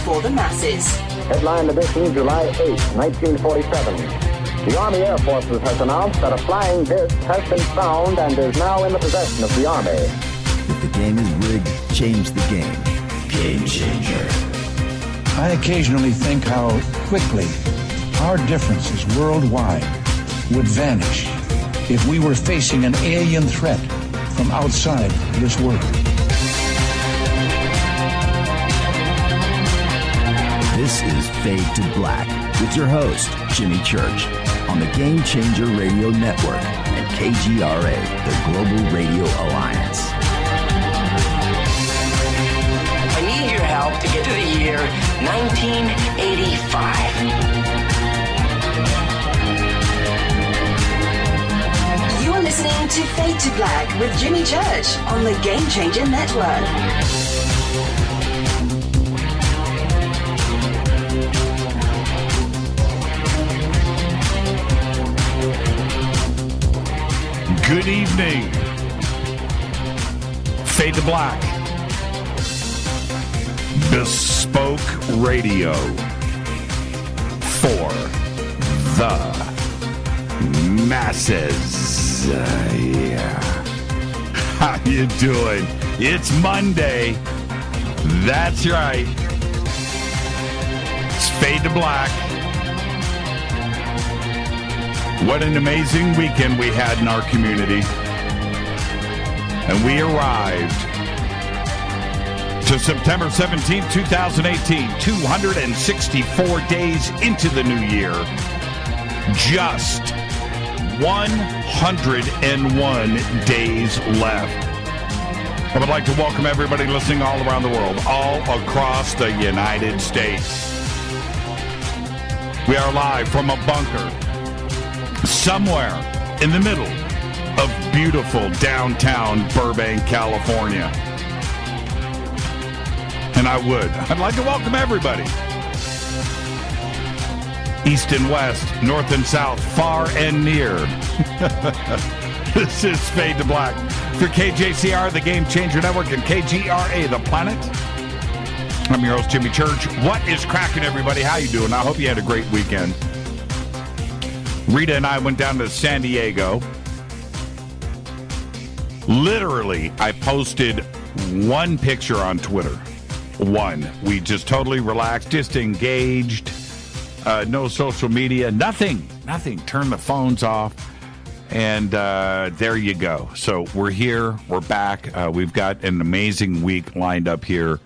for the masses. Headline edition, July 8, 1947. The Army Air Forces has announced that a flying disc has been found and is now in the possession of the Army. If the game is rigged, change the game. Game changer. I occasionally think how quickly our differences worldwide would vanish if we were facing an alien threat from outside this world. This is Fade to Black with your host, Jimmy Church, on the Game Changer Radio Network and KGRA, the Global Radio Alliance. I need your help to get to the year 1985. You're listening to Fade to Black with Jimmy Church on the Game Changer Network. Good evening. Fade to Black. Bespoke radio for the masses. Yeah. How you doing? It's Monday. That's right. It's Fade to Black. What an amazing weekend we had in our community. And we arrived to September 17th, 2018, 264 days into the new year. Just 101 days left. I would like to welcome everybody listening all around the world, all across the United States. We are live from a bunker somewhere in the middle of beautiful downtown Burbank, California. And I'd like to welcome everybody. East and west, north and south, far and near. This is Fade to Black for KJCR, the Game Changer Network, and KGRA, the Planet. I'm your host, Jimmy Church. What is cracking, everybody? How you doing? I hope you had a great weekend. Rita and I went down to San Diego. Literally, I posted one picture on Twitter. One. We just totally relaxed, just engaged. No social media, nothing. Turn the phones off. And there you go. So we're here. We're back. We've got an amazing week lined up here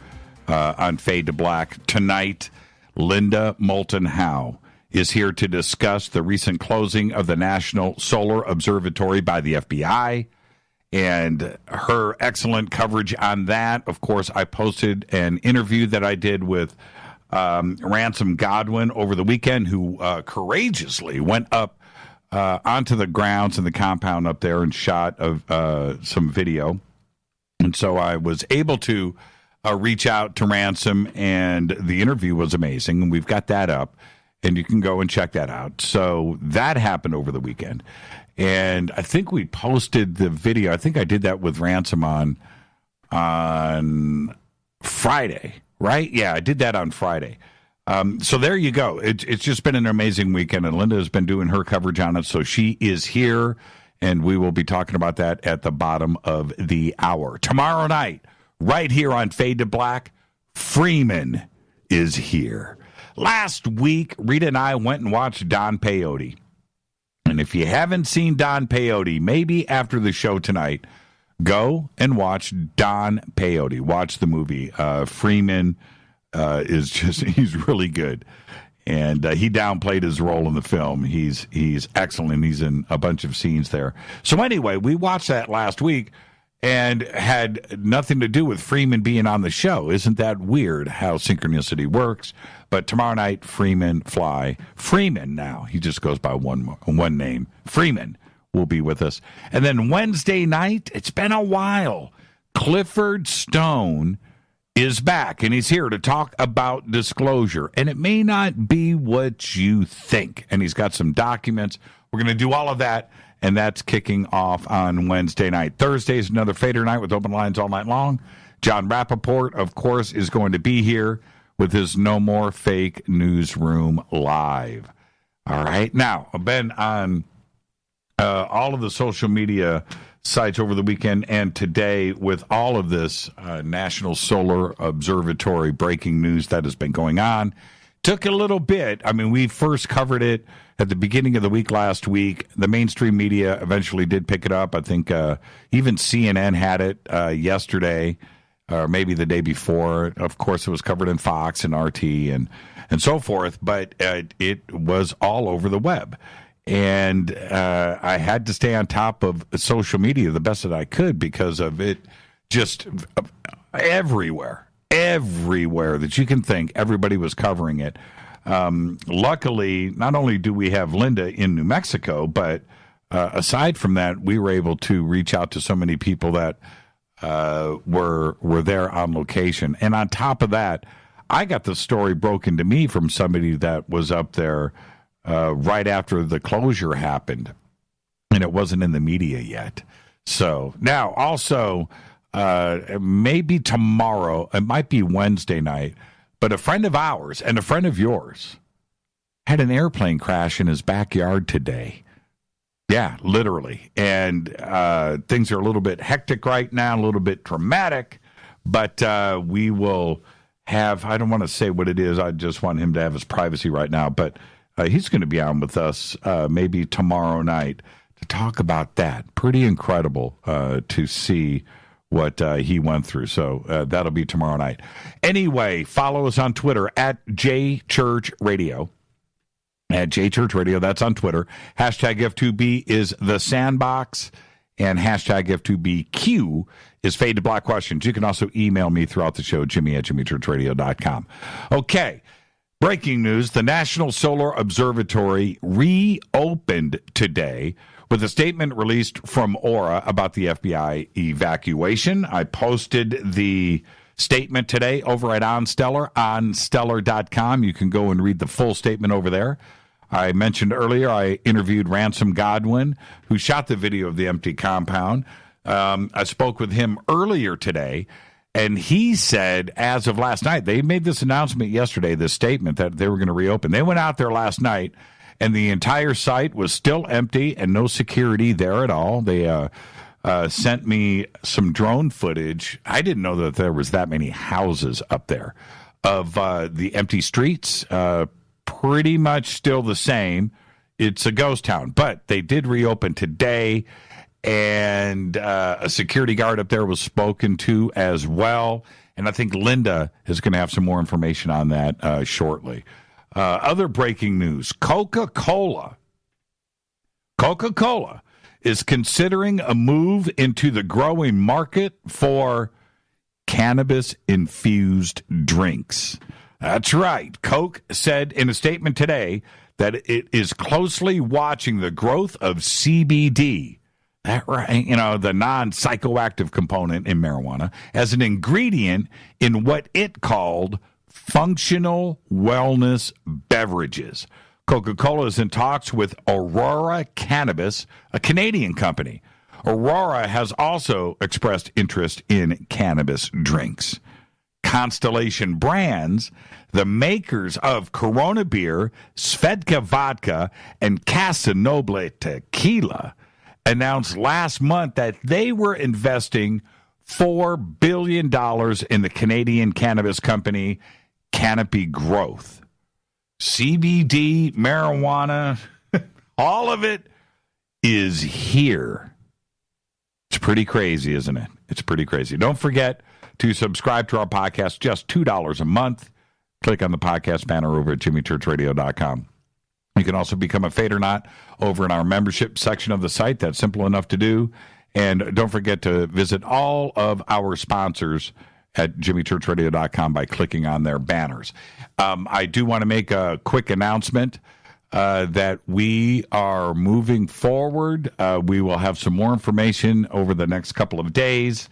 on Fade to Black. Tonight, Linda Moulton Howe is here to discuss the recent closing of the National Solar Observatory by the FBI and her excellent coverage on that. Of course, I posted an interview that I did with Ransom Godwin over the weekend, who courageously went up onto the grounds in the compound up there and shot some video. And so I was able to reach out to Ransom, and the interview was amazing. And we've got that up. And you can go and check that out. So that happened over the weekend. And I think we posted the video. I think I did that with Ransom on Friday, right? Yeah, I did that on Friday. So there you go. It's just been an amazing weekend. And Linda has been doing her coverage on it. So she is here. And we will be talking about that at the bottom of the hour. Tomorrow night, right here on Fade to Black, Freeman is here. Last week, Rita and I went and watched Don Peyote. And if you haven't seen Don Peyote, maybe after the show tonight, go and watch Don Peyote. Watch the movie. Freeman he's really good. And he downplayed his role in the film. He's excellent. He's in a bunch of scenes there. So anyway, we watched that last week and had nothing to do with Freeman being on the show. Isn't that weird how synchronicity works? But tomorrow night, Freeman now, he just goes by one name, Freeman, will be with us. And then Wednesday night, it's been a while, Clifford Stone is back, and he's here to talk about disclosure. And it may not be what you think. And he's got some documents. We're going to do all of that, and that's kicking off on Wednesday night. Thursday is another Fader night with open lines all night long. John Rappaport, of course, is going to be here. with his No More Fake Newsroom Live. All right. Now, I've been on all of the social media sites over the weekend and today with all of this National Solar Observatory breaking news that has been going on. Took a little bit. I mean, we first covered it at the beginning of the week last week. The mainstream media eventually did pick it up. I think even CNN had it yesterday or maybe the day before. Of course, it was covered in Fox and RT and so forth, but it was all over the web. And I had to stay on top of social media the best that I could because of it just everywhere that you can think, everybody was covering it. Luckily, not only do we have Linda in New Mexico, but aside from that, we were able to reach out to so many people that were there on location. And on top of that, I got the story broken to me from somebody that was up there right after the closure happened, and it wasn't in the media yet. So now also, maybe tomorrow, it might be Wednesday night, but a friend of ours and a friend of yours had an airplane crash in his backyard today. Yeah, literally. And things are a little bit hectic right now, a little bit dramatic, but we will have, I don't want to say what it is, I just want him to have his privacy right now, but he's going to be on with us maybe tomorrow night to talk about that. Pretty incredible to see what he went through. So that'll be tomorrow night. Anyway, follow us on Twitter at JChurchRadio. At JChurchRadio, that's on Twitter. Hashtag F2B is the sandbox, and hashtag F2BQ is Fade to Black questions. You can also email me throughout the show, Jimmy@JimmyChurchRadio.com. Okay. Breaking news, the National Solar Observatory reopened today with a statement released from Aura about the FBI evacuation. I posted the statement today over at onstellar.com. You can go and read the full statement over there. I mentioned earlier I interviewed Ransom Godwin, who shot the video of the empty compound. I spoke with him earlier today. And he said, as of last night, they made this announcement yesterday, this statement that they were going to reopen. They went out there last night, and the entire site was still empty and no security there at all. They sent me some drone footage. I didn't know that there was that many houses up there of the empty streets, pretty much still the same. It's a ghost town, but they did reopen today. And a security guard up there was spoken to as well. And I think Linda is going to have some more information on that shortly. Other breaking news, Coca-Cola is considering a move into the growing market for cannabis-infused drinks. That's right. Coke said in a statement today that it is closely watching the growth of CBD, that right, the non-psychoactive component in marijuana, as an ingredient in what it called functional wellness beverages. Coca-Cola is in talks with Aurora Cannabis, a Canadian company. Aurora has also expressed interest in cannabis drinks. Constellation Brands, the makers of Corona Beer, Svedka Vodka, and Casa Noble Tequila, announced last month that they were investing $4 billion in the Canadian cannabis company Canopy Growth. CBD, marijuana, all of it is here. It's pretty crazy, isn't it? It's pretty crazy. Don't forget to subscribe to our podcast, just $2 a month. Click on the podcast banner over at JimmyChurchRadio.com. You can also become a Fade or Not over in our membership section of the site. That's simple enough to do. And don't forget to visit all of our sponsors at JimmyChurchRadio.com by clicking on their banners. I do want to make a quick announcement that we are moving forward. We will have some more information over the next couple of days.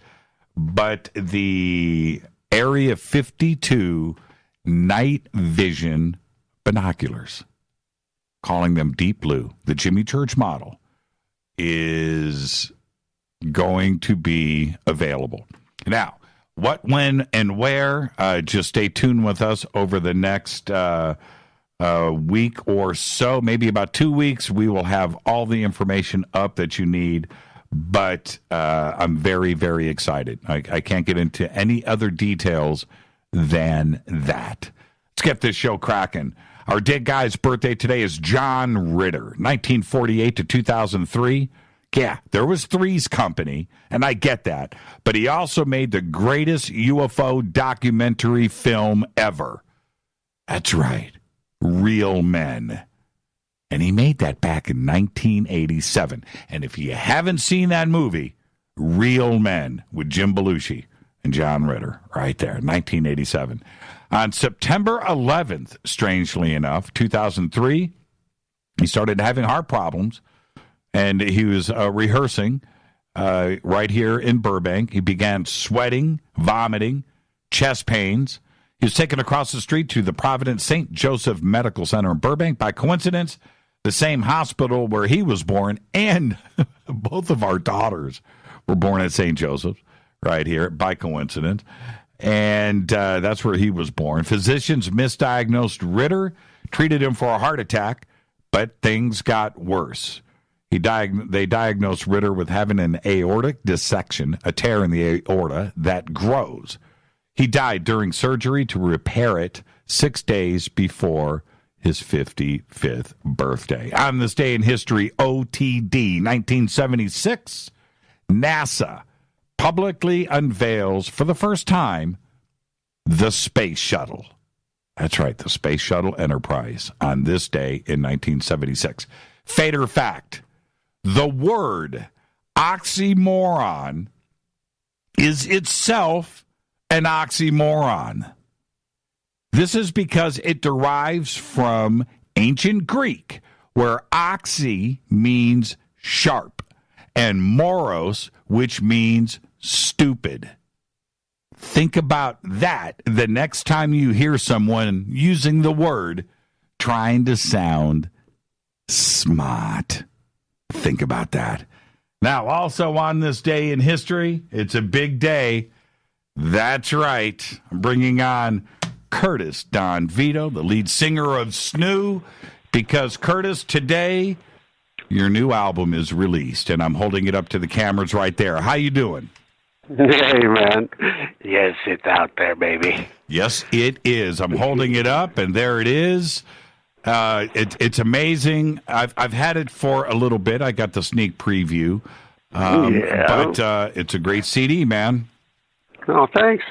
But the Area 52 night vision binoculars, calling them Deep Blue, the Jimmy Church model, is going to be available. Now, What, when, and where. Just stay tuned with us over the next week or so, maybe about 2 weeks. We will have all the information up that you need. But I'm very, very excited. I can't get into any other details than that. Let's get this show cracking. Our dead guy's birthday today is John Ritter, 1948 to 2003. Yeah, there was Three's Company, and I get that. But he also made the greatest UFO documentary film ever. That's right, Real Men. And he made that back in 1987. And if you haven't seen that movie, Real Men with Jim Belushi and John Ritter, right there, 1987. On September 11th, strangely enough, 2003, he started having heart problems. And he was rehearsing right here in Burbank. He began sweating, vomiting, chest pains. He was taken across the street to the Providence St. Joseph Medical Center in Burbank. By coincidence, the same hospital where he was born, and both of our daughters were born at St. Joseph's right here by coincidence. And that's where he was born. Physicians misdiagnosed Ritter, treated him for a heart attack, but things got worse. They diagnosed Ritter with having an aortic dissection, a tear in the aorta that grows. He died during surgery to repair it 6 days before his 55th birthday. On this day in history, OTD, 1976, NASA publicly unveils for the first time the Space Shuttle. That's right, the Space Shuttle Enterprise on this day in 1976. Fate or fact, the word oxymoron is itself an oxymoron. This is because it derives from ancient Greek, where oxy means sharp, and moros, which means stupid. Think about that the next time you hear someone using the word trying to sound smart. Think about that. Now, also on this day in history, it's a big day. That's right. I'm bringing on Curtis Don Vito, the lead singer of Snoo, because, Curtis, today your new album is released, and I'm holding it up to the cameras right there. How you doing? Hey, man. Yes, it's out there, baby. Yes, it is. I'm holding it up, and there it is. It's amazing. I've had it for a little bit. I got the sneak preview. But it's a great CD, man. Oh, thanks.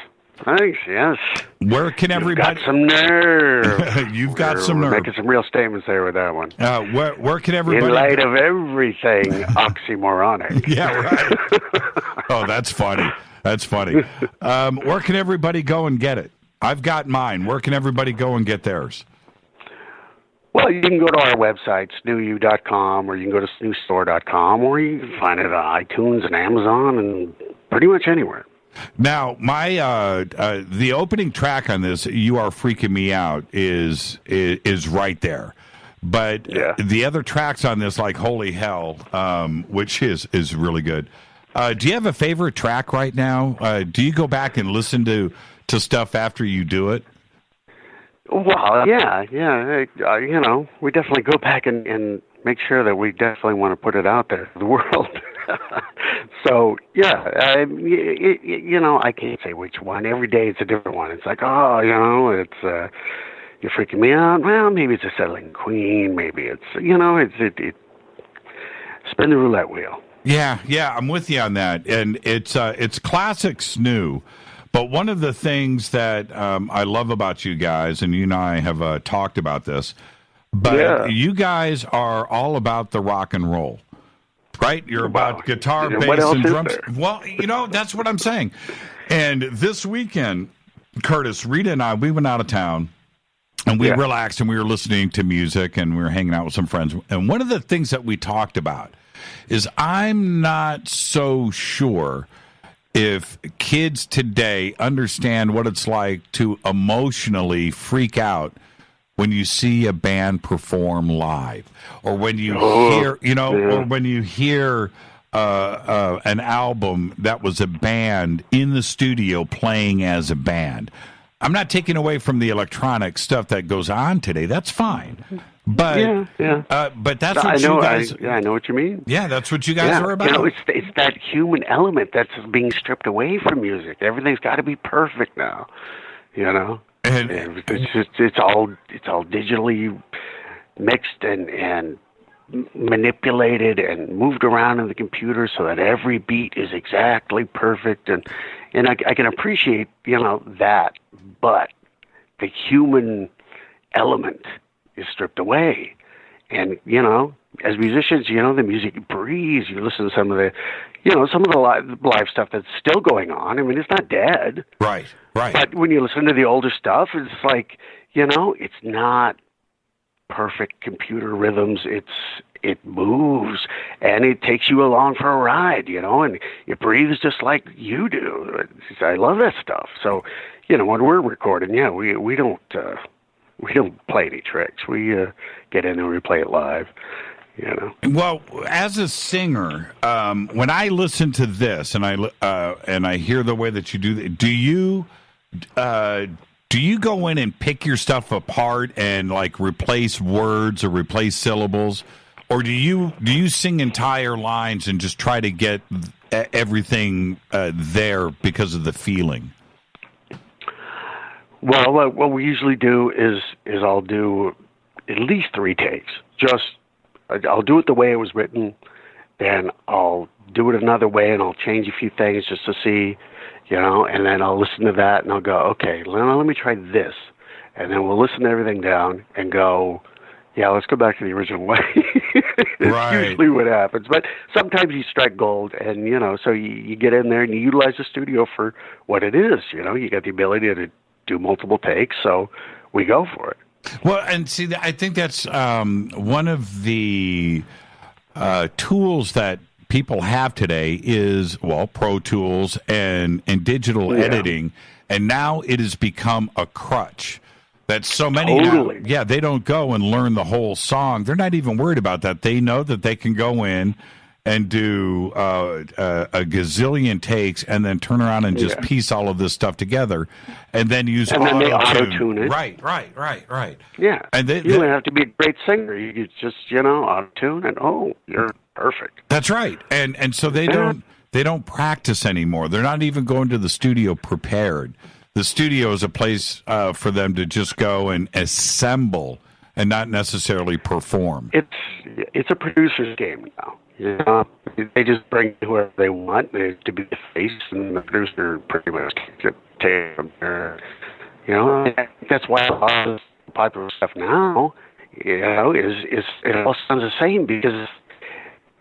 Thanks, yes. Where can everybody... You've got some nerve. You've got some nerve. We're making some real statements there with that one. Where can everybody... In light of everything oxymoronic. Yeah, right. Oh, that's funny. That's funny. Where can everybody go and get it? I've got mine. Where can everybody go and get theirs? Well, you can go to our website, snooU.com, or you can go to snoostore.com, or you can find it on iTunes and Amazon and pretty much anywhere. Now, my the opening track on this, "You Are Freaking Me Out," is right there. But the other tracks on this, like "Holy Hell," which is really good. Do you have a favorite track right now? Do you go back and listen to stuff after you do it? Well, yeah. We definitely go back and make sure that we definitely want to put it out there to the world. So, I can't say which one. Every day it's a different one. It's like, it's "You're Freaking Me Out." Well, maybe it's "A Settling Queen." Maybe it's, it spin the roulette wheel. Yeah, I'm with you on that. And it's classic Snoo. But one of the things that I love about you guys, and you and I have talked about this, but you guys are all about the rock and roll, right? You're about guitar, bass, and drums. Well, that's what I'm saying. And this weekend, Curtis, Rita, and I, we went out of town, and we relaxed, and we were listening to music, and we were hanging out with some friends. And one of the things that we talked about is I'm not so sure if kids today understand what it's like to emotionally freak out when you see a band perform live, or when you hear, or when you hear an album that was a band in the studio playing as a band. I'm not taking away from the electronic stuff that goes on today. That's fine. But but that's what you guys. I know what you mean. Yeah, that's what you guys are about. You know, it's that human element that's being stripped away from music. Everything's got to be perfect now. You know, and it's all digitally mixed and manipulated and moved around in the computer so that every beat is exactly perfect. And I can appreciate, you know, that, but the human element is stripped away. And, you know, as musicians, you know, the music breathes. You listen to some of the live stuff that's still going on. I mean, it's not dead. Right. But when you listen to the older stuff, it's like, you know, it's not perfect computer rhythms. It moves and it takes you along for a ride, you know, and it breathes just like you do. I love that stuff. So, you know, when we're recording, we don't play any tricks. We get in and we play it live. You know. Well, as a singer, when I listen to this and I hear the way that you do, do you go in and pick your stuff apart and like replace words or replace syllables, or do you sing entire lines and just try to get everything there because of the feeling? Well, what we usually do is I'll do at least 3 takes. I'll do it the way it was written, then I'll do it another way and I'll change a few things just to see, you know, and then I'll listen to that and I'll go, okay, let me try this. And then we'll listen to everything down and go, yeah, let's go back to the original way. That's usually what happens. But sometimes you strike gold and, you know, so you get in there and you utilize the studio for what it is. You know, you got the ability to do multiple takes, so we go for it. Well, and see, I think that's one of the tools that people have today is, well, Pro Tools and digital editing, and now it has become a crutch. That so many now, they don't go and learn the whole song. They're not even worried about that. They know that they can go in and do a gazillion takes and then turn around and just piece all of this stuff together and then use and then they auto-tune it. Right. Yeah. And you don't have to be a great singer. You could just, you know, auto-tune and, you're perfect. That's right. And so they don't practice anymore. They're not even going to the studio prepared. The studio is a place for them to just go and assemble and not necessarily perform. It's a producer's game now. You know, they just bring whoever they want to be the face, and the producer pretty much takes it from there. You know, that's why a lot of popular stuff now, you know, is it all sounds the same because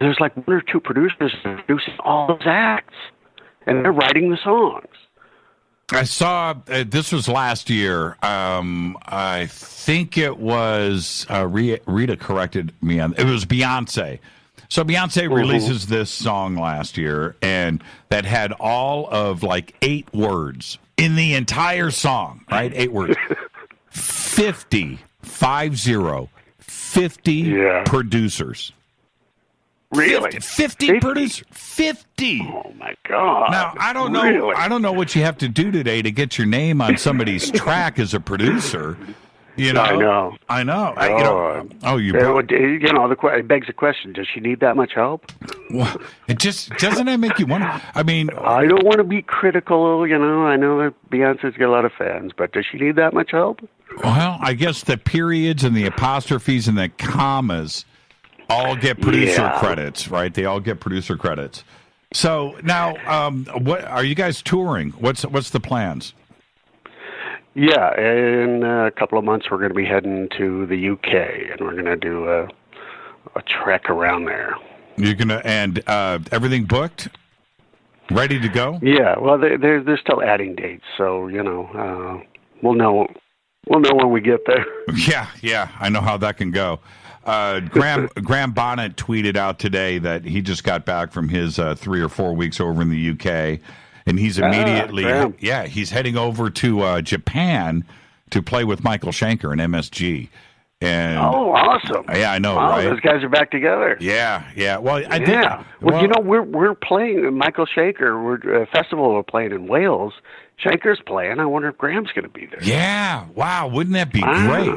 there's like 1 or 2 producers producing all those acts, and they're writing the songs. I saw this was last year. I think it was Rita corrected me on it was Beyonce. So Beyonce releases this song last year, and that had all of like 8 words in the entire song, right? 8 words. 50 producers. Really? 50 producers. 50. Oh my God. Now I don't know. Really? I don't know what you have to do today to get your name on somebody's track as a producer. You know. I know. It begs the question: does she need that much help? Well, it just doesn't that make you wonder? I mean, I don't want to be critical. You know, I know that Beyonce's got a lot of fans, but does she need that much help? Well, I guess the periods and the apostrophes and the commas all get producer credits, right? They all get producer credits. So now, what are you guys touring? What's the plans? Yeah, in a couple of months we're going to be heading to the UK, and we're going to do a trek around there. You're gonna and everything booked, ready to go? Yeah, well they're still adding dates, so you know we'll know when we get there. Yeah, I know how that can go. Graham Bonnet tweeted out today that he just got back from his 3 or 4 weeks over in the UK. And he's immediately, he's heading over to Japan to play with Michael Schenker in MSG. And oh, awesome! Yeah, I know, wow, right? Those guys are back together. Yeah. Well, I did. Yeah. Well, you know, we're playing Michael Shaker. We're festival. We're playing in Wales. Shaker's playing. I wonder if Graham's going to be there. Yeah. Wow. Wouldn't that be great?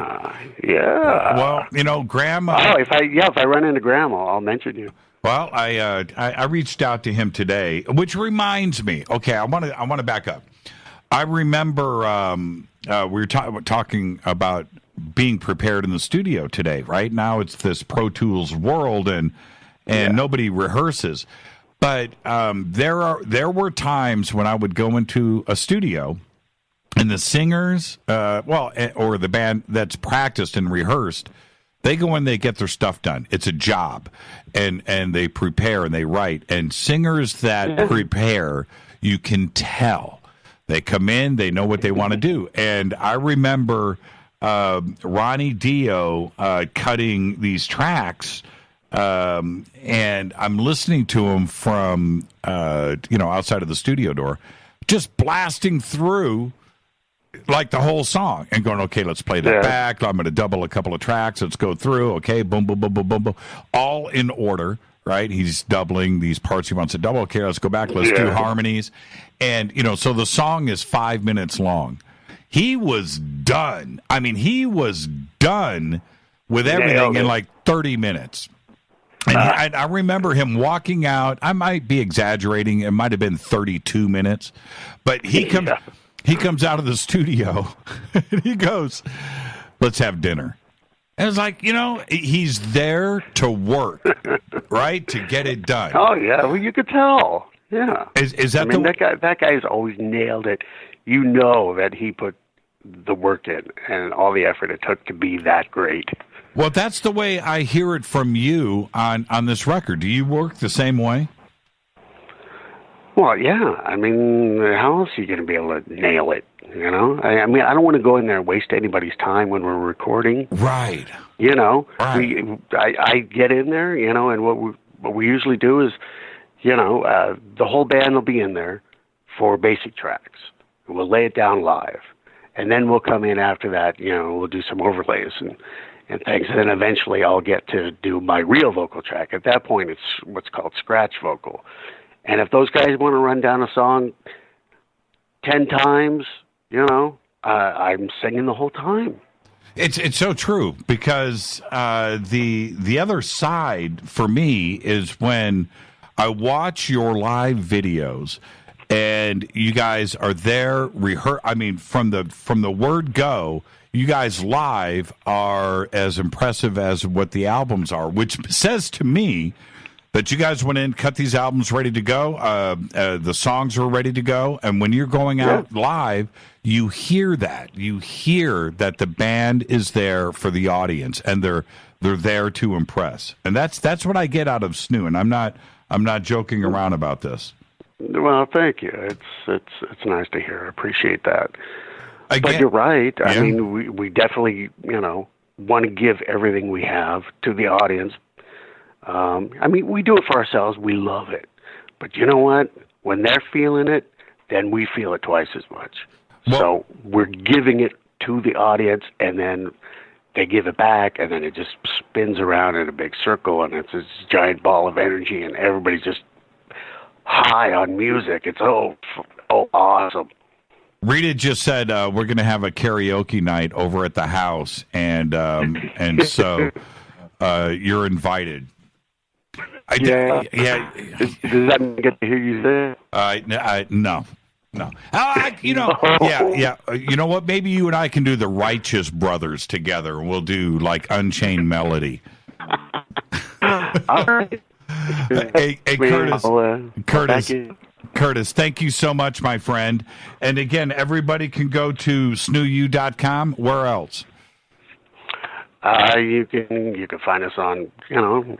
Yeah. Well, you know, Graham. If I run into Graham, I'll mention you. Well, I reached out to him today, which reminds me. Okay, I want to back up. I remember we were talking about being prepared in the studio today. Right now, it's this Pro Tools world, and nobody rehearses. But there were times when I would go into a studio, and the singers, or the band that's practiced and rehearsed, they go in, they get their stuff done. It's a job, and they prepare and they write. And singers that prepare, you can tell. They come in, they know what they want to do. And I remember Ronnie Dio cutting these tracks, and I'm listening to him from outside of the studio door, just blasting through like the whole song and going, okay, let's play that back. I'm going to double a couple of tracks. Let's go through. Okay, boom, boom, boom, boom, boom, boom, all in order. Right, he's doubling these parts he wants to double. Okay, let's go back. Let's do harmonies, and so the song is 5 minutes long. He was done. I mean, he was done with everything in like 30 minutes. And I remember him walking out. I might be exaggerating. It might have been 32 minutes, but he comes out of the studio and he goes, "Let's have dinner." And it's like, he's there to work, right? To get it done. Oh, yeah. Well, you could tell. Yeah. Is that that guy's always nailed it. You know that he put the work in and all the effort it took to be that great. Well, that's the way I hear it from you on this record. Do you work the same way? Well, yeah. I mean, how else are you going to be able to nail it? I mean, I don't want to go in there and waste anybody's time when we're recording. Right. Right. I get in there, and what we usually do is, the whole band will be in there for basic tracks. We'll lay it down live, and then we'll come in after that. We'll do some overlays and things. And then eventually I'll get to do my real vocal track. At that point, it's what's called scratch vocal. And if those guys want to run down a song 10 times, I'm singing the whole time. It's so true, because the other side for me is when I watch your live videos and you guys are there I mean, from the word go, you guys live are as impressive as what the albums are, which says to me that you guys went in, cut these albums ready to go. The songs were ready to go. And when you're going out live, you hear that. You hear that the band is there for the audience, and they're there to impress. And that's what I get out of Snoo. And I'm not joking around about this. Well, thank you. It's nice to hear. I appreciate that. But you're right. Yeah. I mean, we definitely, want to give everything we have to the audience. I mean, we do it for ourselves. We love it. But you know what? When they're feeling it, then we feel it twice as much. Well, so we're giving it to the audience, and then they give it back, and then it just spins around in a big circle, and it's this giant ball of energy, and everybody's just high on music. It's awesome. Rita just said we're going to have a karaoke night over at the house, and so you're invited. Yeah. Does that get to hear you say? No. Yeah. You know what? Maybe you and I can do the Righteous Brothers together, and we'll do like Unchained Melody. All right. Hey, Curtis, thank you so much, my friend. And again, everybody can go to snooyou.com. Where else? You can find us on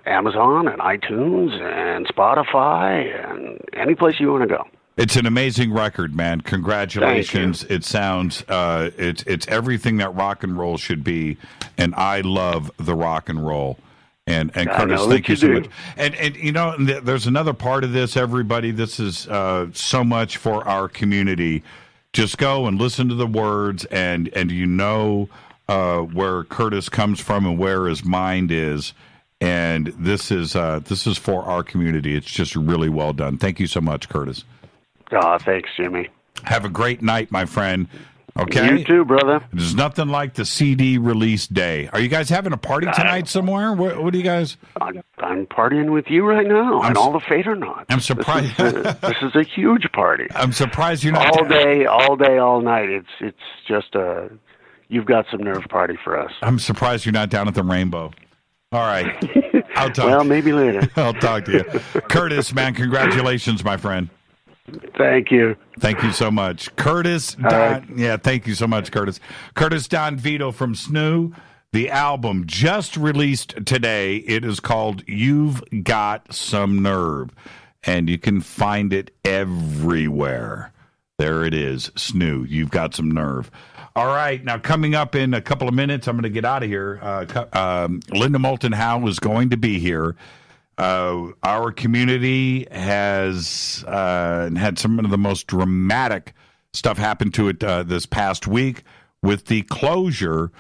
Amazon and iTunes and Spotify and any place you want to go. It's an amazing record, man. Congratulations. It sounds it's everything that rock and roll should be, and I love the rock and roll. And Curtis, thank you so much. And there's another part of this, everybody. This is so much for our community. Just go and listen to the words, and where Curtis comes from and where his mind is. And this is for our community. It's just really well done. Thank you so much, Curtis. Thanks, Jimmy. Have a great night, my friend. Okay? You too, brother. There's nothing like the CD release day. Are you guys having a party tonight somewhere? What do you guys? I'm partying with you right now, and all the Fate or Not. I'm surprised. This is a huge party. I'm surprised you're not all day, all night. It's just you've got some nerve party for us. I'm surprised you're not down at the Rainbow. All right. I'll talk. Well, maybe later. I'll talk to you. Curtis, man, congratulations, my friend. Thank you. Thank you so much. Curtis Don. Right. Yeah, thank you so much, Curtis. Curtis Don Vito from SNU. The album just released today. It is called You've Got Some Nerve. And you can find it everywhere. There it is. SNU. You've Got Some Nerve. All right, now coming up in a couple of minutes, I'm going to get out of here. Linda Moulton Howe is going to be here. Our community has had some of the most dramatic stuff happen to it this past week with the closure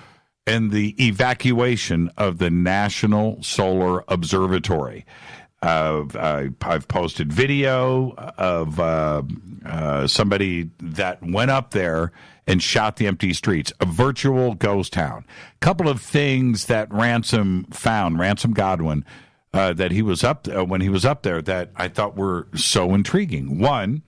and the evacuation of the National Solar Observatory. I've posted video of somebody that went up there and shot the empty streets, a virtual ghost town. Couple of things that Ransom Godwin, that he was up when he was up there that I thought were so intriguing. One,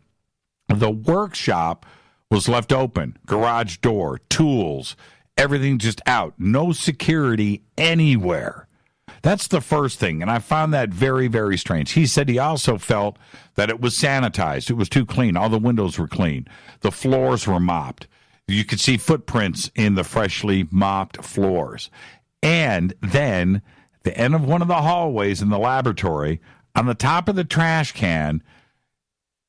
the workshop was left open, garage door, tools, everything just out, no security anywhere. That's the first thing, and I found that very, very strange. He said he also felt that it was sanitized. It was too clean. All the windows were clean. The floors were mopped. You could see footprints in the freshly mopped floors. And then at the end of one of the hallways in the laboratory, on the top of the trash can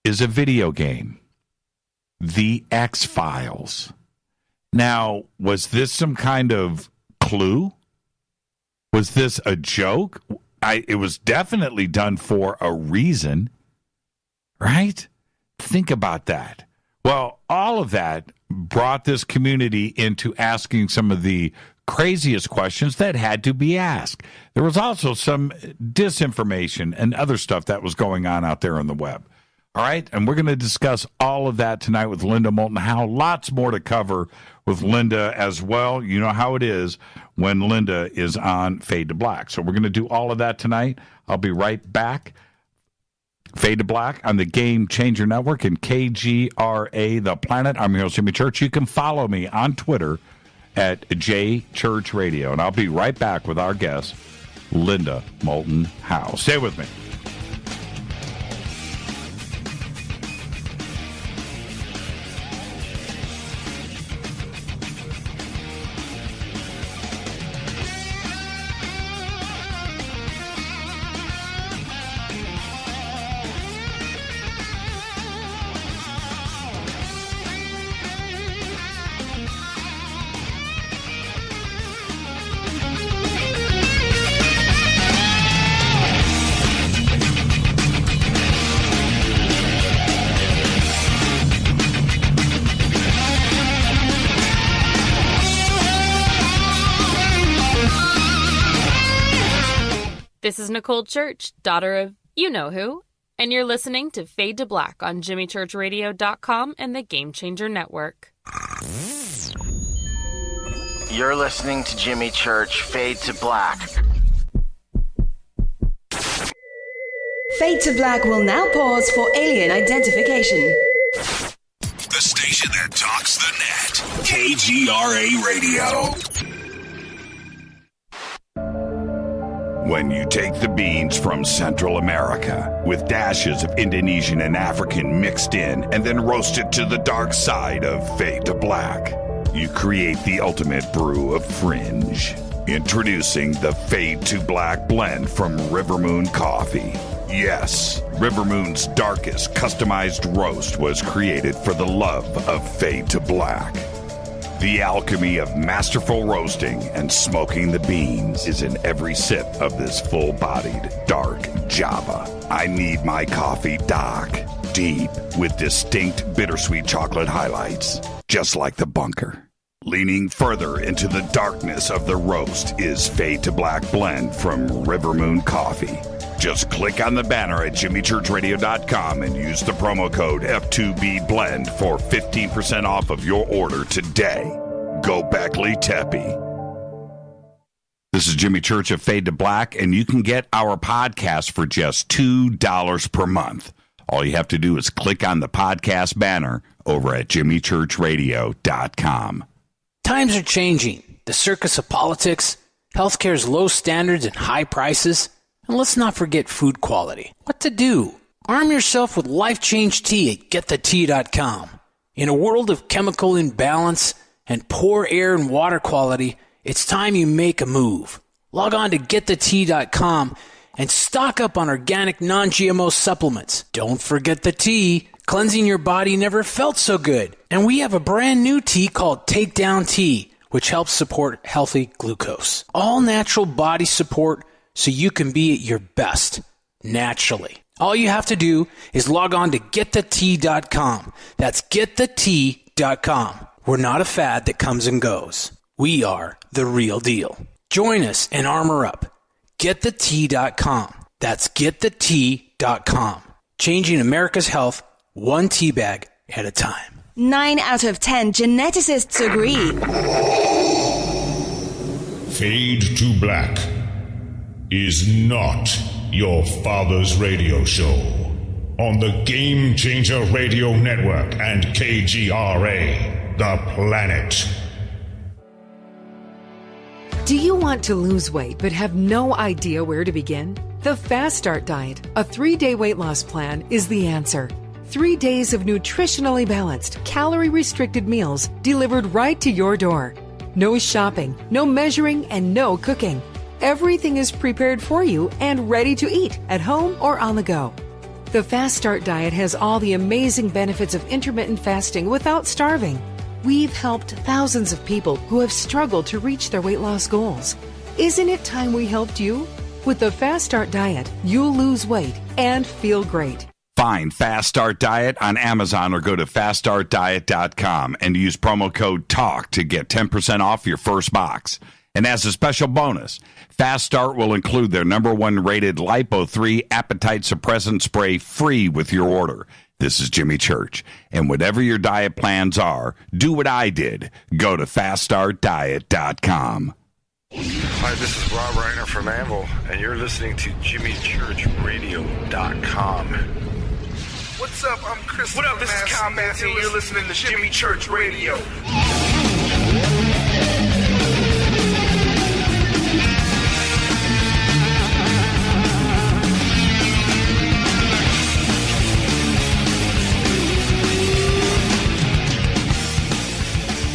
is a video game, The X-Files. Now, was this some kind of clue? Was this a joke? It was definitely done for a reason, right? Think about that. Well, all of that brought this community into asking some of the craziest questions that had to be asked. There was also some disinformation and other stuff that was going on out there on the web. All right, and we're going to discuss all of that tonight with Linda Moulton Howe. Lots more to cover with Linda as well. You know how it is when Linda is on Fade to Black. So we're going to do all of that tonight. I'll be right back. Fade to Black on the Game Changer Network and KGRA The Planet. I'm your host, Jimmy Church. You can follow me on Twitter at JChurchRadio. And I'll be right back with our guest, Linda Moulton Howe. Stay with me. This is Nicole Church, daughter of you-know-who, and you're listening to Fade to Black on JimmyChurchRadio.com and the Game Changer Network. You're listening to Jimmy Church, Fade to Black. Fade to Black will now pause for alien identification. The station that talks the net. KGRA Radio. When you take the beans from Central America with dashes of Indonesian and African mixed in and then roast it to the dark side of Fade to Black, you create the ultimate brew of fringe. Introducing the Fade to Black blend from Rivermoon Coffee. Yes, Rivermoon's darkest customized roast was created for the love of Fade to Black. The alchemy of masterful roasting and smoking the beans is in every sip of this full-bodied, dark Java. I need my coffee dark, deep, with distinct bittersweet chocolate highlights, just like the bunker. Leaning further into the darkness of the roast is Fade to Black Blend from River Moon Coffee. Just click on the banner at jimmychurchradio.com and use the promo code F2BBLEND for 15% off of your order today. Go Beckley Teppy. This is Jimmy Church of Fade to Black, and you can get our podcast for just $2 per month. All you have to do is click on the podcast banner over at jimmychurchradio.com. Times are changing. The circus of politics, healthcare's low standards and high prices, and let's not forget food quality. What to do? Arm yourself with Life Change Tea at getthetea.com. In a world of chemical imbalance and poor air and water quality, it's time you make a move. Log on to getthetea.com and stock up on organic non-GMO supplements. Don't forget the tea. Cleansing your body never felt so good. And we have a brand new tea called Takedown Tea, which helps support healthy glucose. All natural body support so you can be at your best, naturally. All you have to do is log on to getthetea.com. That's getthetea.com. We're not a fad that comes and goes. We are the real deal. Join us and armor up. Getthetea.com. That's getthetea.com. Changing America's health one tea bag at a time. 9 out of 10 geneticists agree. Fade to Black is not your father's radio show on the Game Changer Radio Network and KGRA, The Planet. Do you want to lose weight but have no idea where to begin? The Fast Start Diet, a 3-day weight loss plan, is the answer. 3 days of nutritionally balanced, calorie-restricted meals delivered right to your door. No shopping, no measuring, and no cooking. Everything is prepared for you and ready to eat at home or on the go. The Fast Start Diet has all the amazing benefits of intermittent fasting without starving. We've helped thousands of people who have struggled to reach their weight loss goals. Isn't it time we helped you? With the Fast Start Diet, you'll lose weight and feel great. Find Fast Start Diet on Amazon or go to faststartdiet.com and use promo code TALK to get 10% off your first box. And as a special bonus, Fast Start will include their #1 rated Lipo3 appetite suppressant spray free with your order. This is Jimmy Church. And whatever your diet plans are, do what I did. Go to faststartdiet.com. Hi, this is Rob Reiner from Anvil, and you're listening to JimmyChurchRadio.com. What's up? I'm Chris. What up? This is Kyle Massey, and you're listening to Jimmy Church Radio.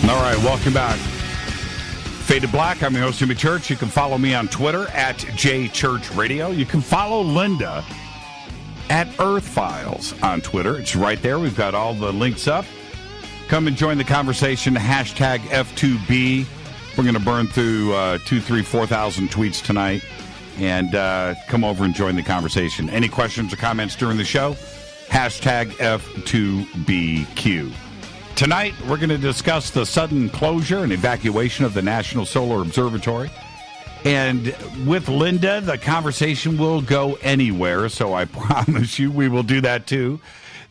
All right, welcome back. Fade to Black, I'm your host, Jimmy Church. You can follow me on Twitter at JChurchRadio. You can follow Linda at Earth Files on Twitter. It's right there. We've got all the links up. Come and join the conversation, hashtag F2B. We're going to burn through 2,000, 3,000, 4,000 tweets tonight and come over and join the conversation. Any questions or comments during the show? Hashtag F2BQ. Tonight, we're going to discuss the sudden closure and evacuation of the National Solar Observatory. And with Linda, the conversation will go anywhere, so I promise you we will do that too.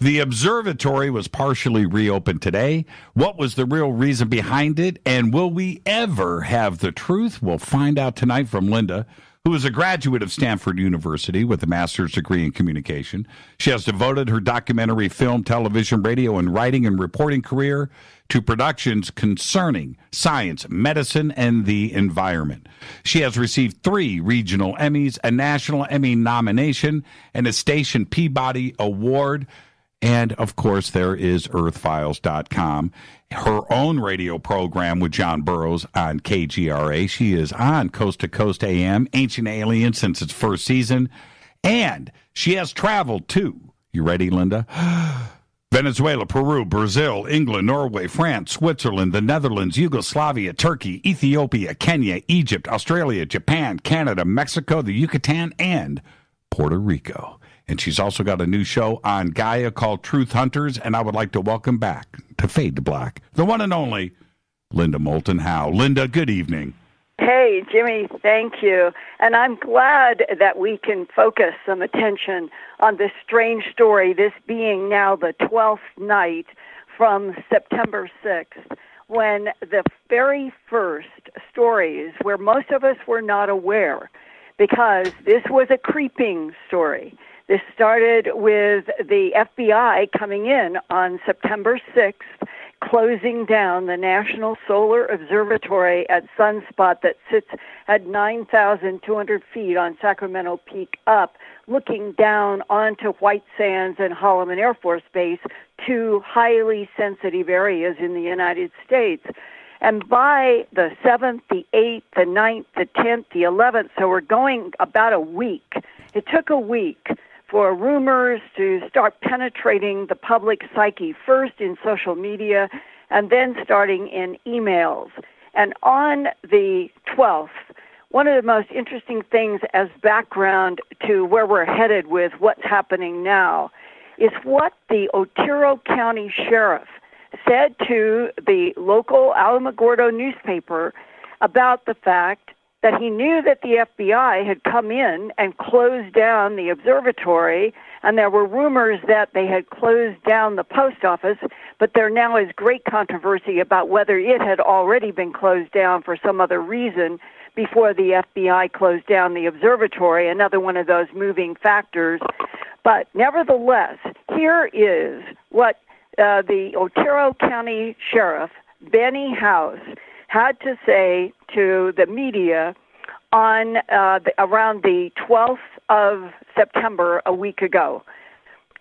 The observatory was partially reopened today. What was the real reason behind it? And will we ever have the truth? We'll find out tonight from Linda, who is a graduate of Stanford University with a master's degree in communication. She has devoted her documentary, film, television, radio, and writing and reporting career to productions concerning science, medicine, and the environment. She has received 3 regional Emmys, a National Emmy nomination, and a Station Peabody Award. And, of course, there is earthfiles.com, her own radio program with John Burroughs on KGRA. She is on Coast to Coast AM, Ancient Aliens, since its first season. And she has traveled to, you ready, Linda? Venezuela, Peru, Brazil, England, Norway, France, Switzerland, the Netherlands, Yugoslavia, Turkey, Ethiopia, Kenya, Egypt, Australia, Japan, Canada, Mexico, the Yucatan, and Puerto Rico. And she's also got a new show on Gaia called Truth Hunters, and I would like to welcome back to Fade to Black, the one and only Linda Moulton Howe. Linda, good evening. Hey, Jimmy, thank you. And I'm glad that we can focus some attention on this strange story, this being now the 12th night from September 6th, when the very first stories where most of us were not aware, because this was a creeping story. This started with the FBI coming in on September 6th, closing down the National Solar Observatory at Sunspot that sits at 9,200 feet on Sacramento Peak up, looking down onto White Sands and Holloman Air Force Base, two highly sensitive areas in the United States. And by the 7th, the 8th, the 9th, the 10th, the 11th, so we're going about a week. It took a week for rumors to start penetrating the public psyche, first in social media and then starting in emails. And on the 12th, one of the most interesting things as background to where we're headed with what's happening now is what the Otero County Sheriff said to the local Alamogordo newspaper about the fact that he knew that the FBI had come in and closed down the observatory, and there were rumors that they had closed down the post office, but there now is great controversy about whether it had already been closed down for some other reason before the FBI closed down the observatory, another one of those moving factors. But nevertheless, here is what the Otero County Sheriff, Benny House, had to say to the media on around the 12th of September a week ago.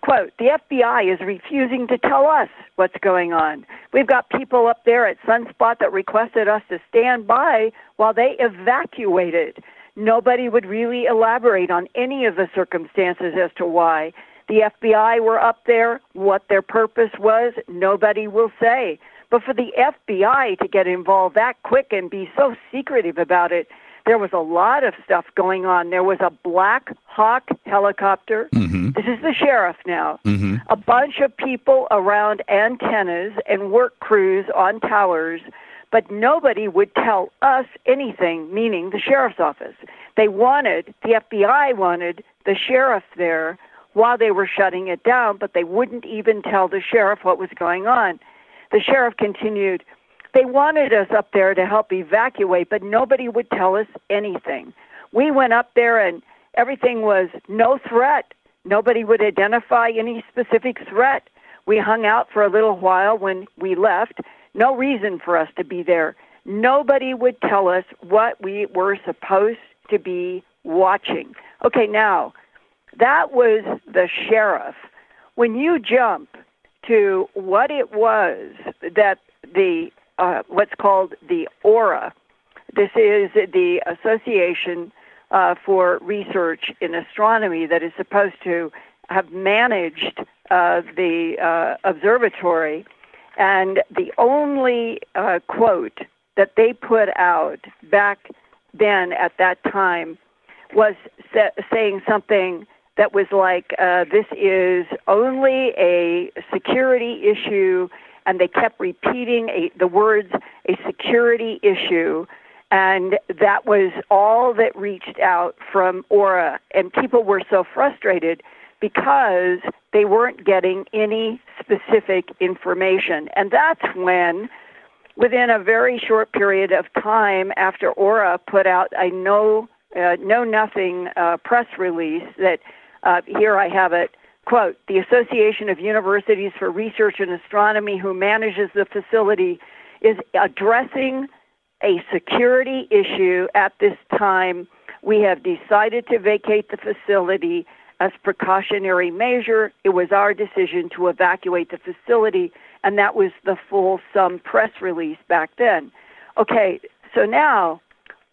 Quote, the FBI is refusing to tell us what's going on. We've got people up there at Sunspot that requested us to stand by while they evacuated. Nobody would really elaborate on any of the circumstances as to why. The FBI were up there. What their purpose was, nobody will say. But for the FBI to get involved that quick and be so secretive about it, there was a lot of stuff going on. There was a Black Hawk helicopter. Mm-hmm. This is the sheriff now. Mm-hmm. A bunch of people around antennas and work crews on towers, but nobody would tell us anything, meaning the sheriff's office. The FBI wanted the sheriff there while they were shutting it down, but they wouldn't even tell the sheriff what was going on. The sheriff continued, they wanted us up there to help evacuate, but nobody would tell us anything. We went up there and everything was no threat. Nobody would identify any specific threat. We hung out for a little while when we left. No reason for us to be there. Nobody would tell us what we were supposed to be watching. Okay, now, that was the sheriff. When you jump to what it was that the what's called the AURA, this is the Association for Research in Astronomy that is supposed to have managed the observatory, and the only quote that they put out back then at that time was saying something that was like, this is only a security issue, and they kept repeating the words, a security issue, and that was all that reached out from AURA. And people were so frustrated because they weren't getting any specific information. And that's when, within a very short period of time after AURA put out a know-nothing press release that, here I have it, quote, the Association of Universities for Research in Astronomy, who manages the facility, is addressing a security issue at this time. We have decided to vacate the facility as precautionary measure. It was our decision to evacuate the facility, and that was the fulsome press release back then. Okay, so now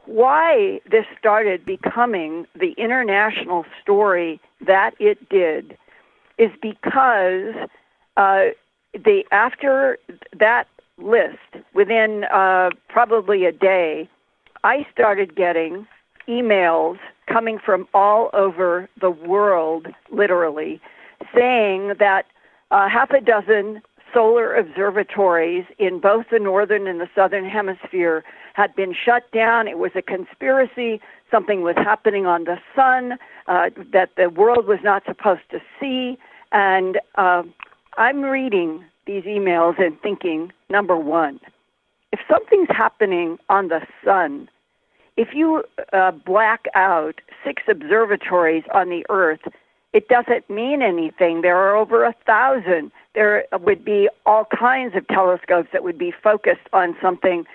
why this started becoming the international story that it did is because after that list, within probably a day, I started getting emails coming from all over the world, literally, saying that half a dozen solar observatories in both the northern and the southern hemisphere had been shut down. It was a conspiracy. Something was happening on the sun that the world was not supposed to see. And I'm reading these emails and thinking, number one, if something's happening on the sun, if you black out 6 observatories on the Earth, it doesn't mean anything. There are over 1,000. There would be all kinds of telescopes that would be focused on something.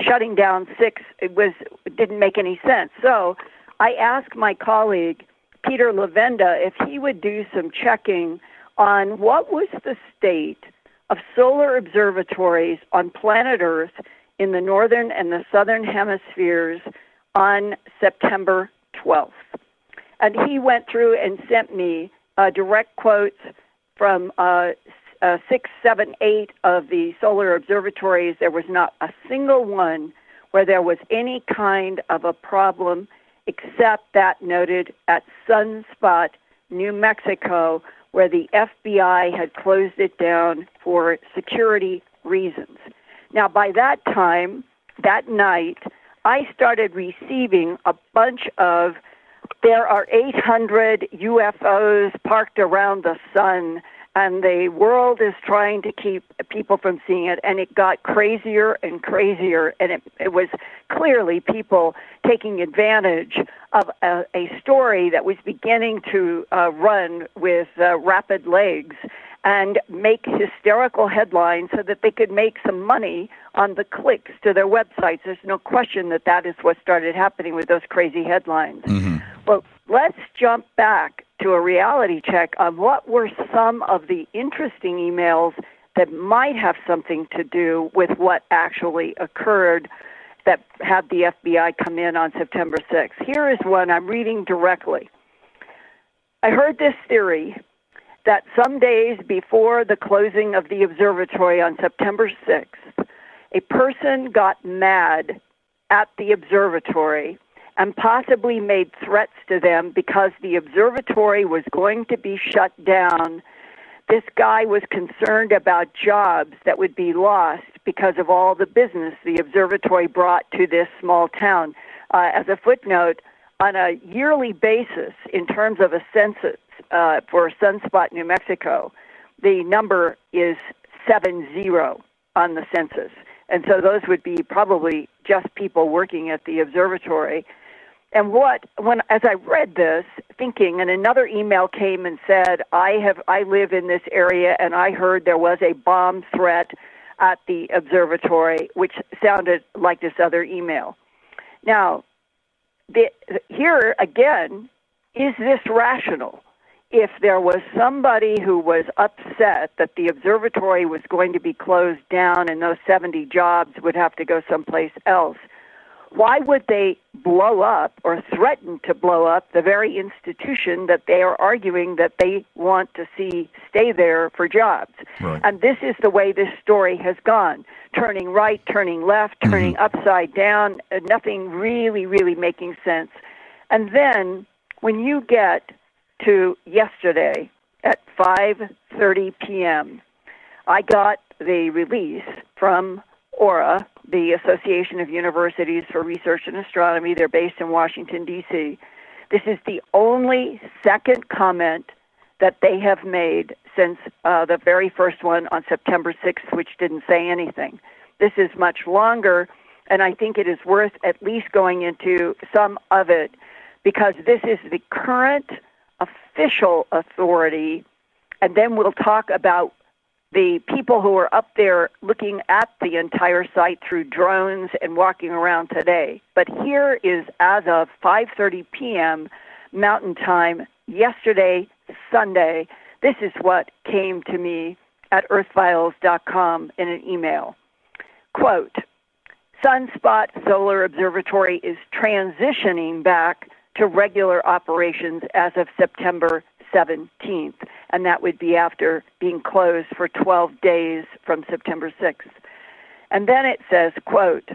Shutting down 6 didn't make any sense. So I asked my colleague, Peter Lavenda, if he would do some checking on what was the state of solar observatories on planet Earth in the northern and the southern hemispheres on September 12th. And he went through and sent me direct quotes from 6, 7, 8 of the solar observatories. There was not a single one where there was any kind of a problem except that noted at Sunspot, New Mexico, where the FBI had closed it down for security reasons. Now, by that time, that night, I started receiving a bunch of, there are 800 UFOs parked around the sun, and the world is trying to keep people from seeing it, and it got crazier and crazier, and it was clearly people taking advantage of a story that was beginning to run with rapid legs and make hysterical headlines so that they could make some money on the clicks to their websites. There's no question that that is what started happening with those crazy headlines. Mm-hmm. Well, let's jump back to a reality check on what were some of the interesting emails that might have something to do with what actually occurred that had the FBI come in on September 6th. Here is one I'm reading directly. I heard this theory that some days before the closing of the observatory on September 6th, a person got mad at the observatory and possibly made threats to them because the observatory was going to be shut down. This guy was concerned about jobs that would be lost because of all the business the observatory brought to this small town. As a footnote, on a yearly basis, in terms of a census for Sunspot, New Mexico, the number is 70 on the census. And so those would be probably just people working at the observatory. And as I read this, thinking, and another email came and said, I live in this area and I heard there was a bomb threat at the observatory, which sounded like this other email. Now, here again, is this rational? If there was somebody who was upset that the observatory was going to be closed down and those 70 jobs would have to go someplace else, why would they blow up or threaten to blow up the very institution that they are arguing that they want to see stay there for jobs? Right. And this is the way this story has gone, turning right, turning left, turning upside down, nothing really, really making sense. And then when you get to yesterday at 5:30 p.m., I got the release from AURA, the Association of Universities for Research in Astronomy. They're based in Washington, D.C. This is the only second comment that they have made since the very first one on September 6th, which didn't say anything. This is much longer, and I think it is worth at least going into some of it, because this is the current official authority, and then we'll talk about the people who are up there looking at the entire site through drones and walking around today. But here is, as of 5:30 p.m. Mountain Time, yesterday, Sunday, this is what came to me at earthfiles.com in an email. Quote, Sunspot Solar Observatory is transitioning back to regular operations as of September 17th, and that would be after being closed for 12 days from September 6th. And then it says, quote,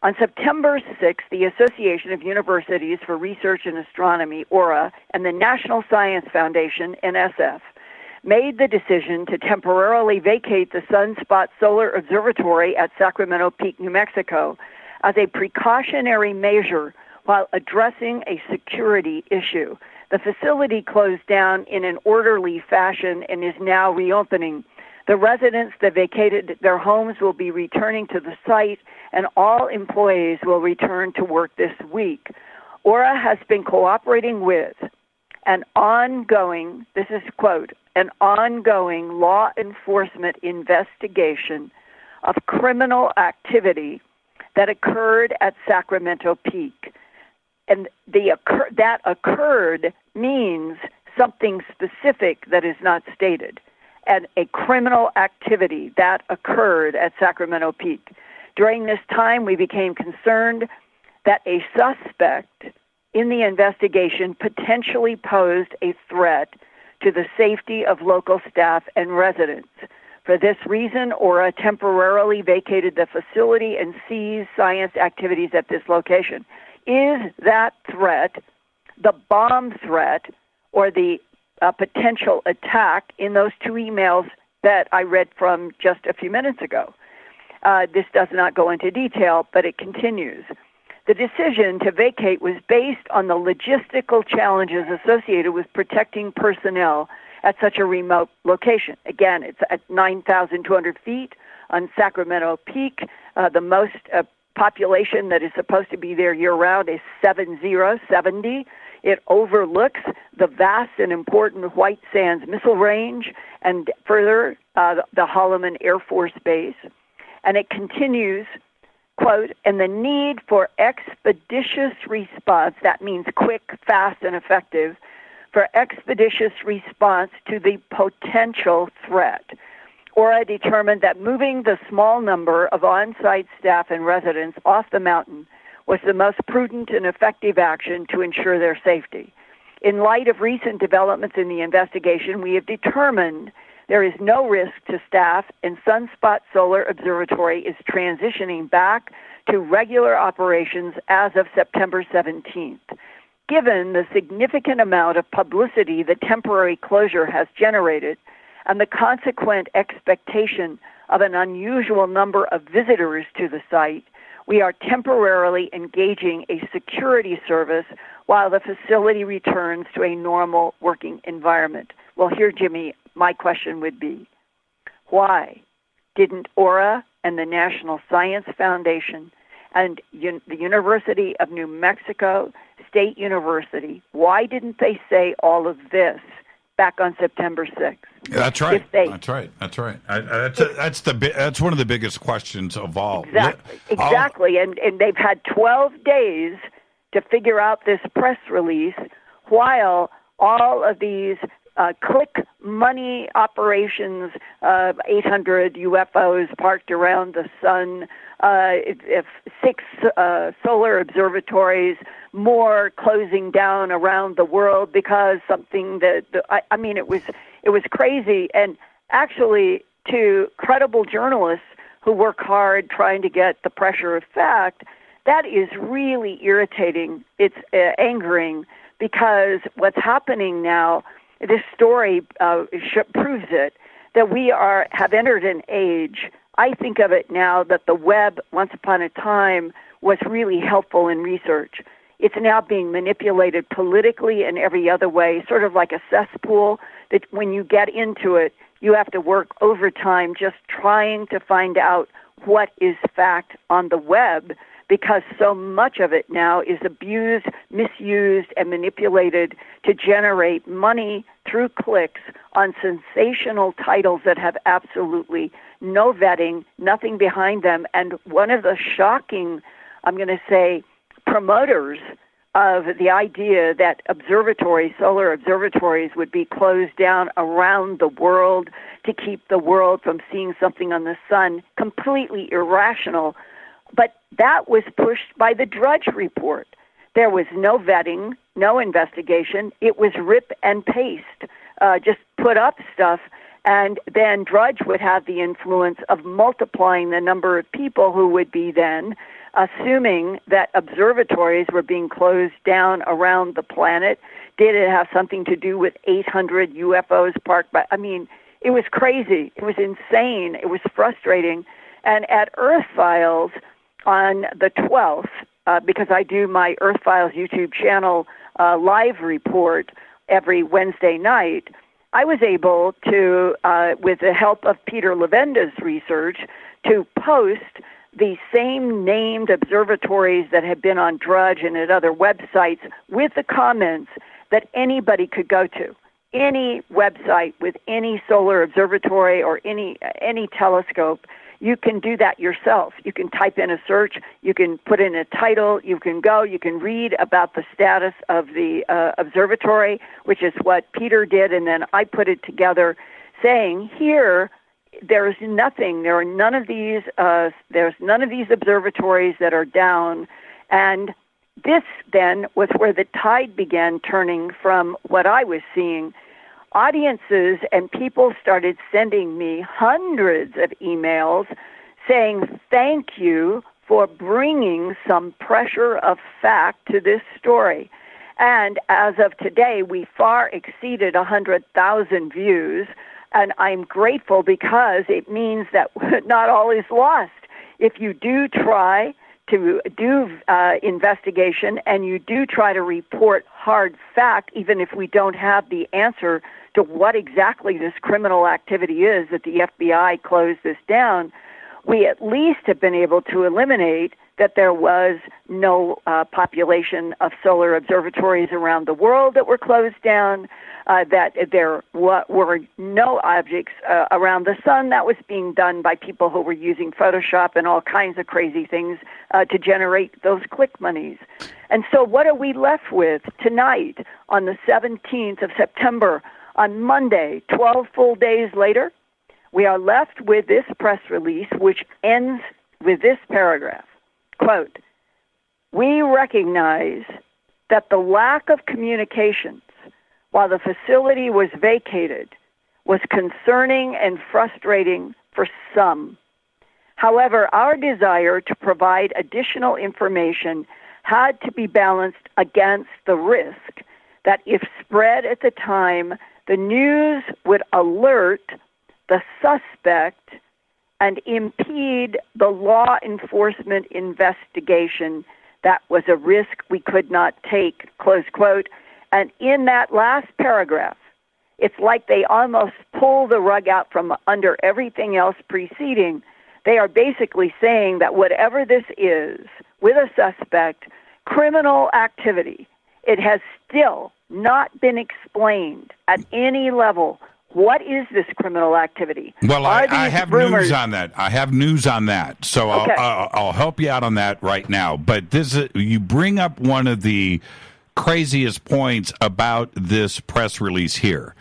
on September 6th, the Association of Universities for Research in Astronomy, AURA, and the National Science Foundation, NSF, made the decision to temporarily vacate the Sunspot Solar Observatory at Sacramento Peak, New Mexico, as a precautionary measure while addressing a security issue. The facility closed down in an orderly fashion and is now reopening. The residents that vacated their homes will be returning to the site, and all employees will return to work this week. Aura has been cooperating with an ongoing, this is quote, an ongoing law enforcement investigation of criminal activity that occurred at Sacramento Peak. And that occurred means something specific that is not stated, and a criminal activity that occurred at Sacramento Peak. During this time, we became concerned that a suspect in the investigation potentially posed a threat to the safety of local staff and residents. For this reason, Aura temporarily vacated the facility and ceased science activities at this location. Is that threat the bomb threat or the potential attack in those two emails that I read from just a few minutes ago? This does not go into detail, but it continues. The decision to vacate was based on the logistical challenges associated with protecting personnel at such a remote location. Again, it's at 9,200 feet on Sacramento Peak. The most population that is supposed to be there year-round is 70. It overlooks the vast and important White Sands Missile Range and further the Holloman Air Force Base. And it continues, quote, and the need for expeditious response, that means quick, fast, and effective, for expeditious response to the potential threat. Aura determined that moving the small number of on-site staff and residents off the mountain was the most prudent and effective action to ensure their safety. In light of recent developments in the investigation, we have determined there is no risk to staff, and Sunspot Solar Observatory is transitioning back to regular operations as of September 17th. Given the significant amount of publicity the temporary closure has generated and the consequent expectation of an unusual number of visitors to the site, we are temporarily engaging a security service while the facility returns to a normal working environment. Well, here, Jimmy, my question would be, why didn't Aura and the National Science Foundation and the University of New Mexico State University, why didn't they say all of this back on September 6th? That's right. That's right. That's one of the biggest questions of all. Exactly. And they've had 12 days to figure out this press release while all of these click money operations, 800 UFOs parked around the sun, 6 solar observatories, more closing down around the world because something that it was crazy. And actually, to credible journalists who work hard trying to get the pressure of fact, that is really irritating. It's angering because what's happening now, this story proves it, that we have entered an age. I think of it now that the web, once upon a time, was really helpful in research. It's now being manipulated politically and every other way, sort of like a cesspool that when you get into it, you have to work overtime just trying to find out what is fact on the web, because so much of it now is abused, misused, and manipulated to generate money through clicks on sensational titles that have absolutely no vetting, nothing behind them. And one of the shocking, I'm going to say, promoters of the idea that solar observatories would be closed down around the world to keep the world from seeing something on the sun, completely irrational. But that was pushed by the Drudge Report. There was no vetting, no investigation. It was rip and paste, just put up stuff, and then Drudge would have the influence of multiplying the number of people who would be then assuming that observatories were being closed down around the planet. Did it have something to do with 800 UFOs parked by? I mean, it was crazy. It was insane. It was frustrating. And at Earth Files on the 12th, because I do my Earth Files YouTube channel live report every Wednesday night, I was able to, with the help of Peter Levenda's research, to post the same named observatories that had been on Drudge and at other websites with the comments that anybody could go to. Any website with any solar observatory or any telescope, you can do that yourself. You can type in a search, you can put in a title, you can read about the status of the observatory, which is what Peter did, and then I put it together saying, here, there's nothing, there's none of these observatories that are down, and this then was where the tide began turning from what I was seeing. Audiences and people started sending me hundreds of emails saying, thank you for bringing some pressure of fact to this story. And as of today, we far exceeded 100,000 views, and I'm grateful because it means that not all is lost. If you do try to do investigation and you do try to report hard fact, even if we don't have the answer to what exactly this criminal activity is that the FBI closed this down, we at least have been able to eliminate that there was no population of solar observatories around the world that were closed down, that there were no objects around the sun. That was being done by people who were using Photoshop and all kinds of crazy things to generate those click monies. And so what are we left with tonight on the 17th of September? On Monday, 12 full days later, we are left with this press release, which ends with this paragraph. Quote, we recognize that the lack of communications while the facility was vacated was concerning and frustrating for some. However, our desire to provide additional information had to be balanced against the risk that if spread at the time, the news would alert the suspect and impede the law enforcement investigation. That was a risk we could not take, close quote. And in that last paragraph, it's like they almost pull the rug out from under everything else preceding. They are basically saying that whatever this is, with a suspect, criminal activity, it has still not been explained at any level. What is this criminal activity? Well, I have news on that. I have news on that. So okay. I'll help you out on that right now. But you bring up one of the craziest points about this press release here.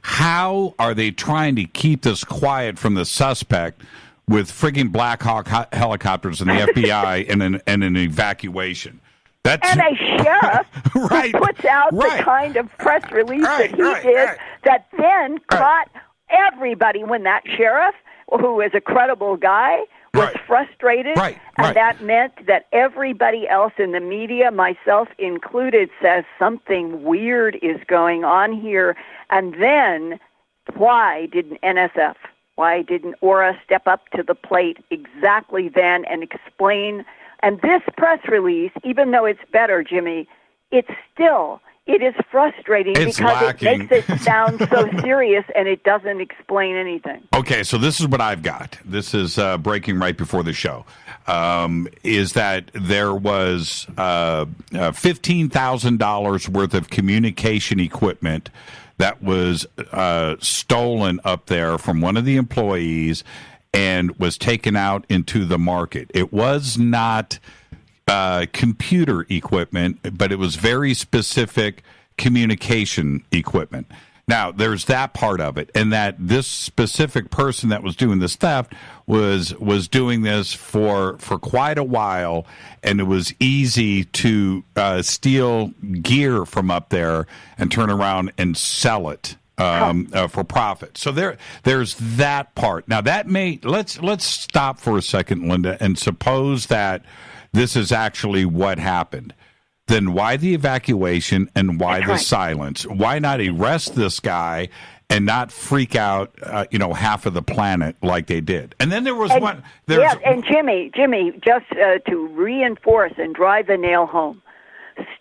How are they trying to keep this quiet from the suspect with frigging Black Hawk helicopters and the FBI and an evacuation? And a sheriff right, who puts out the kind of press release that he did that then caught everybody when that sheriff, who is a credible guy, was frustrated. And that meant that everybody else in the media, myself included, says something weird is going on here. And then why didn't NSF, why didn't Aura step up to the plate exactly then and explain? And this press release, even though it's better, Jimmy, it is frustrating because lacking. It makes it sound so serious and it doesn't explain anything. Okay, so this is what I've got. This is breaking right before the show. Is that there was $15,000 worth of communication equipment that was stolen up there from one of the employees and was taken out into the market. It was not computer equipment, but it was very specific communication equipment. Now, there's that part of it, and that this specific person that was doing this theft was doing this for quite a while, and it was easy to steal gear from up there and turn around and sell it for profit. So there's that part. Now that let's stop for a second, Linda, and suppose that this is actually what happened, then why the evacuation and why the silence? Why not arrest this guy and not freak out, half of the planet like they did? And then there was one. And Jimmy, just to reinforce and drive the nail home,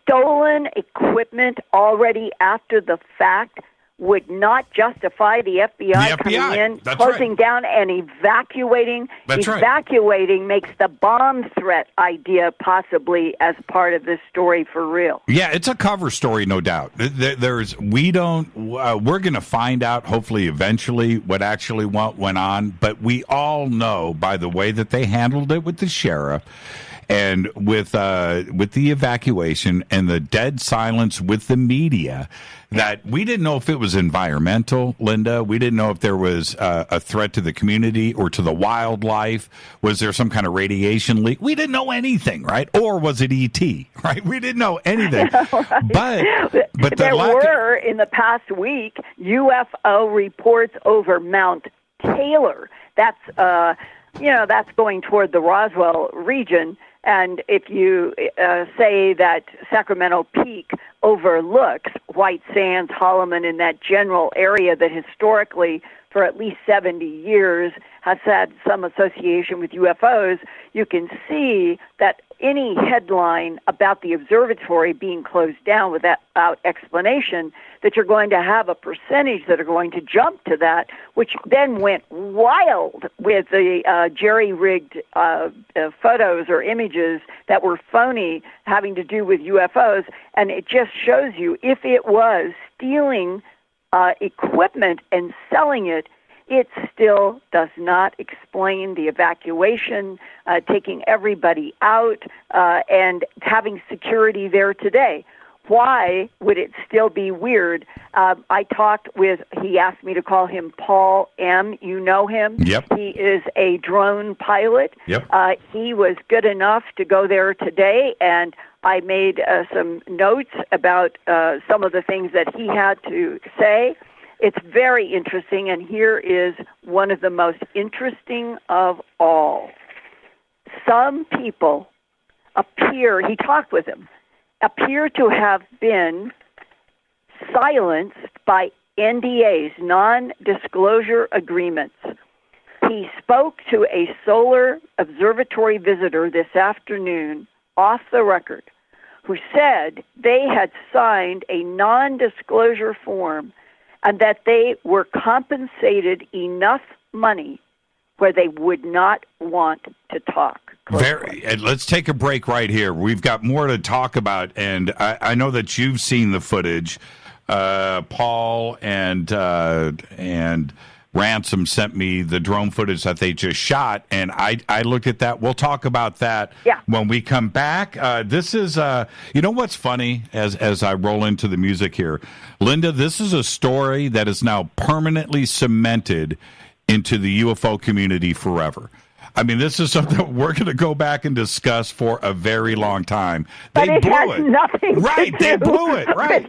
stolen equipment already after the fact would not justify the FBI coming in, closing down, and evacuating. Evacuating makes the bomb threat idea possibly as part of this story for real. Yeah, it's a cover story, no doubt. We're going to find out, hopefully, eventually, what actually went on. But we all know by the way that they handled it with the sheriff, and with the evacuation and the dead silence with the media, that we didn't know if it was environmental, Linda. We didn't know if there was a threat to the community or to the wildlife. Was there some kind of radiation leak? We didn't know anything, right? Or was it E.T., right? We didn't know anything. Right. But there were, in the past week, UFO reports over Mount Taylor. That's that's going toward the Roswell region. And if you say that Sacramento Peak overlooks White Sands, Holloman, in that general area that historically, for at least 70 years, has had some association with UFOs, you can see that any headline about the observatory being closed down without explanation, that you're going to have a percentage that are going to jump to that, which then went wild with the jerry-rigged photos or images that were phony having to do with UFOs. And it just shows you, if it was stealing equipment and selling it, it still does not explain the evacuation, taking everybody out, and having security there today. Why would it still be weird? I talked with, he asked me to call him Paul M. You know him. Yep. He is a drone pilot. Yep. He was good enough to go there today, and I made some notes about some of the things that he had to say. It's very interesting, and here is one of the most interesting of all. Some people appear, he talked with him, appear to have been silenced by NDAs, non-disclosure agreements. He spoke to a solar observatory visitor this afternoon, off the record, who said they had signed a non-disclosure form and that they were compensated enough money where they would not want to talk. Let's take a break right here. We've got more to talk about, and I know that you've seen the footage. Paul and Ransom sent me the drone footage that they just shot, and I looked at that. We'll talk about that when we come back. This is, what's funny as I roll into the music here, Linda, this is a story that is now permanently cemented into the UFO community forever. I mean, this is something we're going to go back and discuss for a very long time. They blew it. Nothing right, they blew it. Right.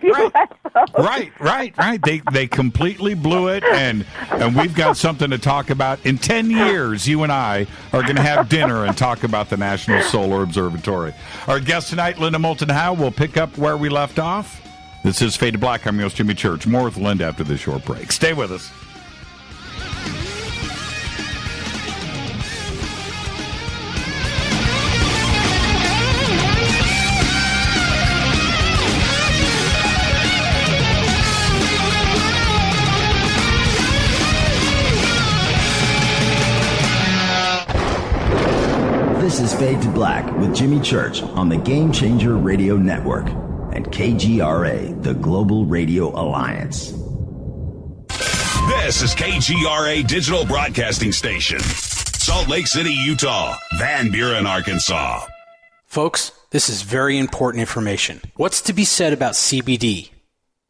They completely blew it, and we've got something to talk about. In 10 years, you and I are going to have dinner and talk about the National Solar Observatory. Our guest tonight, Linda Moulton Howe, will pick up where we left off. This is Fade to Black. I'm your host, Jimmy Church. More with Linda after this short break. Stay with us. This is Fade to Black with Jimmy Church on the Game Changer Radio Network and KGRA, the Global Radio Alliance. This is KGRA Digital Broadcasting Station, Salt Lake City, Utah, Van Buren, Arkansas. Folks, this is very important information. What's to be said about CBD?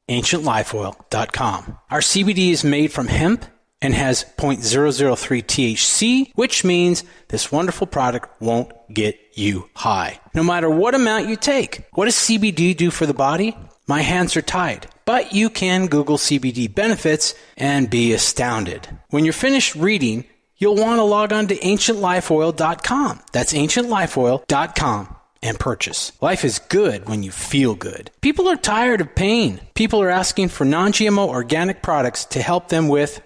AncientLifeOil.com. Our CBD is made from hemp and has 0.003 THC, which means this wonderful product won't get you high, no matter what amount you take. What does CBD do for the body? My hands are tied. But you can Google CBD benefits and be astounded. When you're finished reading, you'll want to log on to ancientlifeoil.com. That's ancientlifeoil.com and purchase. Life is good when you feel good. People are tired of pain. People are asking for non-GMO organic products to help them with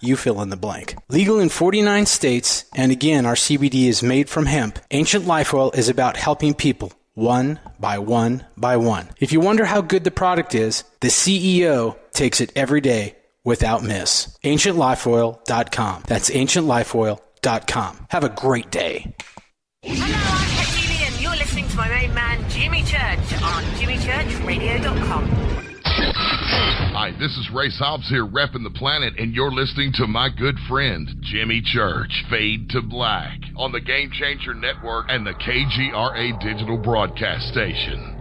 you fill in the blank. Legal in 49 states, and again, our CBD is made from hemp. Ancient Life Oil is about helping people one by one by one. If you wonder how good the product is, the CEO takes it every day without miss. AncientLifeOil.com. That's AncientLifeOil.com. Have a great day. Hello, I'm Katie, and you're listening to my main man, Jimmy Church, on JimmyChurchRadio.com. Hi, this is Ray Hobbs here, repping the planet, and you're listening to my good friend, Jimmy Church, Fade to Black, on the Game Changer Network and the KGRA digital broadcast station.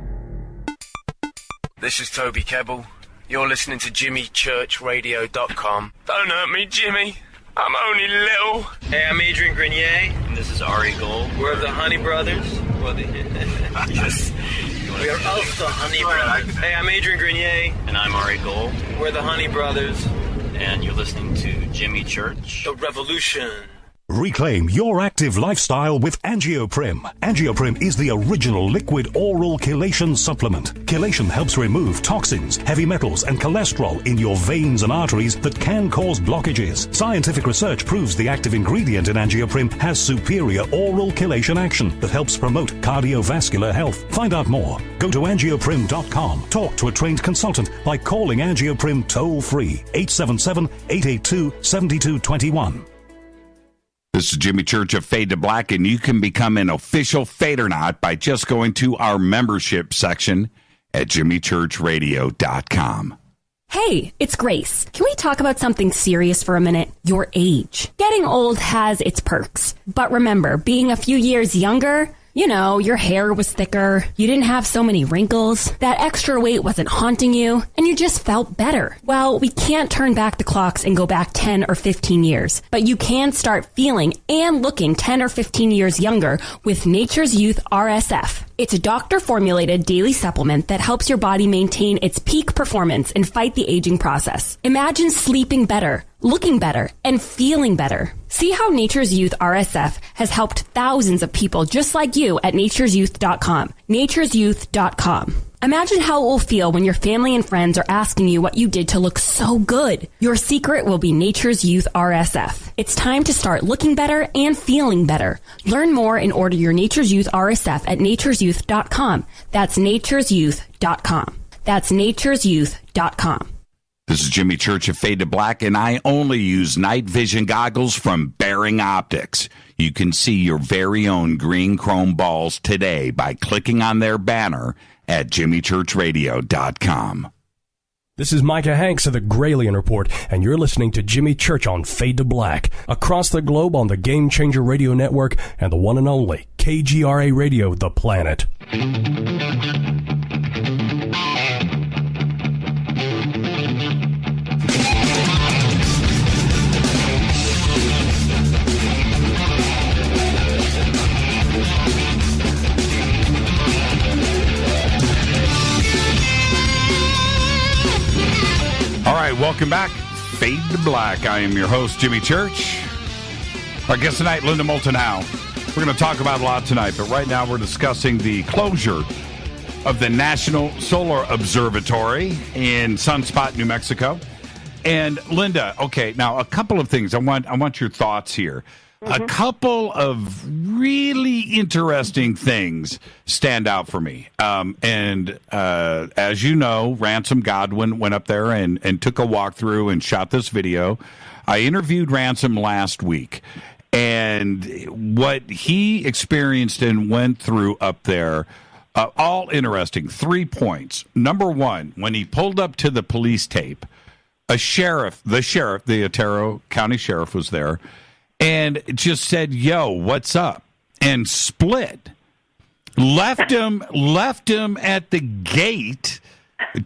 This is Toby Kebbell. You're listening to JimmyChurchRadio.com. Don't hurt me, Jimmy. I'm only little. Hey, I'm Adrian Grenier. And this is Ari Gold. We're the Honey Brothers. Yes. We are of the Honey Brothers. Hey, I'm Adrian Grenier. And I'm Ari Gold. We're the Honey Brothers. And you're listening to Jimmy Church. The Revolution. Reclaim your active lifestyle with Angioprim. Angioprim is the original liquid oral chelation supplement. Chelation helps remove toxins, heavy metals, and cholesterol in your veins and arteries that can cause blockages. Scientific research proves the active ingredient in Angioprim has superior oral chelation action that helps promote cardiovascular health. Find out more. Go to angioprim.com. Talk to a trained consultant by calling Angioprim toll-free 877-882-7221. This is Jimmy Church of Fade to Black, and you can become an official Fadernaut by just going to our membership section at jimmychurchradio.com. Hey, it's Grace. Can we talk about something serious for a minute? Your age. Getting old has its perks. But remember, being a few years younger, you know, your hair was thicker, you didn't have so many wrinkles, that extra weight wasn't haunting you, and you just felt better. Well, we can't turn back the clocks and go back 10 or 15 years, but you can start feeling and looking 10 or 15 years younger with Nature's Youth RSF. It's a doctor-formulated daily supplement that helps your body maintain its peak performance and fight the aging process. Imagine sleeping better, looking better, and feeling better. See how Nature's Youth RSF has helped thousands of people just like you at nature'syouth.com. nature'syouth.com. Imagine how it will feel when your family and friends are asking you what you did to look so good. Your secret will be Nature's Youth RSF. It's time to start looking better and feeling better. Learn more and order your Nature's Youth RSF at nature'syouth.com. That's nature'syouth.com. That's nature'syouth.com. This is Jimmy Church of Fade to Black, and I only use night vision goggles from Bearing Optics. You can see your very own green chrome balls today by clicking on their banner at jimmychurchradio.com. This is Micah Hanks of the Gralien Report, and you're listening to Jimmy Church on Fade to Black, across the globe on the Game Changer Radio Network and the one and only KGRA Radio, The Planet. All right, welcome back. Fade to Black. I am your host, Jimmy Church. Our guest tonight, Linda Moulton Howe. We're going to talk about a lot tonight, but right now we're discussing the closure of the National Solar Observatory in Sunspot, New Mexico. And Linda, okay, now a couple of things. I want your thoughts here. Mm-hmm. A couple of really interesting things stand out for me. As you know, Ransom Godwin went up there and took a walkthrough and shot this video. I interviewed Ransom last week, and what he experienced and went through up there, all interesting. 3 points. Number one, when he pulled up to the police tape, the Otero County Sheriff was there, and just said, "Yo, what's up?" and split. Left him at the gate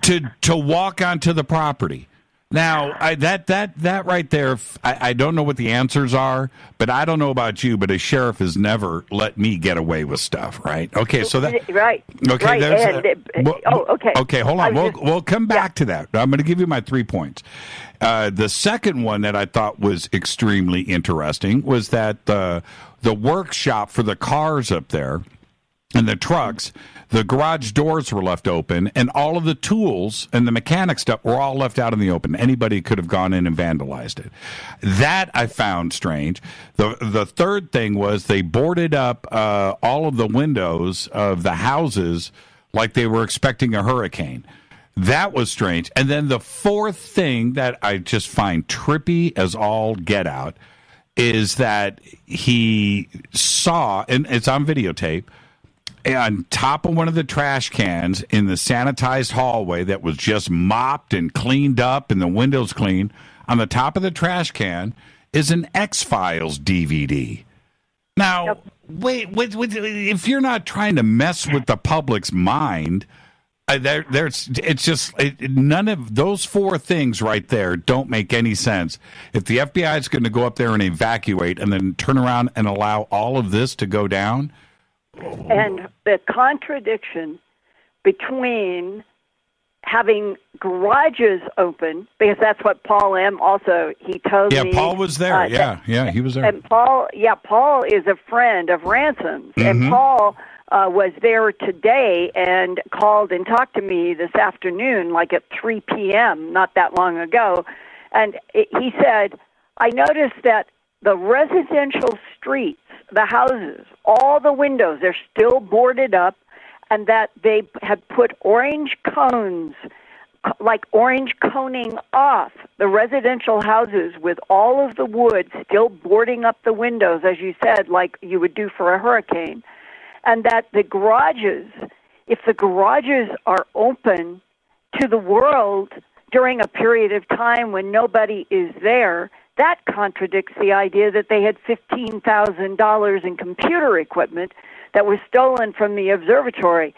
to walk onto the property. Now, that right there, I don't know what the answers are, but I don't know about you, but a sheriff has never let me get away with stuff, right? Okay, so that... Right. Okay, right. Okay. Okay, hold on. We'll come back to that. I'm going to give you my 3 points. The second one that I thought was extremely interesting was that the workshop for the cars up there and the trucks, the garage doors were left open, and all of the tools and the mechanic stuff were all left out in the open. Anybody could have gone in and vandalized it. That I found strange. The third thing was they boarded up all of the windows of the houses like they were expecting a hurricane. That was strange. And then the fourth thing that I just find trippy as all get out is that he saw, and it's on videotape, on top of one of the trash cans in the sanitized hallway that was just mopped and cleaned up and the windows clean, on the top of the trash can is an X-Files DVD. Now, wait, if you're not trying to mess with the public's mind, none of those four things right there don't make any sense. If the FBI is going to go up there and evacuate and then turn around and allow all of this to go down... And the contradiction between having garages open, because that's what Paul M. also, he told me. Yeah, Paul was there. He was there. And Paul is a friend of Ransom's. Mm-hmm. And Paul was there today and called and talked to me this afternoon, like at 3 p.m., not that long ago. And he said, I noticed that the residential streets, the houses, all the windows, they're still boarded up, and that they had put orange cones, like orange coning off the residential houses with all of the wood still boarding up the windows, as you said, like you would do for a hurricane. And that the garages, if the garages are open to the world during a period of time when nobody is there, that contradicts the idea that they had $15,000 in computer equipment that was stolen from the observatory.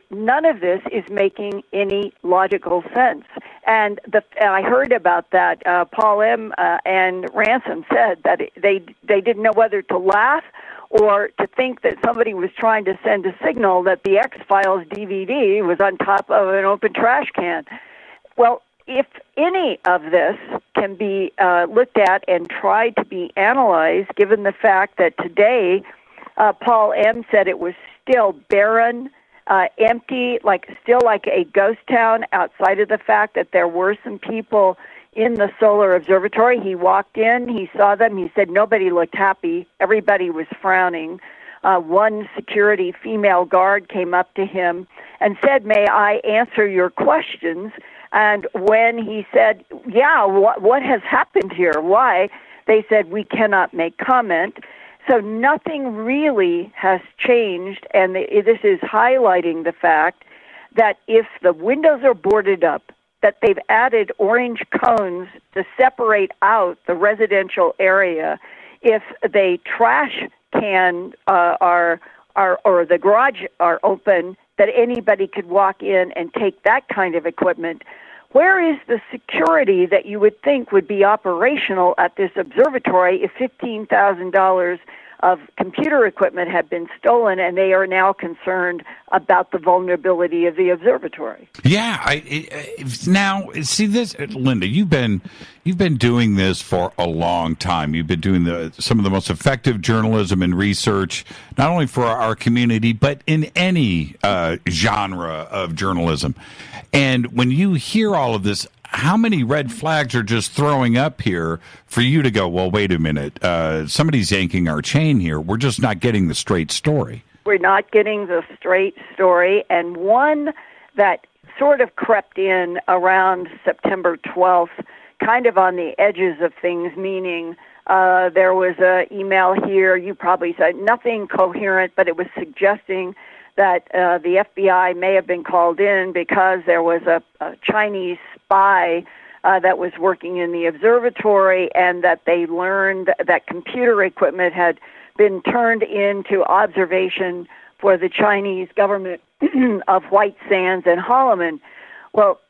None of this is making any logical sense. And I heard about that. Paul M. And Ransom said that they didn't know whether to laugh or to think that somebody was trying to send a signal that the X-Files DVD was on top of an open trash can. Well, if any of this can be looked at and tried to be analyzed, given the fact that today Paul M. said it was still barren, empty, still like a ghost town, outside of the fact that there were some people in the Solar Observatory. He walked in, he saw them, he said nobody looked happy, everybody was frowning. One security female guard came up to him and said, "May I answer your questions?" And when he said, what has happened here? Why? They said, "We cannot make comment." So nothing really has changed, and this is highlighting the fact that if the windows are boarded up, that they've added orange cones to separate out the residential area. If the trash can or the garage are open, that anybody could walk in and take that kind of equipment. Where is the security that you would think would be operational at this observatory if $15,000 of computer equipment had been stolen, and they are now concerned about the vulnerability of the observatory? Yeah, now see this, Linda. You've been doing this for a long time. You've been doing some of the most effective journalism and research, not only for our community but in any genre of journalism. And when you hear all of this, how many red flags are just throwing up here for you to go, well, wait a minute, somebody's yanking our chain here. We're just not getting the straight story. We're not getting the straight story. And one that sort of crept in around September 12th, kind of on the edges of things, meaning there was an email here, you probably said nothing coherent, but it was suggesting that the FBI may have been called in because there was a Chinese spy that was working in the observatory, and that they learned that computer equipment had been turned into observation for the Chinese government of White Sands and Holloman. Well,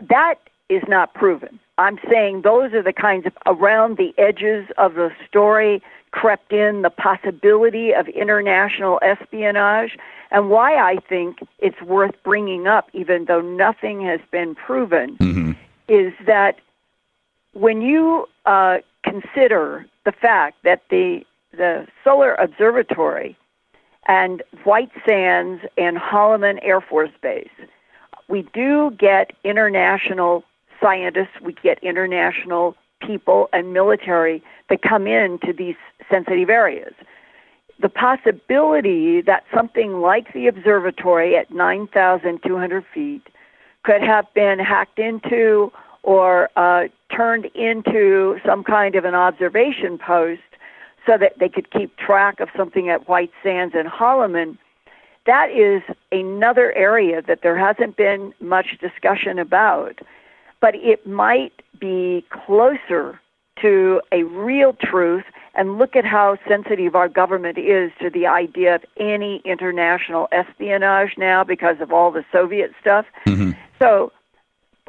that is not proven. I'm saying those are the kinds of around the edges of the story crept in the possibility of international espionage, and why I think it's worth bringing up, even though nothing has been proven, is that when you consider the fact that the Solar Observatory and White Sands and Holloman Air Force Base, we do get international scientists, we get international people and military that come into these sensitive areas. The possibility that something like the observatory at 9,200 feet could have been hacked into or turned into some kind of an observation post so that they could keep track of something at White Sands and Holloman, that is another area that there hasn't been much discussion about. But it might be closer to a real truth, and look at how sensitive our government is to the idea of any international espionage now because of all the Soviet stuff. So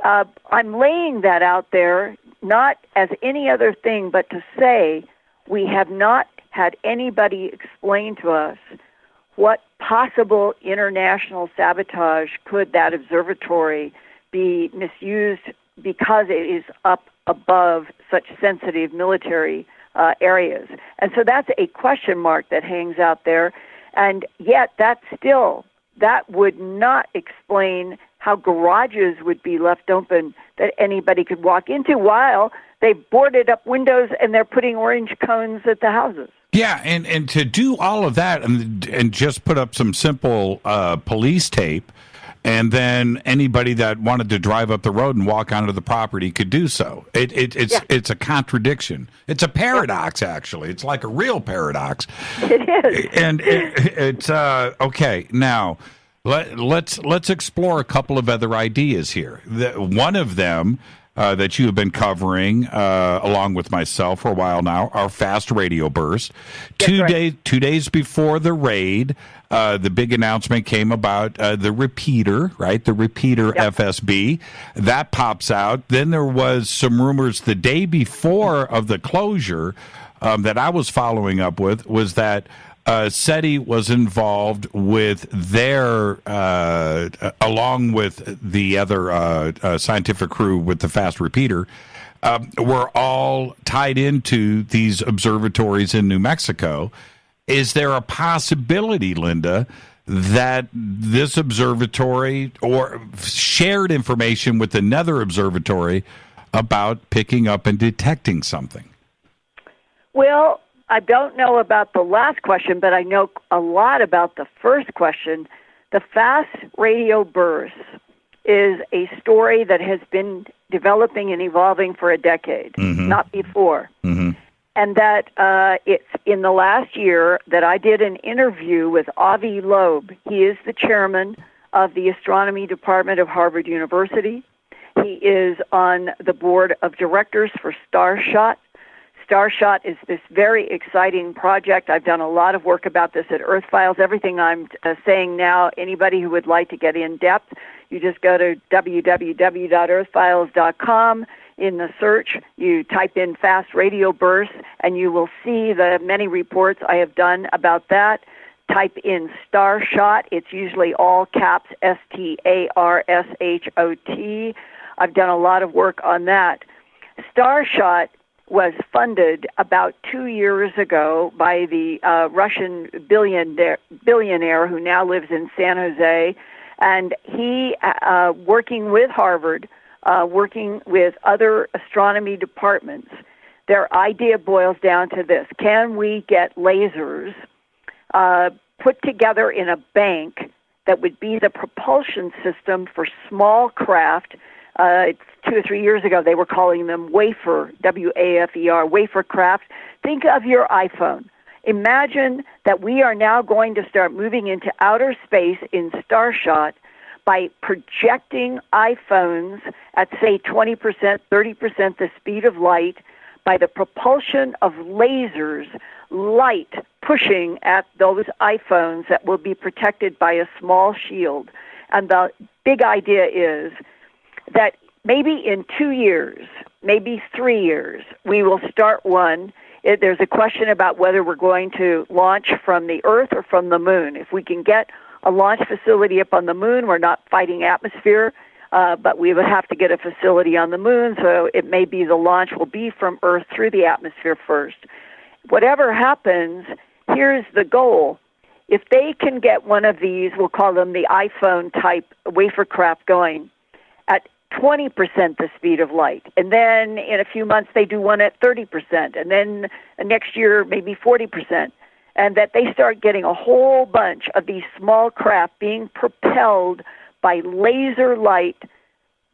I'm laying that out there not as any other thing but to say we have not had anybody explain to us what possible international sabotage could that observatory be misused because it is up above such sensitive military areas. And so that's a question mark that hangs out there. And yet that would not explain how garages would be left open that anybody could walk into while they boarded up windows and they're putting orange cones at the houses. Yeah, and to do all of that and just put up some simple police tape, and then anybody that wanted to drive up the road and walk onto the property could do so. It's a contradiction. It's a paradox, actually. It's like a real paradox. It is. And it's okay. Now, let's explore a couple of other ideas here. One of them that you have been covering along with myself for a while now, our fast radio burst. Two days before the raid, the big announcement came about the repeater, right? The repeater FSB. That pops out. Then there was some rumors the day before of the closure that I was following up with was that SETI was involved with their, along with the other scientific crew with the fast repeater, were all tied into these observatories in New Mexico. Is there a possibility, Linda, that this observatory or shared information with another observatory about picking up and detecting something? Well, I don't know about the last question, but I know a lot about the first question. The fast radio burst is a story that has been developing and evolving for a decade, not before. And that it's in the last year that I did an interview with Avi Loeb. He is the chairman of the astronomy department of Harvard University. He is on the board of directors for Starshot. Starshot is this very exciting project. I've done a lot of work about this at Earth Files. Everything I'm saying now, anybody who would like to get in depth, you just go to www.earthfiles.com. In the search, you type in fast radio bursts, and you will see the many reports I have done about that. Type in Starshot. It's usually all caps, STARSHOT. I've done a lot of work on that. Starshot was funded about 2 years ago by the Russian billionaire who now lives in San Jose, and he, working with Harvard, working with other astronomy departments, their idea boils down to this. Can we get lasers put together in a bank that would be the propulsion system for small craft? 2 or 3 years ago, they were calling them wafer, W-A-F-E-R, wafer craft. Think of your iPhone. Imagine that we are now going to start moving into outer space in Starshot by projecting iPhones at, say, 20%, 30% the speed of light by the propulsion of lasers, light pushing at those iPhones that will be protected by a small shield. And the big idea is that maybe in 2 years, maybe 3 years, we will start one. There's a question about whether we're going to launch from the Earth or from the Moon. If we can get a launch facility up on the Moon, we're not fighting atmosphere, but we would have to get a facility on the Moon, so it may be the launch will be from Earth through the atmosphere first. Whatever happens, here's the goal. If they can get one of these, we'll call them the iPhone-type wafer craft going at 20% the speed of light, and then in a few months they do one at 30%, and then next year maybe 40%, and that they start getting a whole bunch of these small craft being propelled by laser light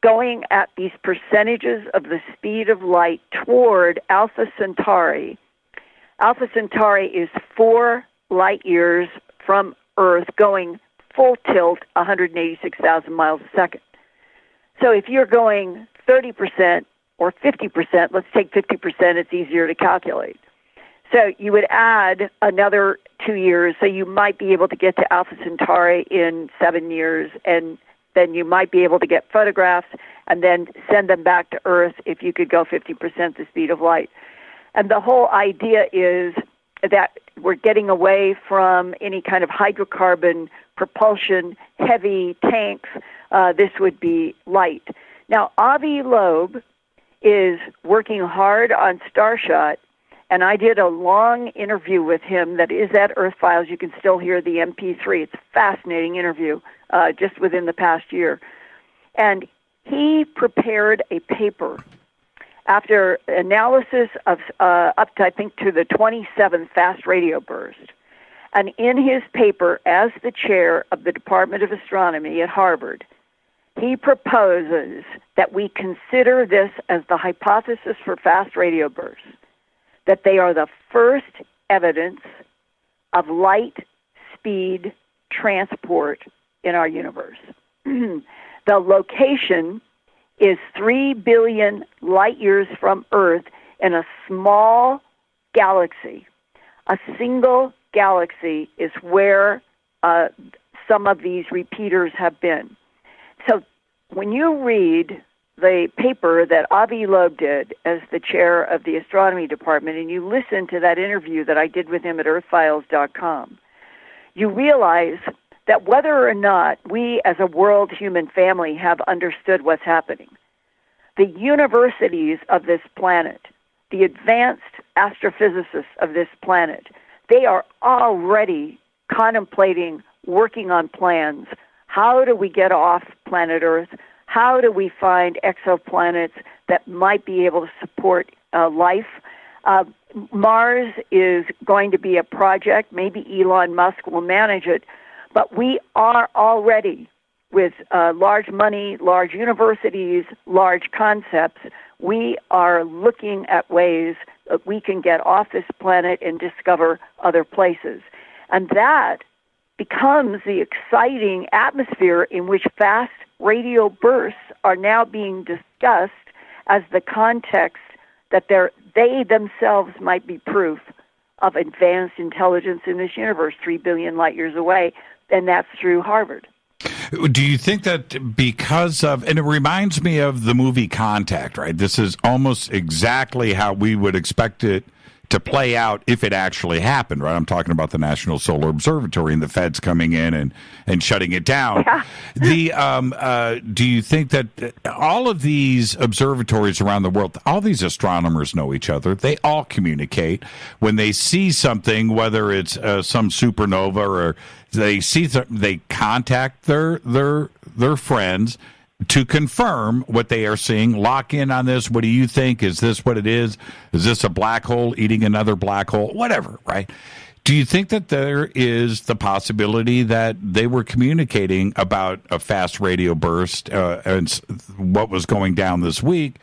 going at these percentages of the speed of light toward Alpha Centauri. Alpha Centauri is 4 light years from Earth going full tilt 186,000 miles a second. So if you're going 30% or 50%, let's take 50%, it's easier to calculate. So you would add another 2 years, so you might be able to get to Alpha Centauri in 7 years, and then you might be able to get photographs and then send them back to Earth if you could go 50% the speed of light. And the whole idea is that we're getting away from any kind of hydrocarbon propulsion, heavy tanks. This would be light. Now, Avi Loeb is working hard on Starshot, and I did a long interview with him that is at Earth Files. You can still hear the MP3. It's a fascinating interview just within the past year. And he prepared a paper after analysis of up to, I think, to the 27th fast radio burst. And in his paper, as the chair of the Department of Astronomy at Harvard, he proposes that we consider this as the hypothesis for fast radio bursts, that they are the first evidence of light speed transport in our universe. The location is 3 billion light years from Earth in a small galaxy. A single galaxy is where some of these repeaters have been. So when you read the paper that Avi Loeb did as the chair of the astronomy department, and you listen to that interview that I did with him at earthfiles.com, you realize that whether or not we as a world human family have understood what's happening, the universities of this planet, the advanced astrophysicists of this planet, they are already contemplating, working on plans. How do we get off planet Earth? How do we find exoplanets that might be able to support life? Mars is going to be a project. Maybe Elon Musk will manage it. But we are already, with large money, large universities, large concepts, we are looking at ways that we can get off this planet and discover other places. And that becomes the exciting atmosphere in which fast radio bursts are now being discussed as the context that they themselves might be proof of advanced intelligence in this universe, 3 billion light years away, and that's through Harvard. Do you think that because of, and it reminds me of the movie Contact, right? This is almost exactly how we would expect it to play out if it actually happened, right? I'm talking about the National Solar Observatory and the feds coming in and shutting it down. Yeah. Do you think that all of these observatories around the world, all these astronomers know each other? They all communicate. When they see something, whether it's some supernova or they see they contact their friends to confirm what they are seeing, lock in on this. What do you think? Is this what it is? Is this a black hole eating another black hole? Whatever, right? Do you think that there is the possibility that they were communicating about a fast radio burst and what was going down this week,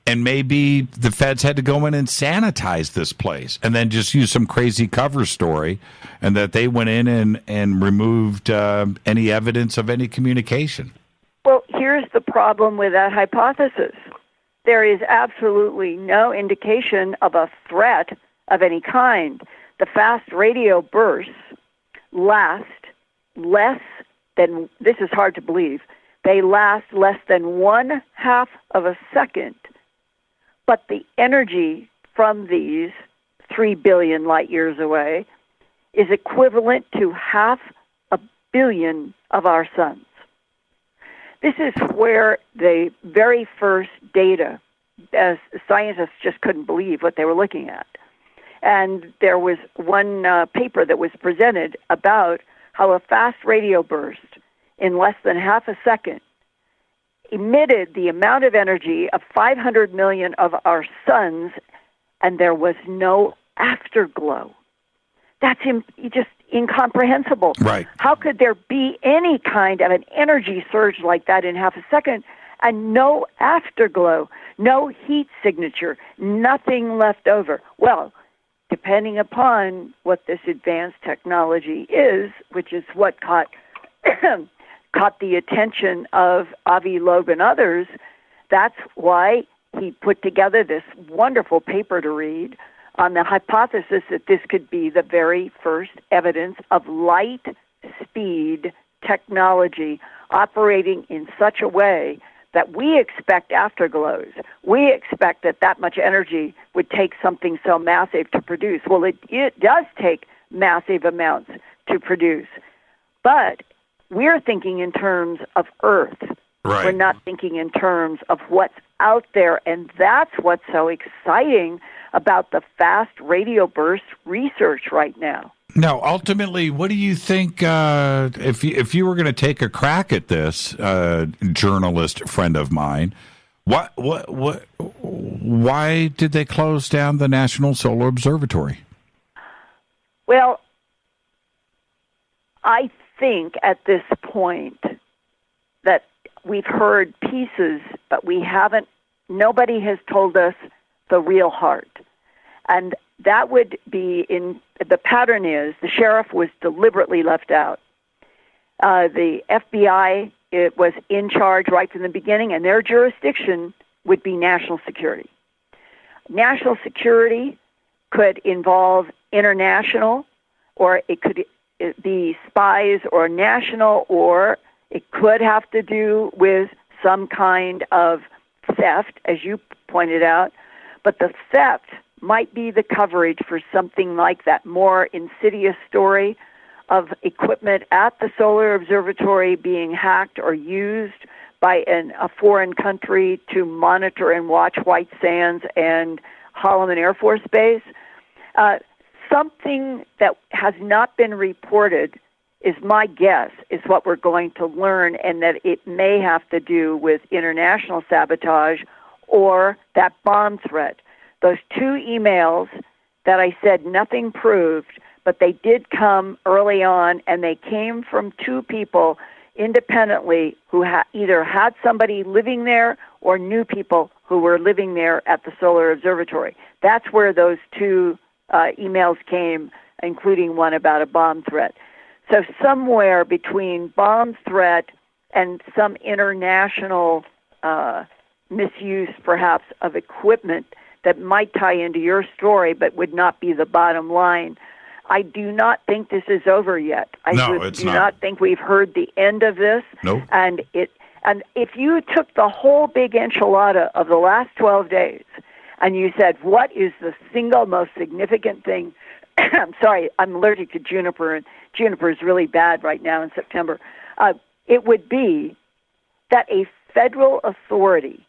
and maybe the feds had to go in and sanitize this place and then just use some crazy cover story, and that they went in and removed any evidence of any communication? Well, here's the problem with that hypothesis. There is absolutely no indication of a threat of any kind. The fast radio bursts last less than, this is hard to believe, They last less than 1/2 of a second, but the energy from these 3 billion light years away is equivalent to 500 million of our suns. This is where the very first data, as scientists just couldn't believe what they were looking at. And there was one paper that was presented about how a fast radio burst in less than 1/2 a second emitted the amount of energy of 500 million of our suns, and there was no afterglow. That's just incomprehensible. Right. How could there be any kind of an energy surge like that in 1/2 a second and no afterglow, no heat signature, nothing left over? Well, depending upon what this advanced technology is, which is what caught the attention of Avi Loeb and others, that's why he put together this wonderful paper to read on the hypothesis that this could be the very first evidence of light speed technology operating in such a way that we expect afterglows. We expect that much energy would take something so massive to produce. Well, it does take massive amounts to produce. But we're thinking in terms of Earth. Right. We're not thinking in terms of what's out there, and that's what's so exciting about the fast radio burst research right now. Now, ultimately, what do you think, if you were going to take a crack at this, journalist friend of mine, why did they close down the National Solar Observatory? Well, I think at this point that we've heard pieces, but nobody has told us the real heart. And that would be the pattern is the sheriff was deliberately left out. The FBI, it was in charge right from the beginning, and their jurisdiction would be national security. National security could involve international, or it could be spies or national, or it could have to do with some kind of theft, as you pointed out. But the theft might be the coverage for something like that more insidious story of equipment at the Solar Observatory being hacked or used by a foreign country to monitor and watch White Sands and Holloman Air Force Base. Something that has not been reported is my guess, is what we're going to learn, and that it may have to do with international sabotage or that bomb threat. Those 2 emails that I said nothing proved, but they did come early on, and they came from 2 people independently who either had somebody living there or knew people who were living there at the Solar Observatory. That's where those 2 emails came, including one about a bomb threat. So somewhere between bomb threat and some international misuse, perhaps, of equipment that might tie into your story but would not be the bottom line. I do not think this is over yet. I do not think we've heard the end of this. Nope. And if you took the whole big enchilada of the last 12 days and you said, what is the single most significant thing? I'm sorry, I'm allergic to juniper, and juniper is really bad right now in September. It would be that a federal authority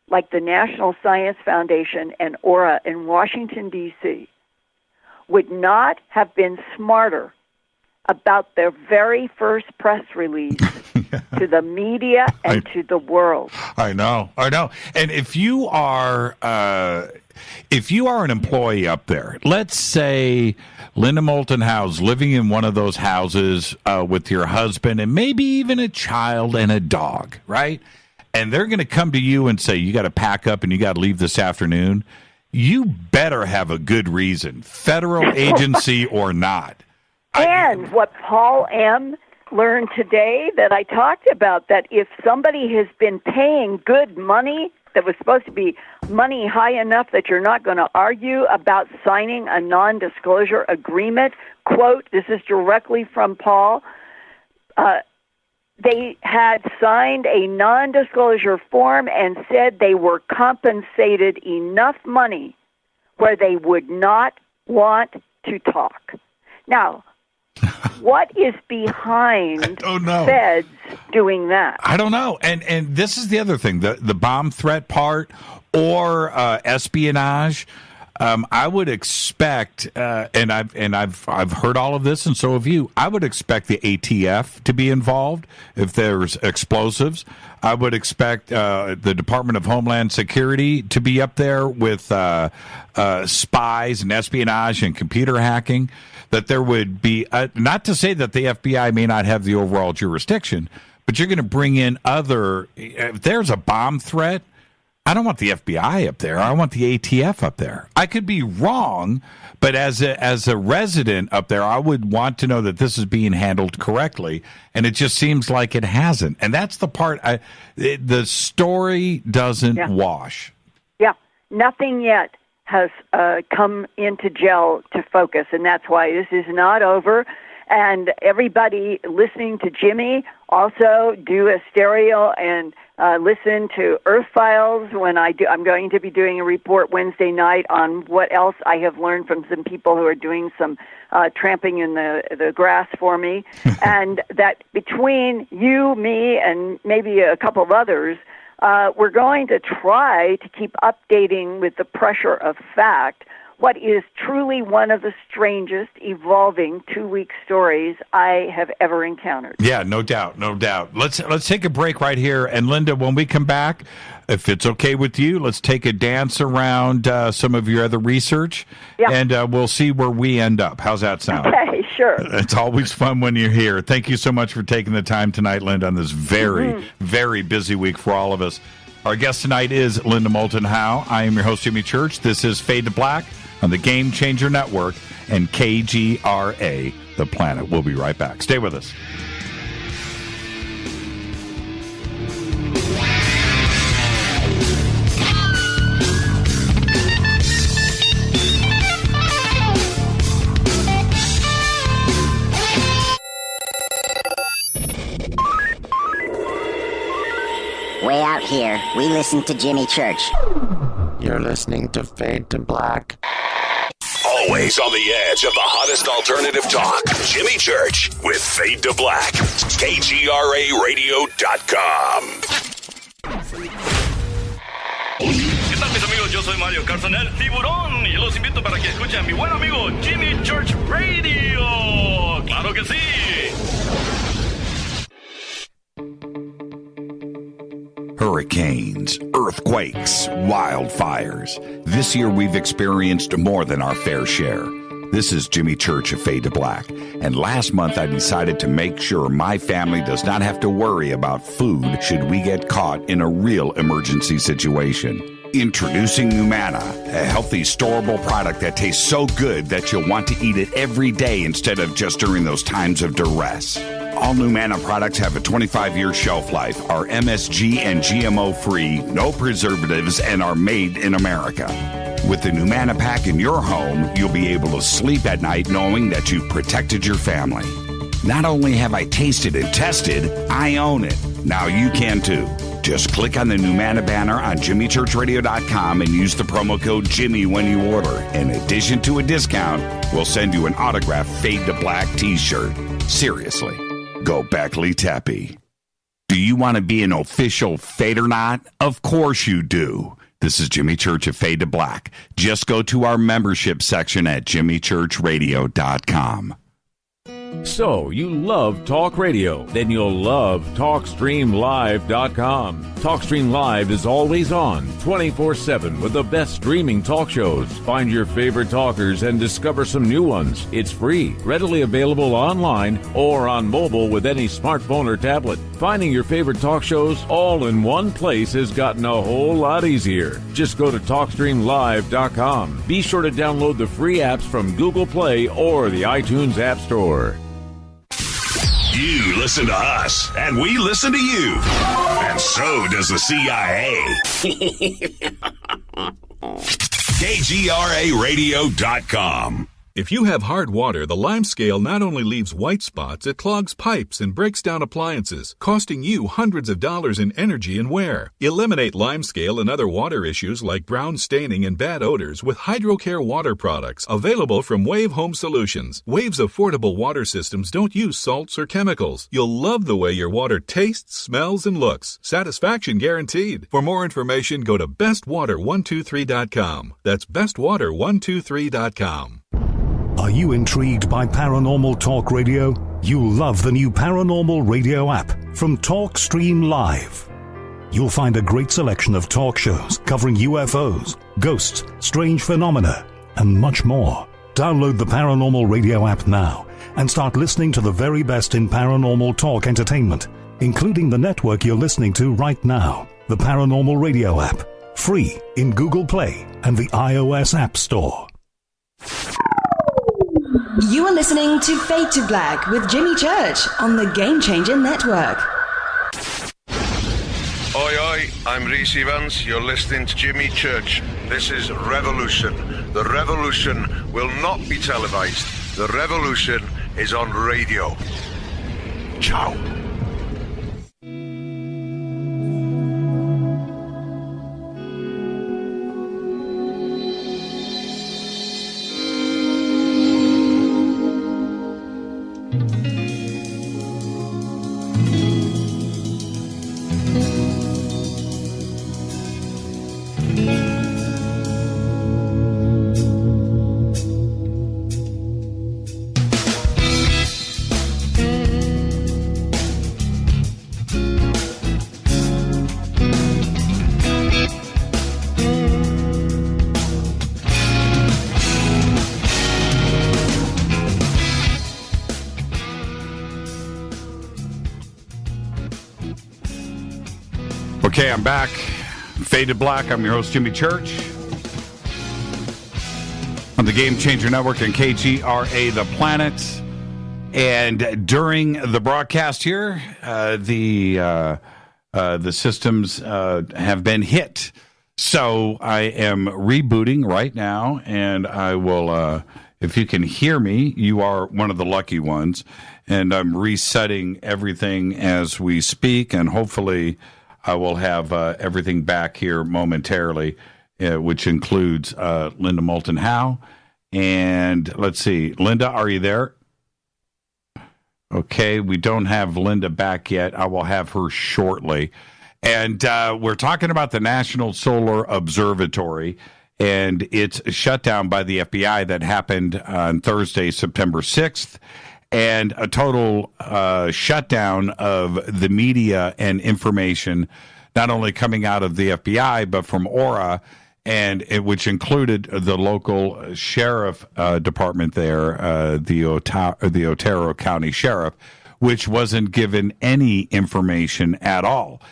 like the National Science Foundation and Aura in Washington, D.C., would not have been smarter about their very first press release to the media and to the world. I know. And if you are an employee up there, let's say Linda Moulton Howe's living in one of those houses with your husband and maybe even a child and a dog, right? And they're going to come to you and say, you got to pack up and you got to leave this afternoon. You better have a good reason, federal agency or not. And what Paul M. learned today that I talked about, that if somebody has been paying good money that was supposed to be money high enough that you're not going to argue about signing a non-disclosure agreement, quote, this is directly from Paul, they had signed a non-disclosure form and said they were compensated enough money where they would not want to talk. Now, what is behind feds doing that? I don't know. And this is the other thing, the bomb threat part or espionage. I would expect, and I've heard all of this, and so have you. I would expect the ATF to be involved if there's explosives. I would expect the Department of Homeland Security to be up there with spies and espionage and computer hacking. That there would be, not to say that the FBI may not have the overall jurisdiction, but you're going to bring in if there's a bomb threat, I don't want the FBI up there. I want the ATF up there. I could be wrong, but as a resident up there, I would want to know that this is being handled correctly, and it just seems like it hasn't. And that's the part, the story doesn't wash. Yeah, nothing yet has come into gel to focus, and that's why this is not over. And everybody listening to Jimmy, also do a stereo and listen to Earth Files when I do. I'm going to be doing a report Wednesday night on what else I have learned from some people who are doing some tramping in the grass for me. And that between you, me, and maybe a couple of others, we're going to try to keep updating with the pressure of fact what is truly one of the strangest evolving 2-week stories I have ever encountered. Yeah, no doubt, no doubt. Let's take a break right here. And Linda, when we come back, if it's okay with you, let's take a dance around some of your other research, and we'll see where we end up. How's that sound? Okay, sure. It's always fun when you're here. Thank you so much for taking the time tonight, Linda, on this very, very busy week for all of us. Our guest tonight is Linda Moulton Howe. I am your host, Jimmy Church. This is Fade to Black on the Game Changer Network and KGRA, The Planet. We'll be right back. Stay with us. Way out here, we listen to Jimmy Church. You're listening to Fade to Black. Always on the edge of the hottest alternative talk. Jimmy Church with Fade to Black. KGRARadio.com. ¿Qué tal, mis amigos? Yo soy Mario Carson, el tiburón, y los invito para que escuchen a mi buen amigo Jimmy Church Radio. ¡Claro que sí! Hurricanes, earthquakes, wildfires. This year we've experienced more than our fair share. This is Jimmy Church of Fade to Black, and last month I decided to make sure my family does not have to worry about food should we get caught in a real emergency situation. Introducing Numana, a healthy, storable product that tastes so good that you'll want to eat it every day instead of just during those times of duress. All Numana products have a 25-year shelf life, are MSG and GMO-free, no preservatives, and are made in America. With the Numana pack in your home, you'll be able to sleep at night knowing that you've protected your family. Not only have I tasted and tested, I own it. Now you can too. Just click on the Numana banner on JimmyChurchRadio.com and use the promo code Jimmy when you order. In addition to a discount, we'll send you an autographed Fade to Black t-shirt. Seriously, go Beckley Teppy. Do you want to be an official Fadernaut? Of course you do. This is Jimmy Church of Fade to Black. Just go to our membership section at JimmyChurchRadio.com. So, you love talk radio? Then you'll love TalkStreamLive.com. TalkStream Live is always on, 24/7 with the best streaming talk shows. Find your favorite talkers and discover some new ones. It's free, readily available online or on mobile with any smartphone or tablet. Finding your favorite talk shows all in one place has gotten a whole lot easier. Just go to TalkStreamLive.com. Be sure to download the free apps from Google Play or the iTunes App Store. You listen to us, and we listen to you. And so does the CIA. KGRARadio.com. If you have hard water, the lime scale not only leaves white spots, it clogs pipes and breaks down appliances, costing you hundreds of dollars in energy and wear. Eliminate lime scale and other water issues like brown staining and bad odors with HydroCare water products available from Wave Home Solutions. Wave's affordable water systems don't use salts or chemicals. You'll love the way your water tastes, smells, and looks. Satisfaction guaranteed. For more information, go to bestwater123.com. That's bestwater123.com. Are you intrigued by Paranormal Talk Radio? You'll love the new Paranormal Radio app from TalkStream Live. You'll find a great selection of talk shows covering UFOs, ghosts, strange phenomena, and much more. Download the Paranormal Radio app now and start listening to the very best in paranormal talk entertainment, including the network you're listening to right now. The Paranormal Radio app, free in Google Play and the iOS App Store. You are listening to Fade to Black with Jimmy Church on the Game Changer Network. Oi, oi, I'm Reese Evans. You're listening to Jimmy Church. This is Revolution. The revolution will not be televised. The revolution is on radio. Ciao. Okay, I'm back. Fade to Black. I'm your host, Jimmy Church. On the Game Changer Network and KGRA, The Planet. And during the broadcast here, the systems have been hit. So I am rebooting right now, and I will, if you can hear me, you are one of the lucky ones. And I'm resetting everything as we speak, and hopefully I will have everything back here momentarily, which includes Linda Moulton Howe. And let's see, Linda, are you there? Okay, we don't have Linda back yet. I will have her shortly. And we're talking about the National Solar Observatory and its shutdown by the FBI that happened on Thursday, September 6th. And a total shutdown of the media and information, not only coming out of the FBI, but from Aura, which included the local sheriff department there, the Otero County Sheriff, which wasn't given any information at all.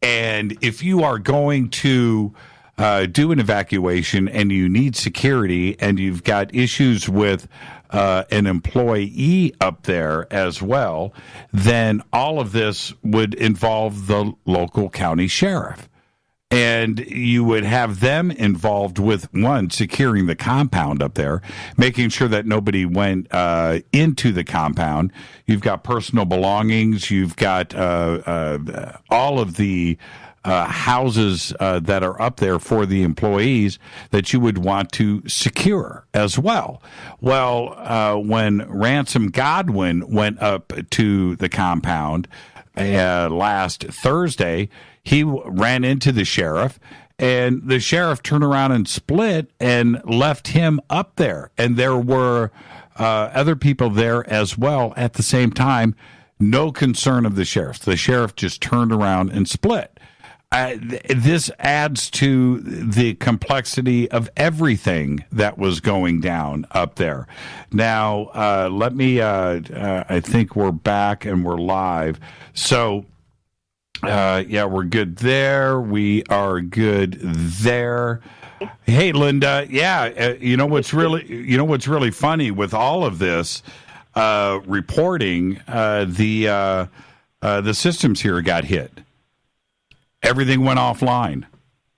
And if you are going to do an evacuation and you need security and you've got issues with an employee up there as well, then all of this would involve the local county sheriff. And you would have them involved with, one, securing the compound up there, making sure that nobody went into the compound. You've got personal belongings. You've got all of the houses that are up there for the employees that you would want to secure as well. Well, when Ransom Godwin went up to the compound last Thursday, he ran into the sheriff, and the sheriff turned around and split and left him up there. And there were other people there as well at the same time. No concern of the sheriff. The sheriff just turned around and split. This adds to the complexity of everything that was going down up there. Now, let me, I think we're back and we're live. So, yeah, we're good there. We are good there. Hey, Linda. Yeah, you know what's really funny with all of this reporting, the systems here got hit. Everything went offline.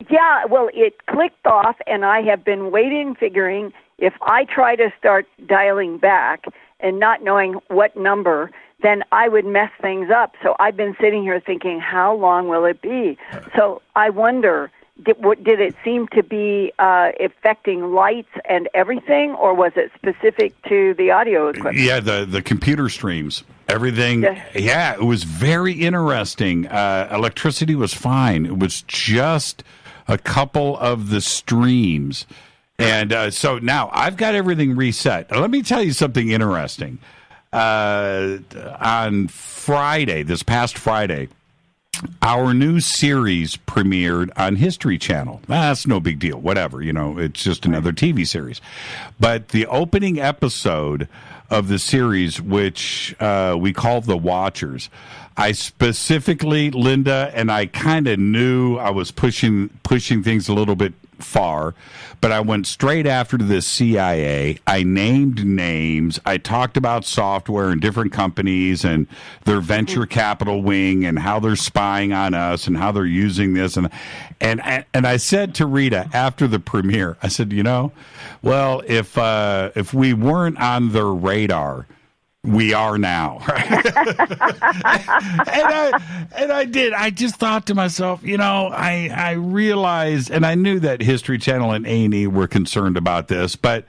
Yeah, well, it clicked off, and I have been figuring If I try to start dialing back and not knowing what number, then I would mess things up. So I've been sitting here thinking, how long will it be? So I wonder, did it seem to be affecting lights and everything, or was it specific to the audio equipment? Yeah, the computer streams, everything. Yeah, it was very interesting. Electricity was fine. It was just a couple of the streams. And so now I've got everything reset. Let me tell you something interesting. On Friday, this past Friday, our new series premiered on History Channel. That's no big deal. Whatever, it's just another TV series. But the opening episode of the series, which we call The Watchers, I specifically, Linda, and I kind of knew I was pushing things a little bit far, but I went straight after the CIA. I named names. I talked about software and different companies and their venture capital wing and how they're spying on us and how they're using this. And I said to Rita after the premiere, I said, well, if we weren't on their radar, we are now. and I did. I just thought to myself, I realized, and I knew that History Channel and A&E were concerned about this, but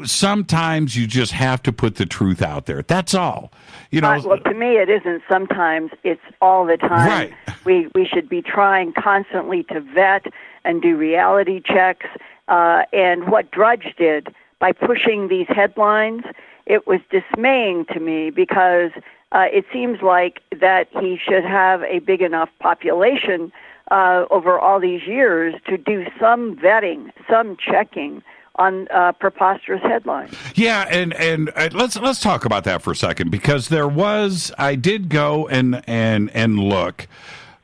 sometimes you just have to put the truth out there. That's all. Well, to me, it isn't sometimes. It's all the time. Right. We should be trying constantly to vet and do reality checks. And what Drudge did by pushing these headlines, it was dismaying to me because it seems like that he should have a big enough population over all these years to do some vetting, some checking on preposterous headlines. Yeah, and let's talk about that for a second, because I did go and look.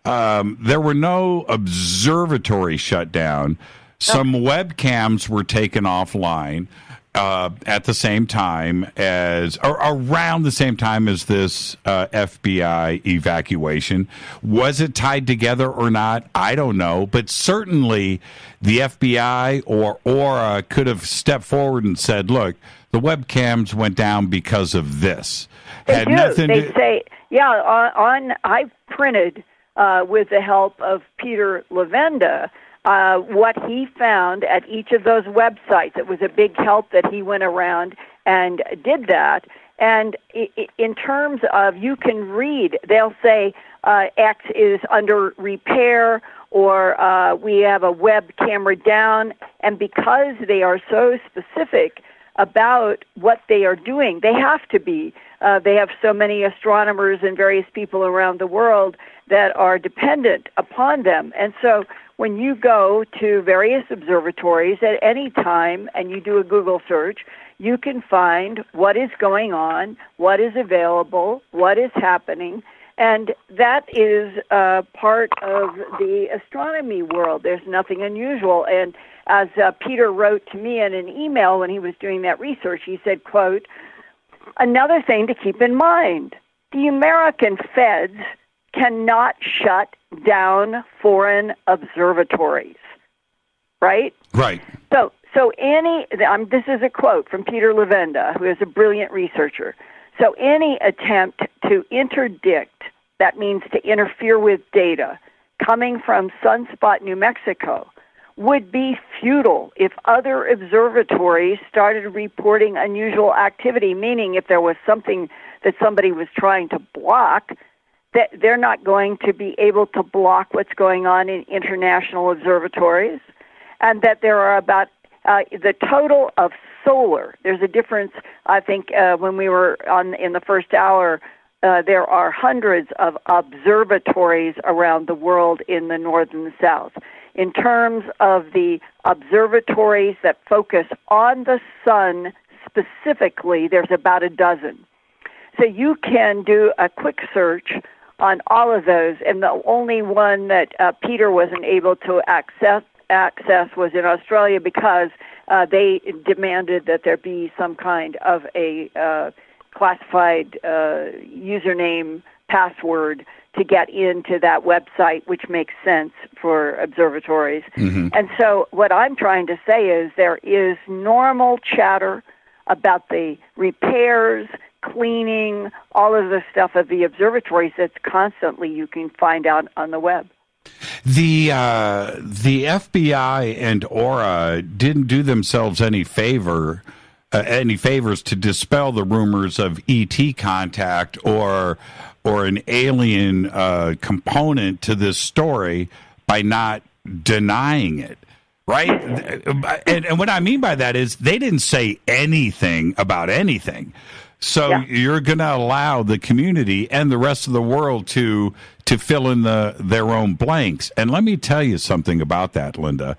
There were no observatory shut down. Some webcams were taken offline. At the same time as, or around the same time as this FBI evacuation. Was it tied together or not? I don't know. But certainly the FBI or ORA could have stepped forward and said, look, the webcams went down because of this. They say, I printed with the help of Peter Levenda what he found at each of those websites. It was a big help that he went around and did that. And in terms of, you can read, they'll say X is under repair, or we have a web camera down. And because they are so specific about what they are doing, they have to be. They have so many astronomers and various people around the world that are dependent upon them. And so when you go to various observatories at any time and you do a Google search, you can find what is going on, what is available, what is happening, and that is part of the astronomy world. There's nothing unusual. And as Peter wrote to me in an email when he was doing that research, he said, quote, "Another thing to keep in mind, the American feds cannot shut down foreign observatories," right? Right. So this is a quote from Peter Levenda, who is a brilliant researcher. So any attempt to interdict, that means to interfere with data, coming from Sunspot, New Mexico, would be futile if other observatories started reporting unusual activity, meaning if there was something that somebody was trying to block, that they're not going to be able to block what's going on in international observatories, and that there are about the total of solar. There's a difference, I think, when we were in the first hour, there are hundreds of observatories around the world in the north and the south. In terms of the observatories that focus on the sun specifically, there's about a dozen. So you can do a quick search on all of those, and the only one that Peter wasn't able to access was in Australia because they demanded that there be some kind of a classified username password to get into that website, which makes sense for observatories. Mm-hmm. And so what I'm trying to say is there is normal chatter about the repairs, cleaning, all of the stuff of the observatories that's constantly you can find out on the web. The FBI and Aura didn't do themselves any favors to dispel the rumors of ET contact or an alien component to this story by not denying it, right? And what I mean by that is they didn't say anything about anything. So you're going to allow the community and the rest of the world to fill in their own blanks. And let me tell you something about that, Linda.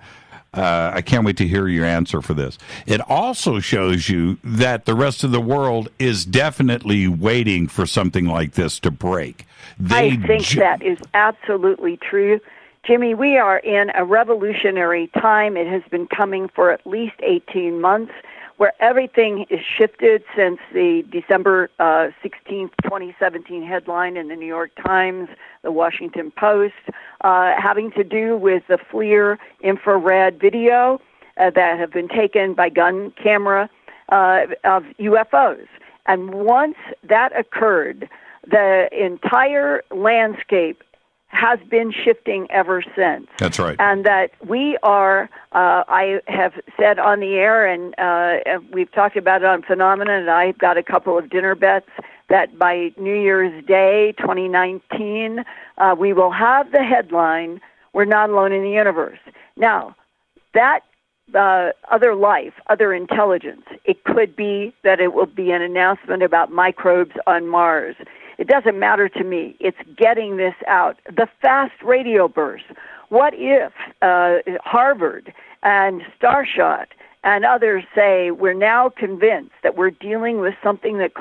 I can't wait to hear your answer for this. It also shows you that the rest of the world is definitely waiting for something like this to break. I think that is absolutely true. Jimmy, we are in a revolutionary time. It has been coming for at least 18 months, where everything is shifted since the December 16th, 2017 headline in the New York Times, the Washington Post, having to do with the FLIR infrared video that have been taken by gun camera of UFOs. And once that occurred, the entire landscape has been shifting ever since. That's right. And that we are, I have said on the air, and we've talked about it on Phenomena, and I've got a couple of dinner bets that by New Year's Day 2019, we will have the headline, "We're not alone in the universe." Now, that other life, other intelligence, it could be that it will be an announcement about microbes on Mars. It doesn't matter to me. It's getting this out. The fast radio burst. What if Harvard and Starshot and others say we're now convinced that we're dealing with something that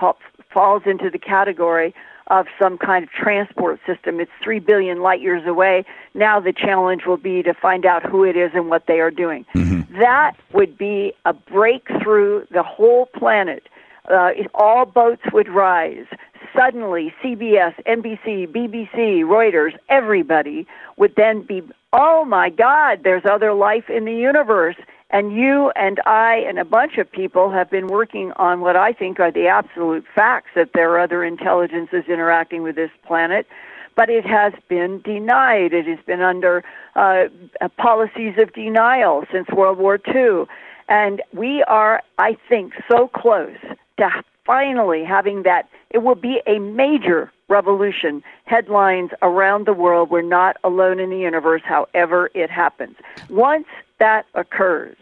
falls into the category of some kind of transport system. It's 3 billion light years away. Now the challenge will be to find out who it is and what they are doing. Mm-hmm. That would be a breakthrough the whole planet. All boats would rise. Suddenly, CBS, NBC, BBC, Reuters, everybody would then be, oh my God, there's other life in the universe. And you and I and a bunch of people have been working on what I think are the absolute facts that there are other intelligences interacting with this planet. But it has been denied. It has been under policies of denial since World War II. And we are, I think, so close to finally having that. It will be a major revolution. Headlines around the world, we're not alone in the universe, however it happens. Once that occurs,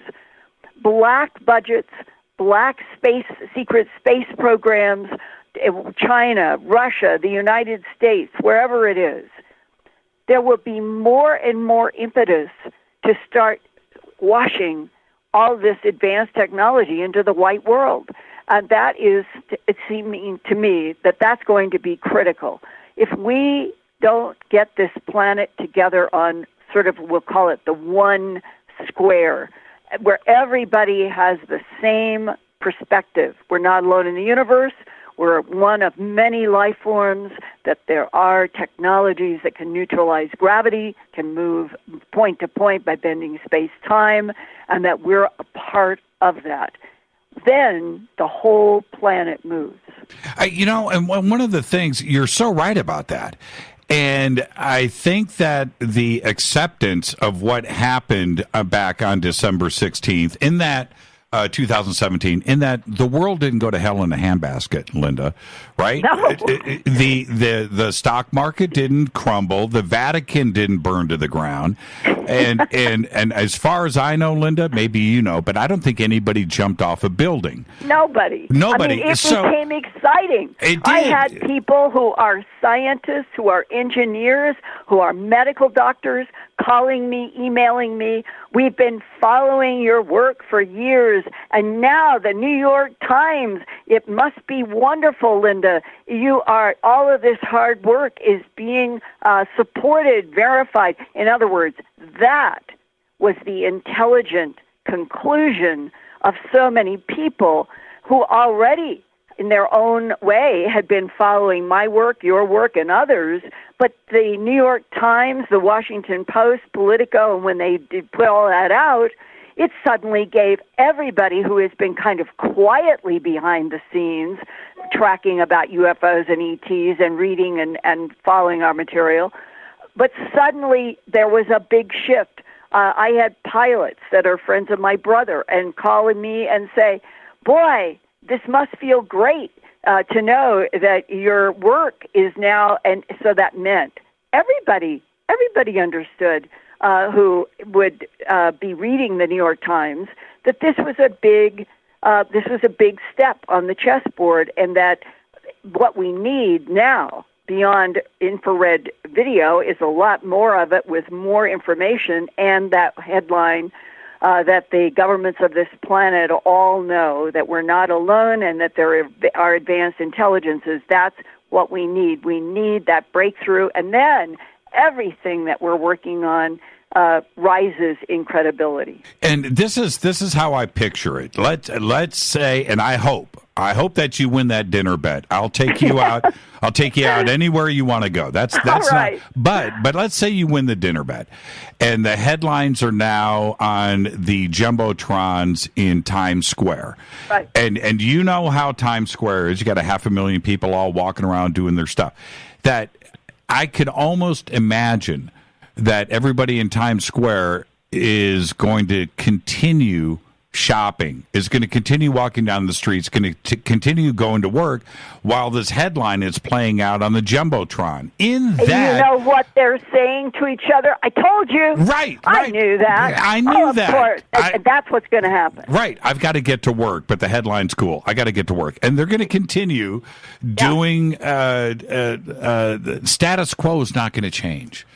black budgets, black space, secret space programs, China, Russia, the United States, wherever it is, there will be more and more impetus to start washing all this advanced technology into the white world. And that is, it seems to me, that that's going to be critical. If we don't get this planet together on sort of, we'll call it the one square, where everybody has the same perspective. We're not alone in the universe. We're one of many life forms, that there are technologies that can neutralize gravity, can move point to point by bending space-time, and that we're a part of that. Then the whole planet moves. And one of the things, you're so right about that. And I think that the acceptance of what happened back on December 16th, in that 2017, in that the world didn't go to hell in a handbasket, Linda, right? No. The stock market didn't crumble. The Vatican didn't burn to the ground. And as far as I know, Linda, maybe you know, but I don't think anybody jumped off a building. Nobody. I mean, it became exciting. It did. I had people who are scientists, who are engineers, who are medical doctors calling me, emailing me. We've been following your work for years, and now the New York Times, it must be wonderful, Linda. All of this hard work is being supported, verified. In other words, that was the intelligent conclusion of so many people who already, in their own way, had been following my work, your work, and others, But the New York Times, the Washington Post, Politico, and when they did put all that out, it suddenly gave everybody who has been kind of quietly behind the scenes, tracking about UFOs and ETs and reading and following our material. But suddenly there was a big shift. I had pilots that are friends of my brother and calling me and say, boy, this must feel great to know that your work is now, and so that meant everybody understood who would be reading the New York Times that this was a big step on the chessboard, and that what we need now beyond infrared video is a lot more of it with more information, and that headline that the governments of this planet all know that we're not alone and that there are advanced intelligences. That's what we need. We need that breakthrough, and then everything that we're working on rises in credibility. And this is how I picture it. Let's say, and I hope that you win that dinner bet. I'll take you out. I'll take you out anywhere you want to go. That's right. Not. But let's say you win the dinner bet, and the headlines are now on the jumbotrons in Times Square. Right. And you know how Times Square is. You got 500,000 people all walking around doing their stuff. That I could almost imagine that everybody in Times Square is going to continue shopping, is going to continue walking down the streets, going to continue going to work while this headline is playing out on the Jumbotron. In that, you know what they're saying to each other? I told you. Right. I knew that. I knew of that. Course. That's what's going to happen. Right. I've got to get to work, but the headline's cool. I got to get to work. And they're going to continue doing status quo is not going to change.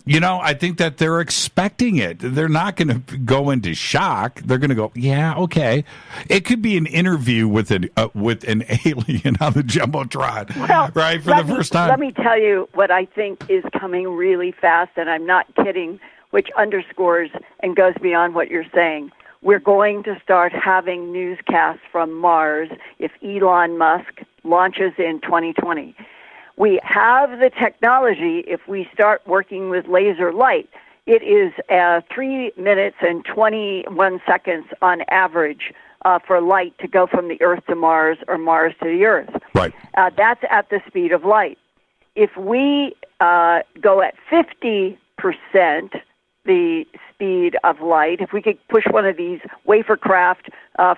You know, I think that they're expecting it. They're not going to go into shock. They're going to go, yeah, okay. It could be an interview with an alien on the Jumbotron, right, for the first time. Let me tell you what I think is coming really fast, and I'm not kidding, which underscores and goes beyond what you're saying. We're going to start having newscasts from Mars if Elon Musk launches in 2020. We have the technology if we start working with laser light. It is 3 minutes and 21 seconds on average for light to go from the Earth to Mars or Mars to the Earth. Right. That's at the speed of light. If we go at 50% the speed of light, if we could push one of these wafer craft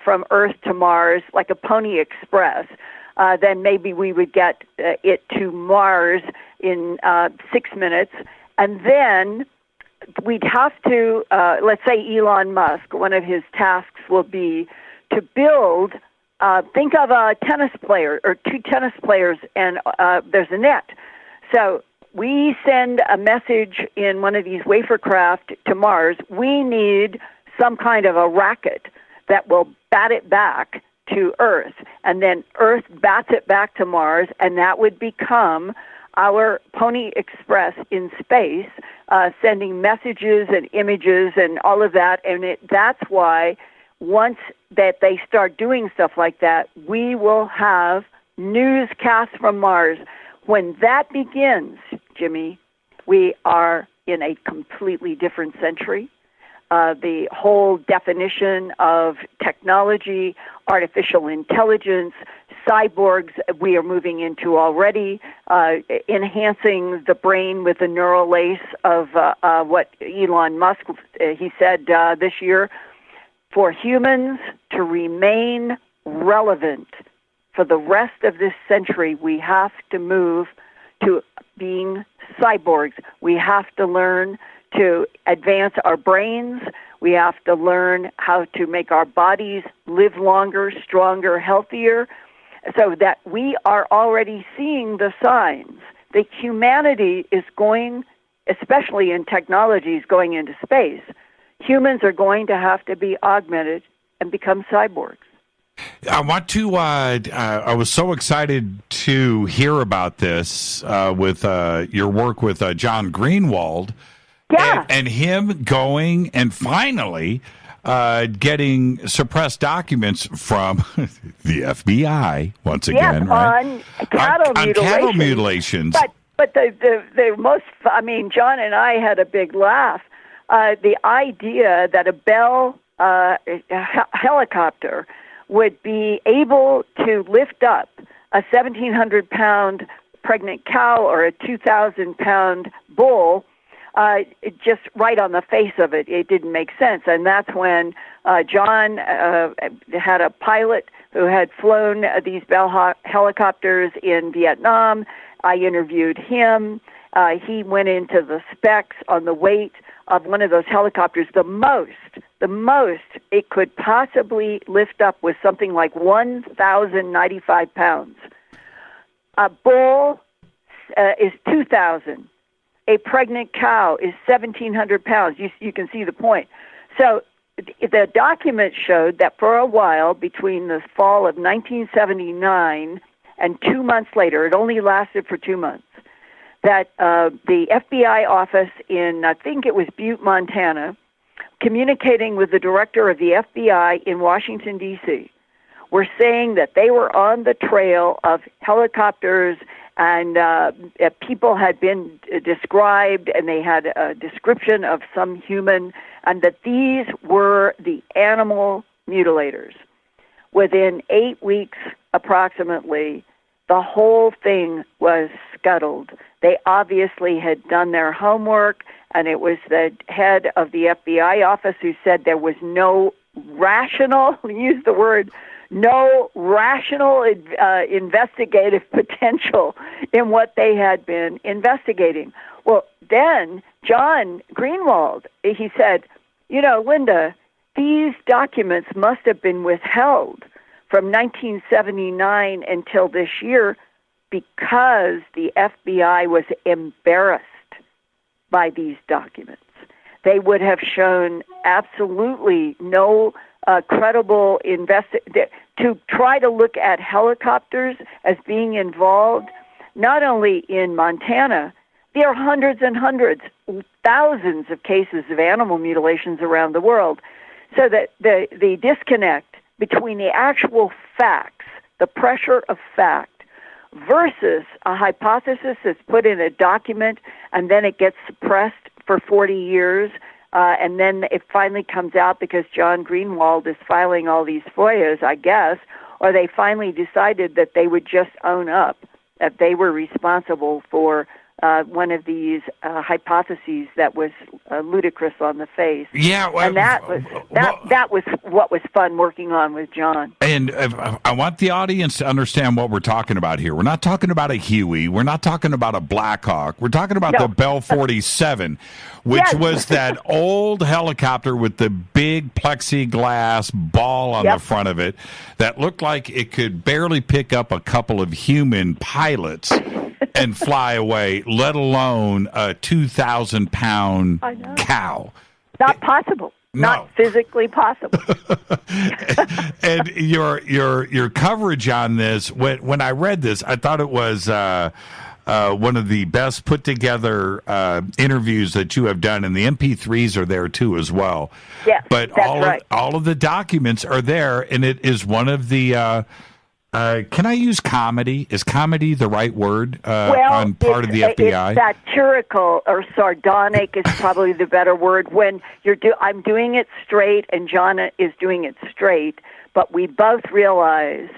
from Earth to Mars like a Pony Express, then maybe we would get it to Mars in 6 minutes. And then we'd have to, let's say Elon Musk, one of his tasks will be to build, think of a tennis player or two tennis players, and there's a net. So we send a message in one of these wafer craft to Mars. We need some kind of a racket that will bat it back to Earth, and then Earth bats it back to Mars, and that would become our Pony Express in space, sending messages and images and all of that. And that's why once that they start doing stuff like that, we will have newscasts from Mars. When that begins, Jimmy, we are in a completely different century. The whole definition of technology, artificial intelligence, cyborgs, we are moving into already, enhancing the brain with the neural lace of what Elon Musk, he said this year, for humans to remain relevant for the rest of this century, we have to move to being cyborgs. We have to learn to advance our brains. We have to learn how to make our bodies live longer, stronger, healthier, so that we are already seeing the signs that humanity is going, especially in technologies going into space, humans are going to have to be augmented and become cyborgs. I want to. I was so excited to hear about this with your work with John Greenwald, and him going and finally getting suppressed documents from the FBI once again, right? On cattle mutilations. Cattle mutilations. But the most, I mean, John and I had a big laugh. The idea that a Bell helicopter would be able to lift up a 1,700-pound pregnant cow or a 2,000-pound bull, just right on the face of it, it didn't make sense. And that's when John had a pilot who had flown these Bell helicopters in Vietnam. I interviewed him. He went into the specs on the weight of one of those helicopters. The most it could possibly lift up was something like 1,095 pounds. A bull is 2,000. A pregnant cow is 1,700 pounds. You can see the point. So the document showed that for a while, between the fall of 1979 and 2 months later, it only lasted for 2 months, that the FBI office in, I think it was Butte, Montana, communicating with the director of the FBI in Washington, D.C., were saying that they were on the trail of helicopters and people had been described and they had a description of some human, and that these were the animal mutilators. Within 8 weeks, approximately, the whole thing was scuttled. They obviously had done their homework, and it was the head of the FBI office who said there was no rational, use the word, no rational investigative potential in what they had been investigating. Well, then John Greenwald, he said, Linda, these documents must have been withheld from 1979 until this year because the FBI was embarrassed by these documents. They would have shown absolutely no credible to try to look at helicopters as being involved, not only in Montana. There are hundreds and hundreds, thousands of cases of animal mutilations around the world. So that the disconnect between the actual facts, the pressure of fact, versus a hypothesis that's put in a document and then it gets suppressed for 40 years, and then it finally comes out because John Greenwald is filing all these FOIAs, I guess, or they finally decided that they would just own up that they were responsible for one of these hypotheses that was ludicrous on the face. Yeah, well, and that was what was fun working on with John. And I want the audience to understand what we're talking about here. We're not talking about a Huey. We're not talking about a Black Hawk. We're talking about the Bell 47, which was that old helicopter with the big plexiglass ball on the front of it that looked like it could barely pick up a couple of human pilots and fly away, let alone a 2,000-pound cow. Not possible. No. Not physically possible. And your coverage on this, when I read this, I thought it was one of the best put together interviews that you have done, and the MP3s are there too as well. Yes, but all of the documents are there, and it is one of the. Can I use comedy? Is comedy the right word on part of the FBI? It's satirical or sardonic is probably the better word. When I'm doing it straight and John is doing it straight, but we both realize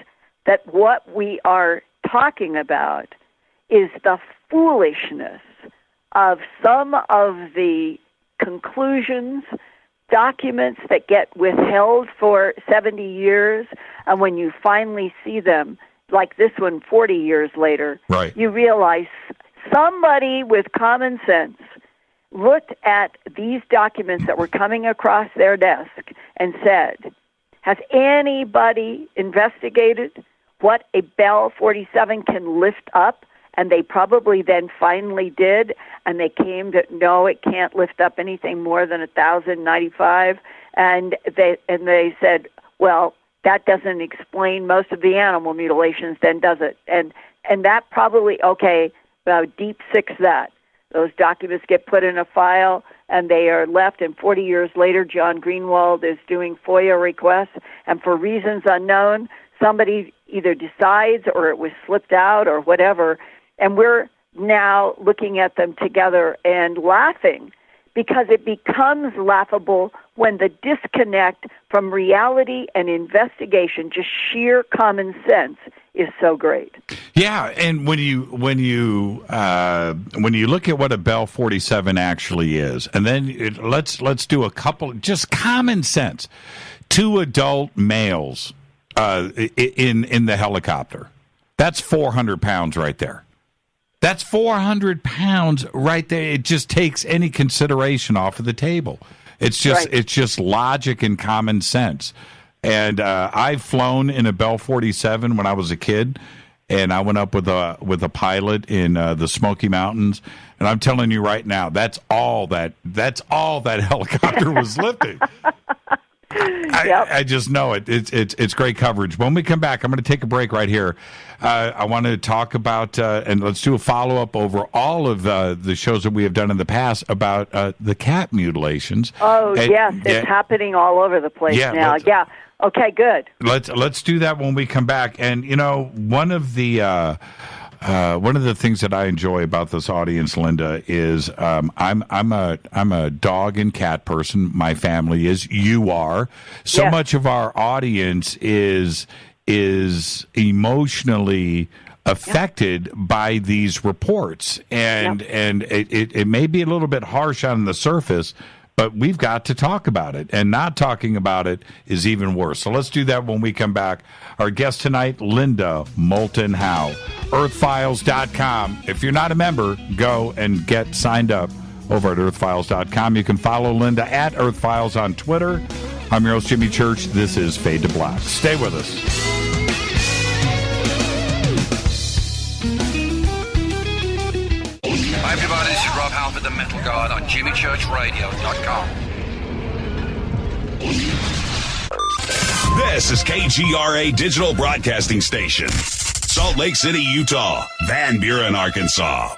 that what we are talking about is the foolishness of some of the conclusions, documents that get withheld for 70 years, and when you finally see them, like this one 40 years later, you realize somebody with common sense looked at these documents that were coming across their desk and said, has anybody investigated what a Bell 47 can lift up? And they probably then finally did, and they came to, no, it can't lift up anything more than 1,095. And they said, well, that doesn't explain most of the animal mutilations, then does it? And that probably, deep six that. Those documents get put in a file, and they are left, and 40 years later, John Greenwald is doing FOIA requests, and for reasons unknown, somebody either decides or it was slipped out or whatever, and we're now looking at them together and laughing, because it becomes laughable when the disconnect from reality and investigation, just sheer common sense, is so great. Yeah, and when you look at what a Bell 47 actually is, and then let's do a couple, just common sense. 2 adult males in the helicopter. That's 400 pounds right there. That's 400 pounds right there. It just takes any consideration off of the table. It's just logic and common sense. And I've flown in a Bell 47 when I was a kid, and I went up with a pilot in the Smoky Mountains. And I'm telling you right now, that's all that helicopter was lifting. I just know it. It's great coverage. When we come back, I'm going to take a break right here. I want to talk about, and let's do a follow-up over all of the shows that we have done in the past about the cat mutilations. Oh, yes. It's happening all over the place now. Yeah. Okay, good. Let's do that when we come back. And, one of the things that I enjoy about this audience, Linda, is I'm a dog and cat person. My family is. You are. So much of our audience is emotionally affected by these reports, and it may be a little bit harsh on the surface, but we've got to talk about it, and not talking about it is even worse. So let's do that when we come back. Our guest tonight, Linda Moulton Howe, earthfiles.com. If you're not a member, go and get signed up over at earthfiles.com. You can follow Linda at earthfiles on Twitter. I'm your host, Jimmy Church. This is Fade to Black. Stay with us. Hi everybody, this is Rob Halford, the Metal Guard on JimmyChurchRadio.com. This is KGRA Digital Broadcasting Station. Salt Lake City, Utah. Van Buren, Arkansas.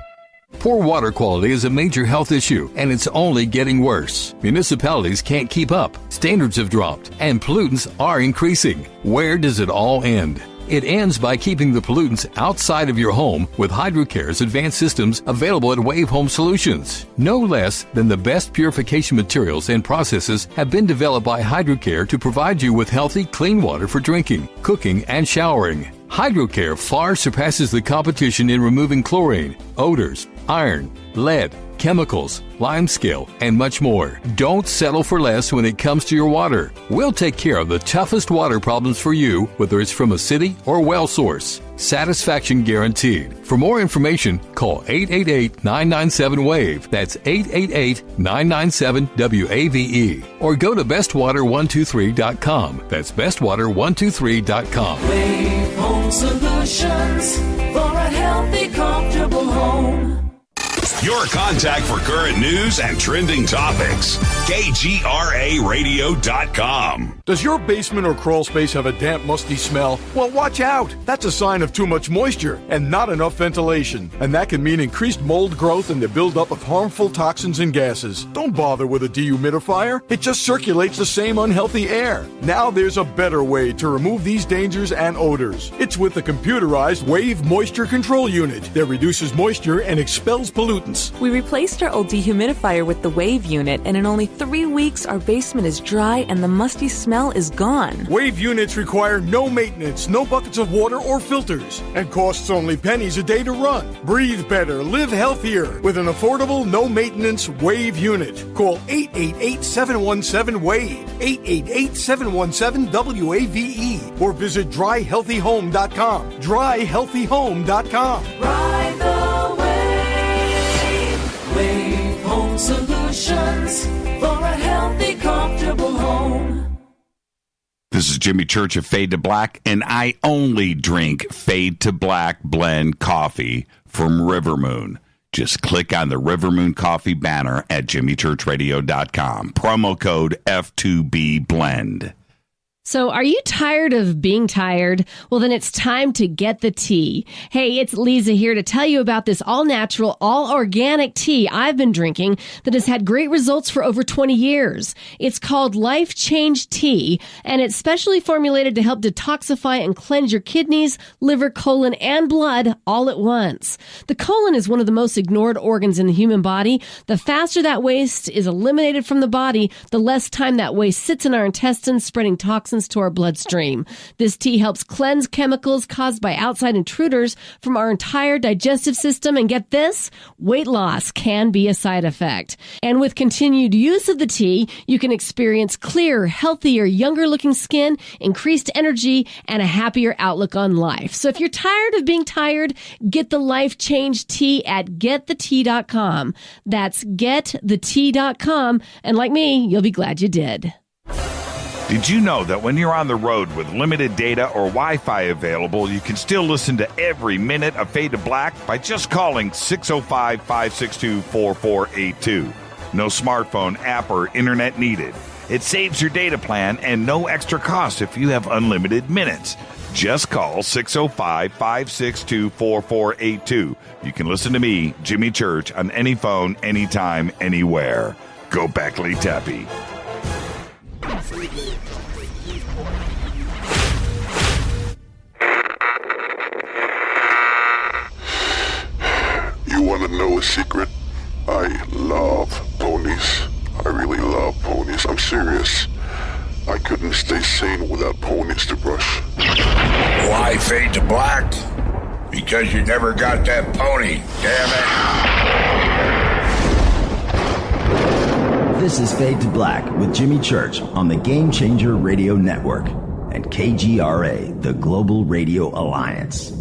Poor water quality is a major health issue, and it's only getting worse. Municipalities can't keep up, standards have dropped, and pollutants are increasing. Where does it all end? It ends by keeping the pollutants outside of your home with HydroCare's advanced systems available at Wave Home Solutions. No less than the best purification materials and processes have been developed by HydroCare to provide you with healthy, clean water for drinking, cooking, and showering. HydroCare far surpasses the competition in removing chlorine, odors, iron, lead, chemicals, limescale, and much more. Don't settle for less when it comes to your water. We'll take care of the toughest water problems for you, whether it's from a city or well source. Satisfaction guaranteed. For more information, call 888-997-WAVE. That's 888-997-WAVE. Or go to bestwater123.com. That's bestwater123.com. Wave Home Solutions for a healthy, comfortable home. Your contact for current news and trending topics. KGRARadio.com. Does your basement or crawl space have a damp, musty smell? Well, watch out. That's a sign of too much moisture and not enough ventilation. And that can mean increased mold growth and the buildup of harmful toxins and gases. Don't bother with a dehumidifier. It just circulates the same unhealthy air. Now there's a better way to remove these dangers and odors. It's with the computerized Wave Moisture Control Unit that reduces moisture and expels pollutants. We replaced our old dehumidifier with the Wave unit, and in only 3 weeks, our basement is dry and the musty smell is gone. Wave units require no maintenance, no buckets of water or filters, and costs only pennies a day to run. Breathe better, live healthier with an affordable, no-maintenance Wave unit. Call 888-717-WAVE, 888-717-WAVE, or visit dryhealthyhome.com, dryhealthyhome.com. Ride the wave. Wave Home Solutions for a healthy, comfortable home. This is Jimmy Church of Fade to Black, and I only drink Fade to Black blend coffee from Rivermoon. Just click on the Rivermoon coffee banner at jimmychurchradio.com. Promo code F2B Blend. So are you tired of being tired? Well, then it's time to get the tea. Hey, it's Lisa here to tell you about this all-natural, all-organic tea I've been drinking that has had great results for over 20 years. It's called Life Change Tea, and it's specially formulated to help detoxify and cleanse your kidneys, liver, colon, and blood all at once. The colon is one of the most ignored organs in the human body. The faster that waste is eliminated from the body, the less time that waste sits in our intestines, spreading toxins to our bloodstream. This tea helps cleanse chemicals caused by outside intruders from our entire digestive system. And get this, weight loss can be a side effect. And with continued use of the tea, you can experience clearer, healthier, younger looking skin, increased energy, and a happier outlook on life. So if you're tired of being tired, get the Life Change Tea at getthetea.com. That's getthetea.com. And like me, you'll be glad you did. Did you know that when you're on the road with limited data or Wi-Fi available, you can still listen to every minute of Fade to Black by just calling 605-562-4482. No smartphone, app, or internet needed. It saves your data plan and no extra cost if you have unlimited minutes. Just call 605-562-4482. You can listen to me, Jimmy Church, on any phone, anytime, anywhere. Go Beckley Tappy. You want to know a secret? I love ponies. I really love ponies. I'm serious. I couldn't stay sane without ponies to brush. Why Fade to Black? Because you never got that pony, damn it. This is Fade to Black with Jimmy Church on the Game Changer Radio Network and KGRA, the Global Radio Alliance.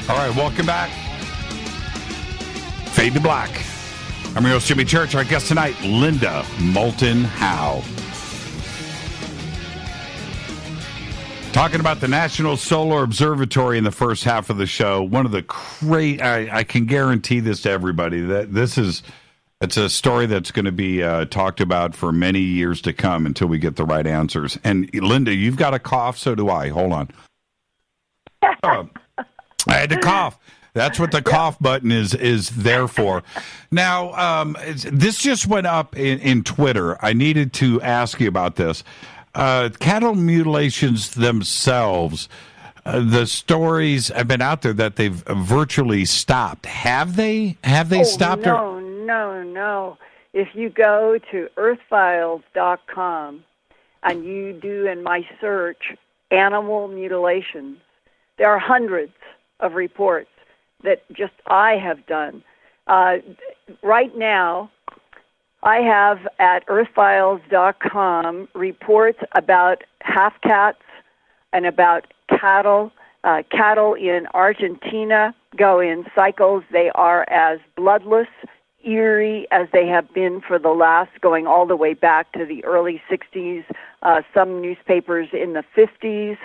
All right, welcome back. Fade to Black. I'm your host, Jimmy Church. Our guest tonight, Linda Moulton Howe. Talking about the National Solar Observatory in the first half of the show. One of the great, I can guarantee this to everybody, that it's a story that's going to be talked about for many years to come until we get the right answers. And Linda, you've got a cough, so do I. Hold on. I had to cough. That's what the cough button is there for. Now, this just went up in Twitter. I needed to ask you about this. Cattle mutilations themselves, the stories have been out there that they've virtually stopped. Have they stopped? No. If you go to earthfiles.com and you do in my search animal mutilations, there are hundreds of reports that just I have done. Right now, I have at earthfiles.com reports about half-cats and about cattle. Cattle in Argentina go in cycles. They are as bloodless, eerie as they have been for the last, going all the way back to the early 60s, some newspapers in the 50s.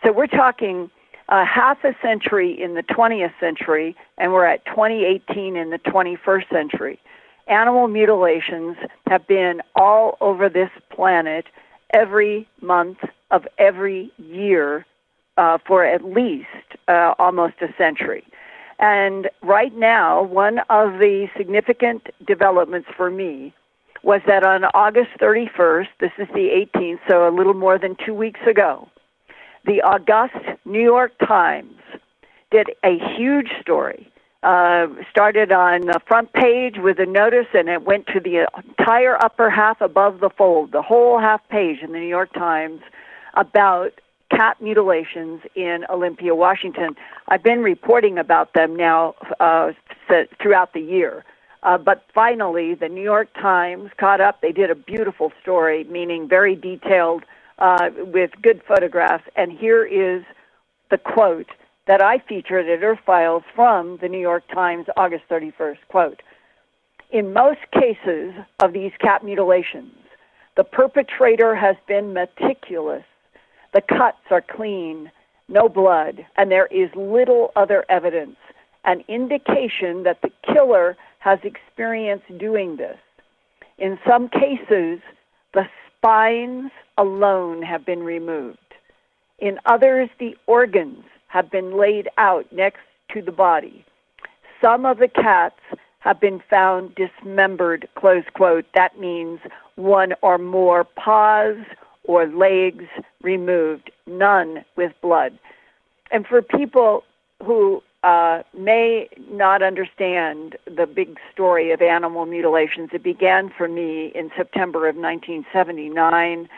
So we're talking half a century in the 20th century, and we're at 2018 in the 21st century. Animal mutilations have been all over this planet every month of every year for at least almost a century. And right now, one of the significant developments for me was that on August 31st, this is the 18th, so a little more than 2 weeks ago, the August New York Times did a huge story. Started on the front page with a notice, and it went to the entire upper half above the fold, the whole half page in the New York Times about cat mutilations in Olympia, Washington. I've been reporting about them now throughout the year. But finally, the New York Times caught up. They did a beautiful story, meaning very detailed, with good photographs. And here is the quote that I featured at Earth Files from the New York Times, August 31st, quote, "In most cases of these cat mutilations, the perpetrator has been meticulous. The cuts are clean, no blood, and there is little other evidence, an indication that the killer has experience doing this. In some cases, the spines alone have been removed. In others, the organs have been laid out next to the body. Some of the cats have been found dismembered, close quote. That means one or more paws or legs removed, none with blood. And for people who may not understand the big story of animal mutilations, it began for me in September of 1979.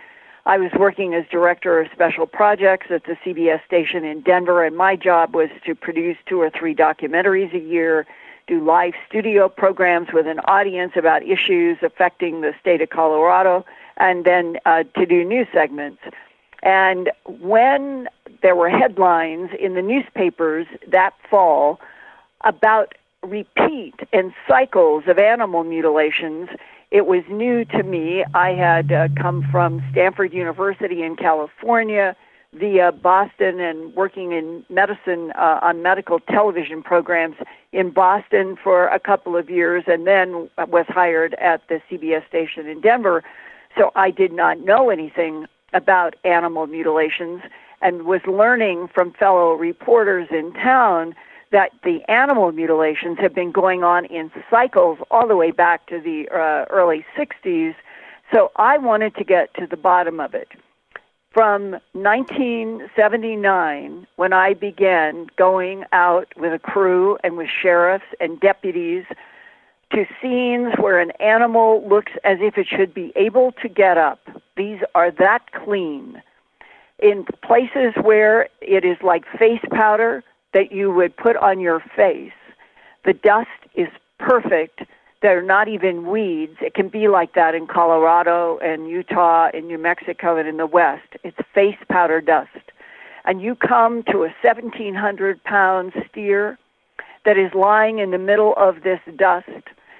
I was working as director of special projects at the CBS station in Denver, and my job was to produce 2 or 3 documentaries a year, do live studio programs with an audience about issues affecting the state of Colorado, and then to do news segments. And when there were headlines in the newspapers that fall about repeat and cycles of animal mutilations, it was new to me. I had come from Stanford University in California via Boston and working in medicine on medical television programs in Boston for a couple of years, and then was hired at the CBS station in Denver. So I did not know anything about animal mutilations and was learning from fellow reporters in town that the animal mutilations have been going on in cycles all the way back to the early 60s. So I wanted to get to the bottom of it. From 1979, when I began going out with a crew and with sheriffs and deputies to scenes where an animal looks as if it should be able to get up. These are that clean. In places where it is like face powder that you would put on your face, the dust is perfect. There are not even weeds. It can be like that in Colorado and Utah and New Mexico and in the West. It's face powder dust. And you come to a 1,700-pound steer that is lying in the middle of this dust.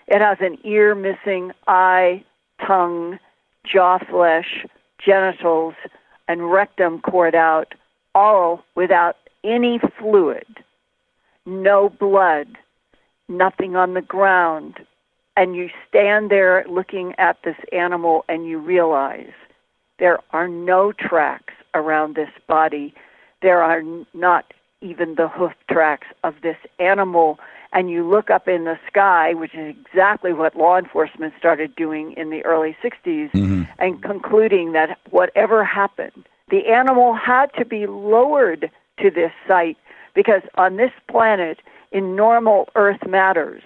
It has an ear missing, eye, tongue, jaw flesh, genitals, and rectum cord out, all without any fluid, no blood, nothing on the ground. And you stand there looking at this animal and you realize there are no tracks around this body. There are not even the hoof tracks of this animal. And you look up in the sky, which is exactly what law enforcement started doing in the early 60s, and concluding that whatever happened, the animal had to be lowered to this site because on this planet, in normal Earth matters,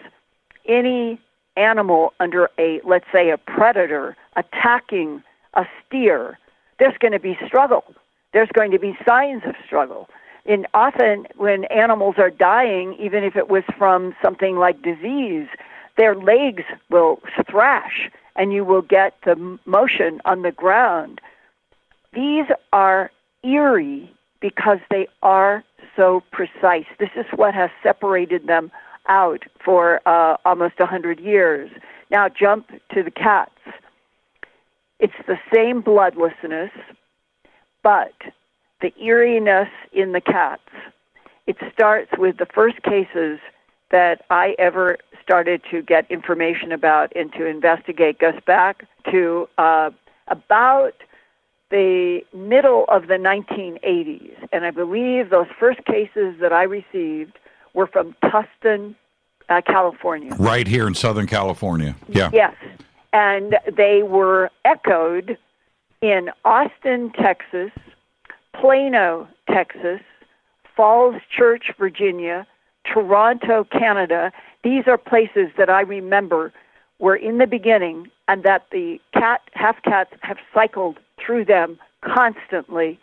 any animal under let's say a predator attacking a steer, there's going to be struggle. There's going to be signs of struggle. And often when animals are dying, even if it was from something like disease, their legs will thrash and you will get the motion on the ground. These are eerie because they are so precise. This is what has separated them out for almost 100 years. Now jump to the cats. It's the same bloodlessness, but the eeriness in the cats. It starts with the first cases that I ever started to get information about and to investigate goes back to about the middle of the 1980s. And I believe those first cases that I received were from Tustin, California. Right here in Southern California. Yeah. Yes. And they were echoed in Austin, Texas, Plano, Texas, Falls Church, Virginia, Toronto, Canada. These are places that I remember were in the beginning and that the half-cats have cycled through them constantly,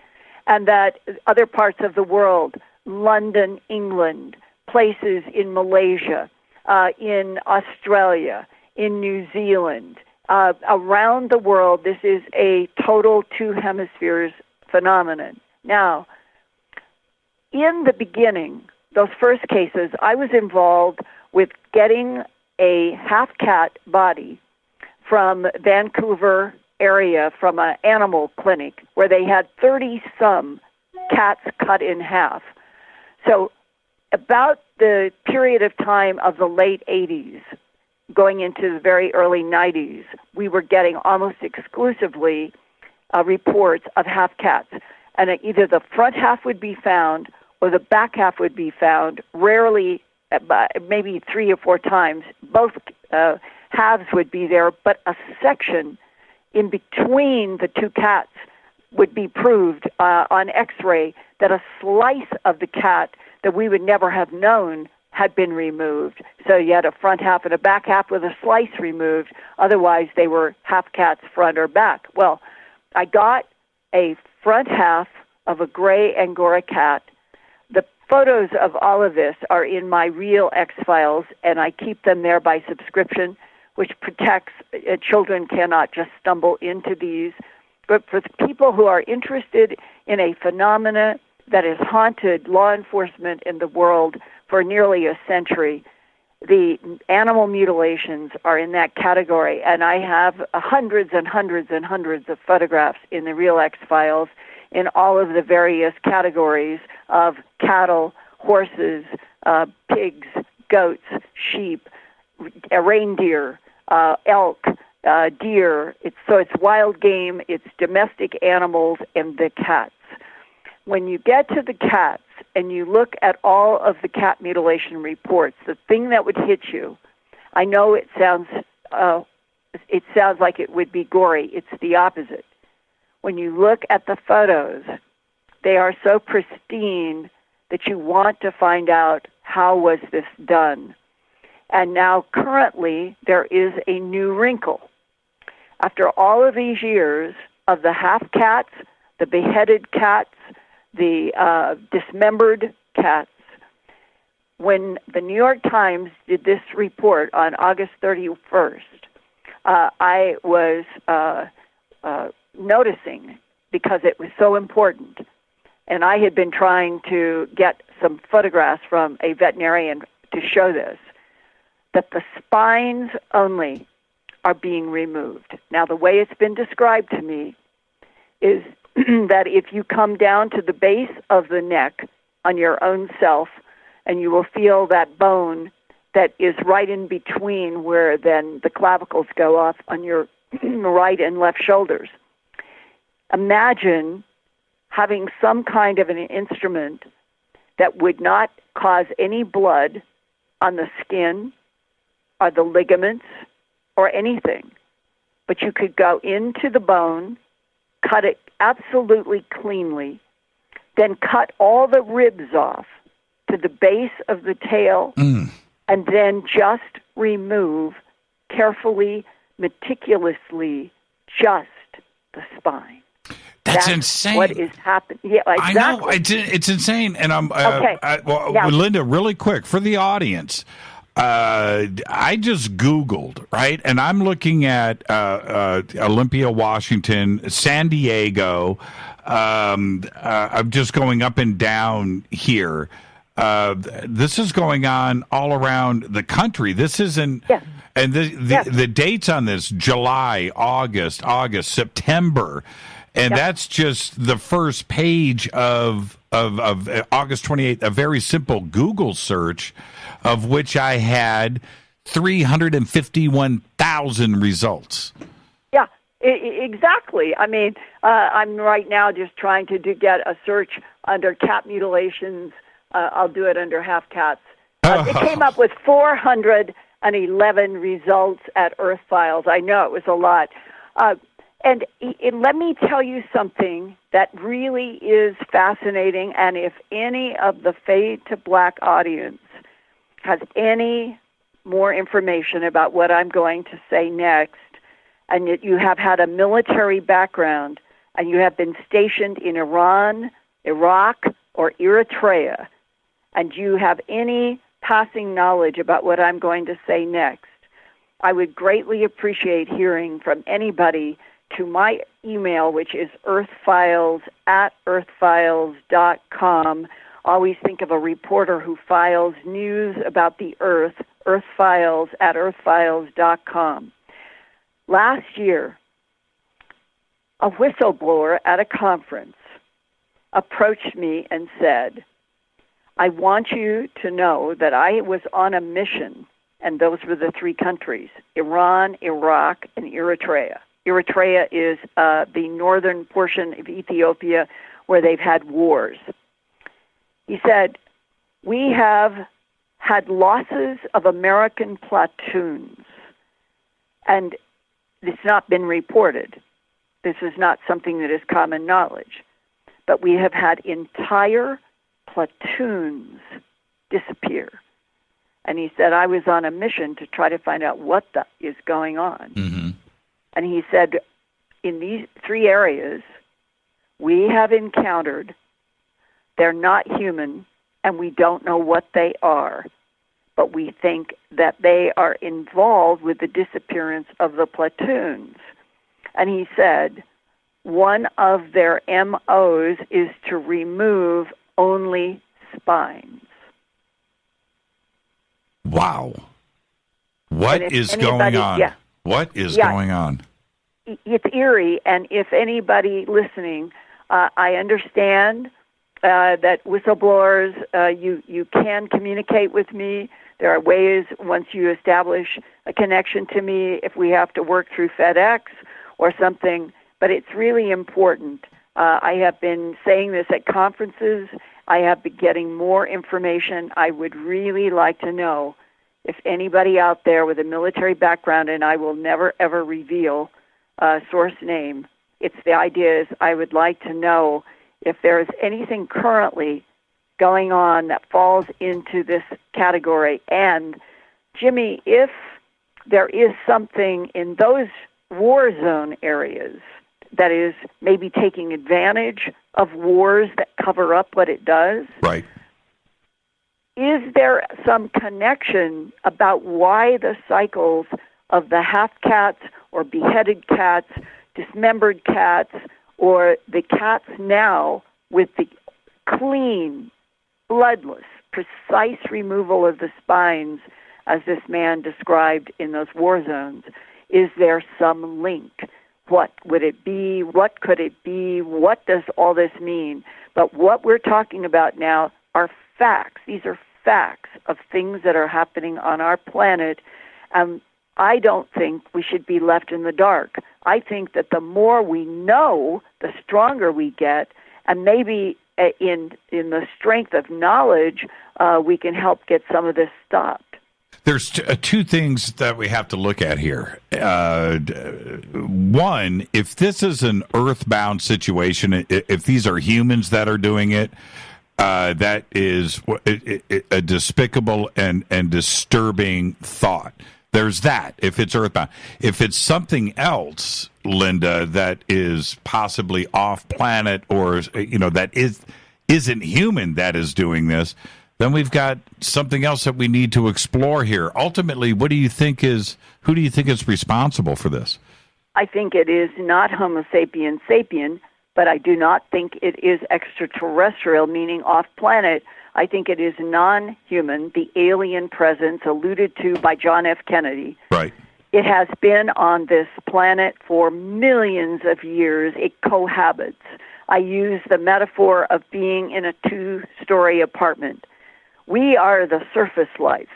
and that other parts of the world, London, England, places in Malaysia, in Australia, in New Zealand, around the world, this is a total two hemispheres phenomenon. Now, in the beginning, those first cases, I was involved with getting a half-cat body from Vancouver area from an animal clinic where they had 30-some cats cut in half. So about the period of time of the late 80s, going into the very early 90s, we were getting almost exclusively reports of half cats. And either the front half would be found or the back half would be found, rarely, maybe 3 or 4 times. Both halves would be there, but a section in between the two cats would be proved on X-ray that a slice of the cat that we would never have known had been removed. So you had a front half and a back half with a slice removed. Otherwise, they were half cats, front or back. Well, I got a front half of a gray Angora cat. The photos of all of this are in my Real X-Files, and I keep them there by subscription, which protects children cannot just stumble into these. But for the people who are interested in a phenomena that has haunted law enforcement in the world for nearly a century, the animal mutilations are in that category. And I have hundreds and hundreds and hundreds of photographs in the Real X-Files in all of the various categories of cattle, horses, pigs, goats, sheep, reindeer, elk, deer. It's wild game, it's domestic animals, and the cats. When you get to the cats and you look at all of the cat mutilation reports, the thing that would hit you, I know it sounds like it would be gory. It's the opposite. When you look at the photos, they are so pristine that you want to find out how was this done. And now currently there is a new wrinkle. After all of these years of the half cats, the beheaded cats, the dismembered cats, when the New York Times did this report on August 31st, I was noticing, because it was so important, and I had been trying to get some photographs from a veterinarian to show this, that the spines only are being removed. Now, the way it's been described to me is that if you come down to the base of the neck on your own self, and you will feel that bone that is right in between where then the clavicles go off on your right and left shoulders. Imagine having some kind of an instrument that would not cause any blood on the skin or the ligaments or anything, but you could go into the bone, cut it absolutely cleanly, then cut all the ribs off to the base of the tail, and then just remove carefully, meticulously, just the spine. That's insane. What is happening? Yeah, exactly. I know it's insane. And I'm okay. Linda, really quick for the audience. I just Googled, right? And I'm looking at Olympia, Washington, San Diego. I'm just going up and down here. This is going on all around the country. This isn't, and the dates on this: July, August, September, and that's just the first page of August 28th. A very simple Google search, of which I had 351,000 results. Yeah, exactly. I mean, I'm right now just trying to get a search under cat mutilations. I'll do it under half cats. It came up with 411 results at Earth Files. I know it was a lot. And let me tell you something that really is fascinating. And if any of the Fade to Black audience has any more information about what I'm going to say next, and that you have had a military background and you have been stationed in Iran, Iraq, or Eritrea, and you have any passing knowledge about what I'm going to say next, I would greatly appreciate hearing from anybody to my email, which is earthfiles@earthfiles.com. Always think of a reporter who files news about the Earth, earthfiles@earthfiles.com. Last year, a whistleblower at a conference approached me and said, I want you to know that I was on a mission, and those were the three countries, Iran, Iraq, and Eritrea. Eritrea is the northern portion of Ethiopia where they've had wars. He said, we have had losses of American platoons, and it's not been reported. This is not something that is common knowledge. But we have had entire platoons disappear. And he said, I was on a mission to try to find out what is going on. Mm-hmm. And he said, in these three areas, we have encountered, they're not human, and we don't know what they are. But we think that they are involved with the disappearance of the platoons. And he said, one of their MOs is to remove only spines. Wow. What is going on? Yeah. What is going on? It's eerie, and if anybody listening, I understand that whistleblowers, you can communicate with me. There are ways, once you establish a connection to me, if we have to work through FedEx or something, but it's really important. I have been saying this at conferences. I have been getting more information. I would really like to know if anybody out there with a military background, and I will never, ever reveal a source name. It's the idea is I would like to know if there is anything currently going on that falls into this category. And, Jimmy, if there is something in those war zone areas that is maybe taking advantage of wars that cover up what it does, right? Is there some connection about why the cycles of the half cats or beheaded cats, dismembered cats, or the cats now with the clean, bloodless, precise removal of the spines, as this man described in those war zones? Is there some link? What would it be? What could it be? What does all this mean? But what we're talking about now are facts. These are facts of things that are happening on our planet. I don't think we should be left in the dark. I think that the more we know, the stronger we get, and maybe in the strength of knowledge, we can help get some of this stopped. There's two things that we have to look at here. One, if this is an earthbound situation, if these are humans that are doing it, that is a despicable and disturbing thought. There's that, if it's earthbound. If it's something else, Linda, that is possibly off-planet or, that isn't human that is doing this, then we've got something else that we need to explore here. Ultimately, who do you think is responsible for this? I think it is not Homo sapiens sapien, but I do not think it is extraterrestrial, meaning off-planet. I think it is non-human, the alien presence alluded to by John F. Kennedy. Right. It has been on this planet for millions of years. It cohabits. I use the metaphor of being in a two-story apartment. We are the surface life.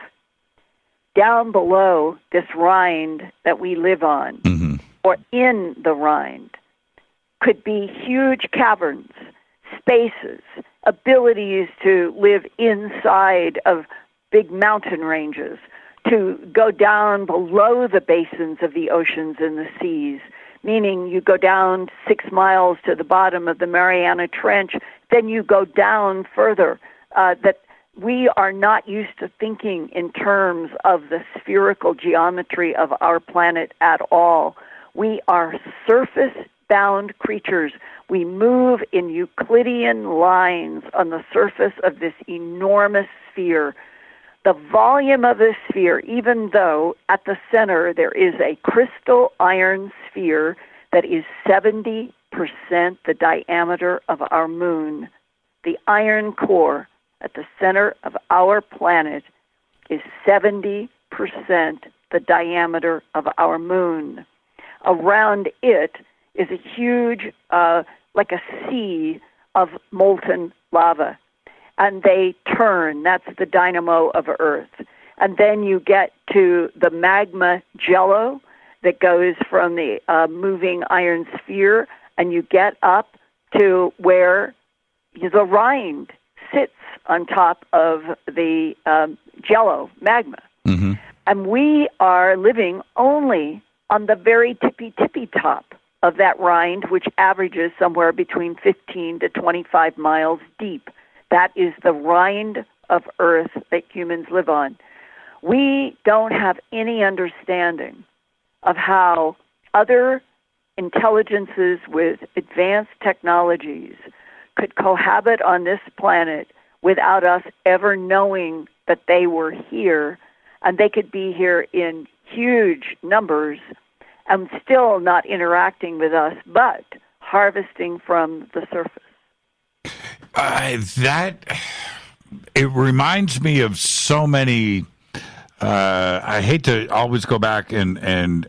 Down below this rind that we live on, or in the rind, could be huge caverns, spaces, abilities to live inside of big mountain ranges, to go down below the basins of the oceans and the seas, meaning you go down 6 miles to the bottom of the Mariana Trench, then you go down further. That we are not used to thinking in terms of the spherical geometry of our planet at all. We are surface-bound creatures. We move in Euclidean lines on the surface of this enormous sphere. The volume of this sphere, even though at the center there is a crystal iron sphere that is 70% the diameter of our moon, the iron core at the center of our planet is 70% the diameter of our moon. Around it is a huge, like a sea of molten lava. And they turn. That's the dynamo of Earth. And then you get to the magma jello that goes from the moving iron sphere, and you get up to where the rind sits on top of the jello magma. Mm-hmm. And we are living only on the very tippy top of that rind, which averages somewhere between 15 to 25 miles deep. That is the rind of Earth that humans live on. We don't have any understanding of how other intelligences with advanced technologies could cohabit on this planet without us ever knowing that they were here, and they could be here in huge numbers and still not interacting with us, but harvesting from the surface. It reminds me of so many. I hate to always go back and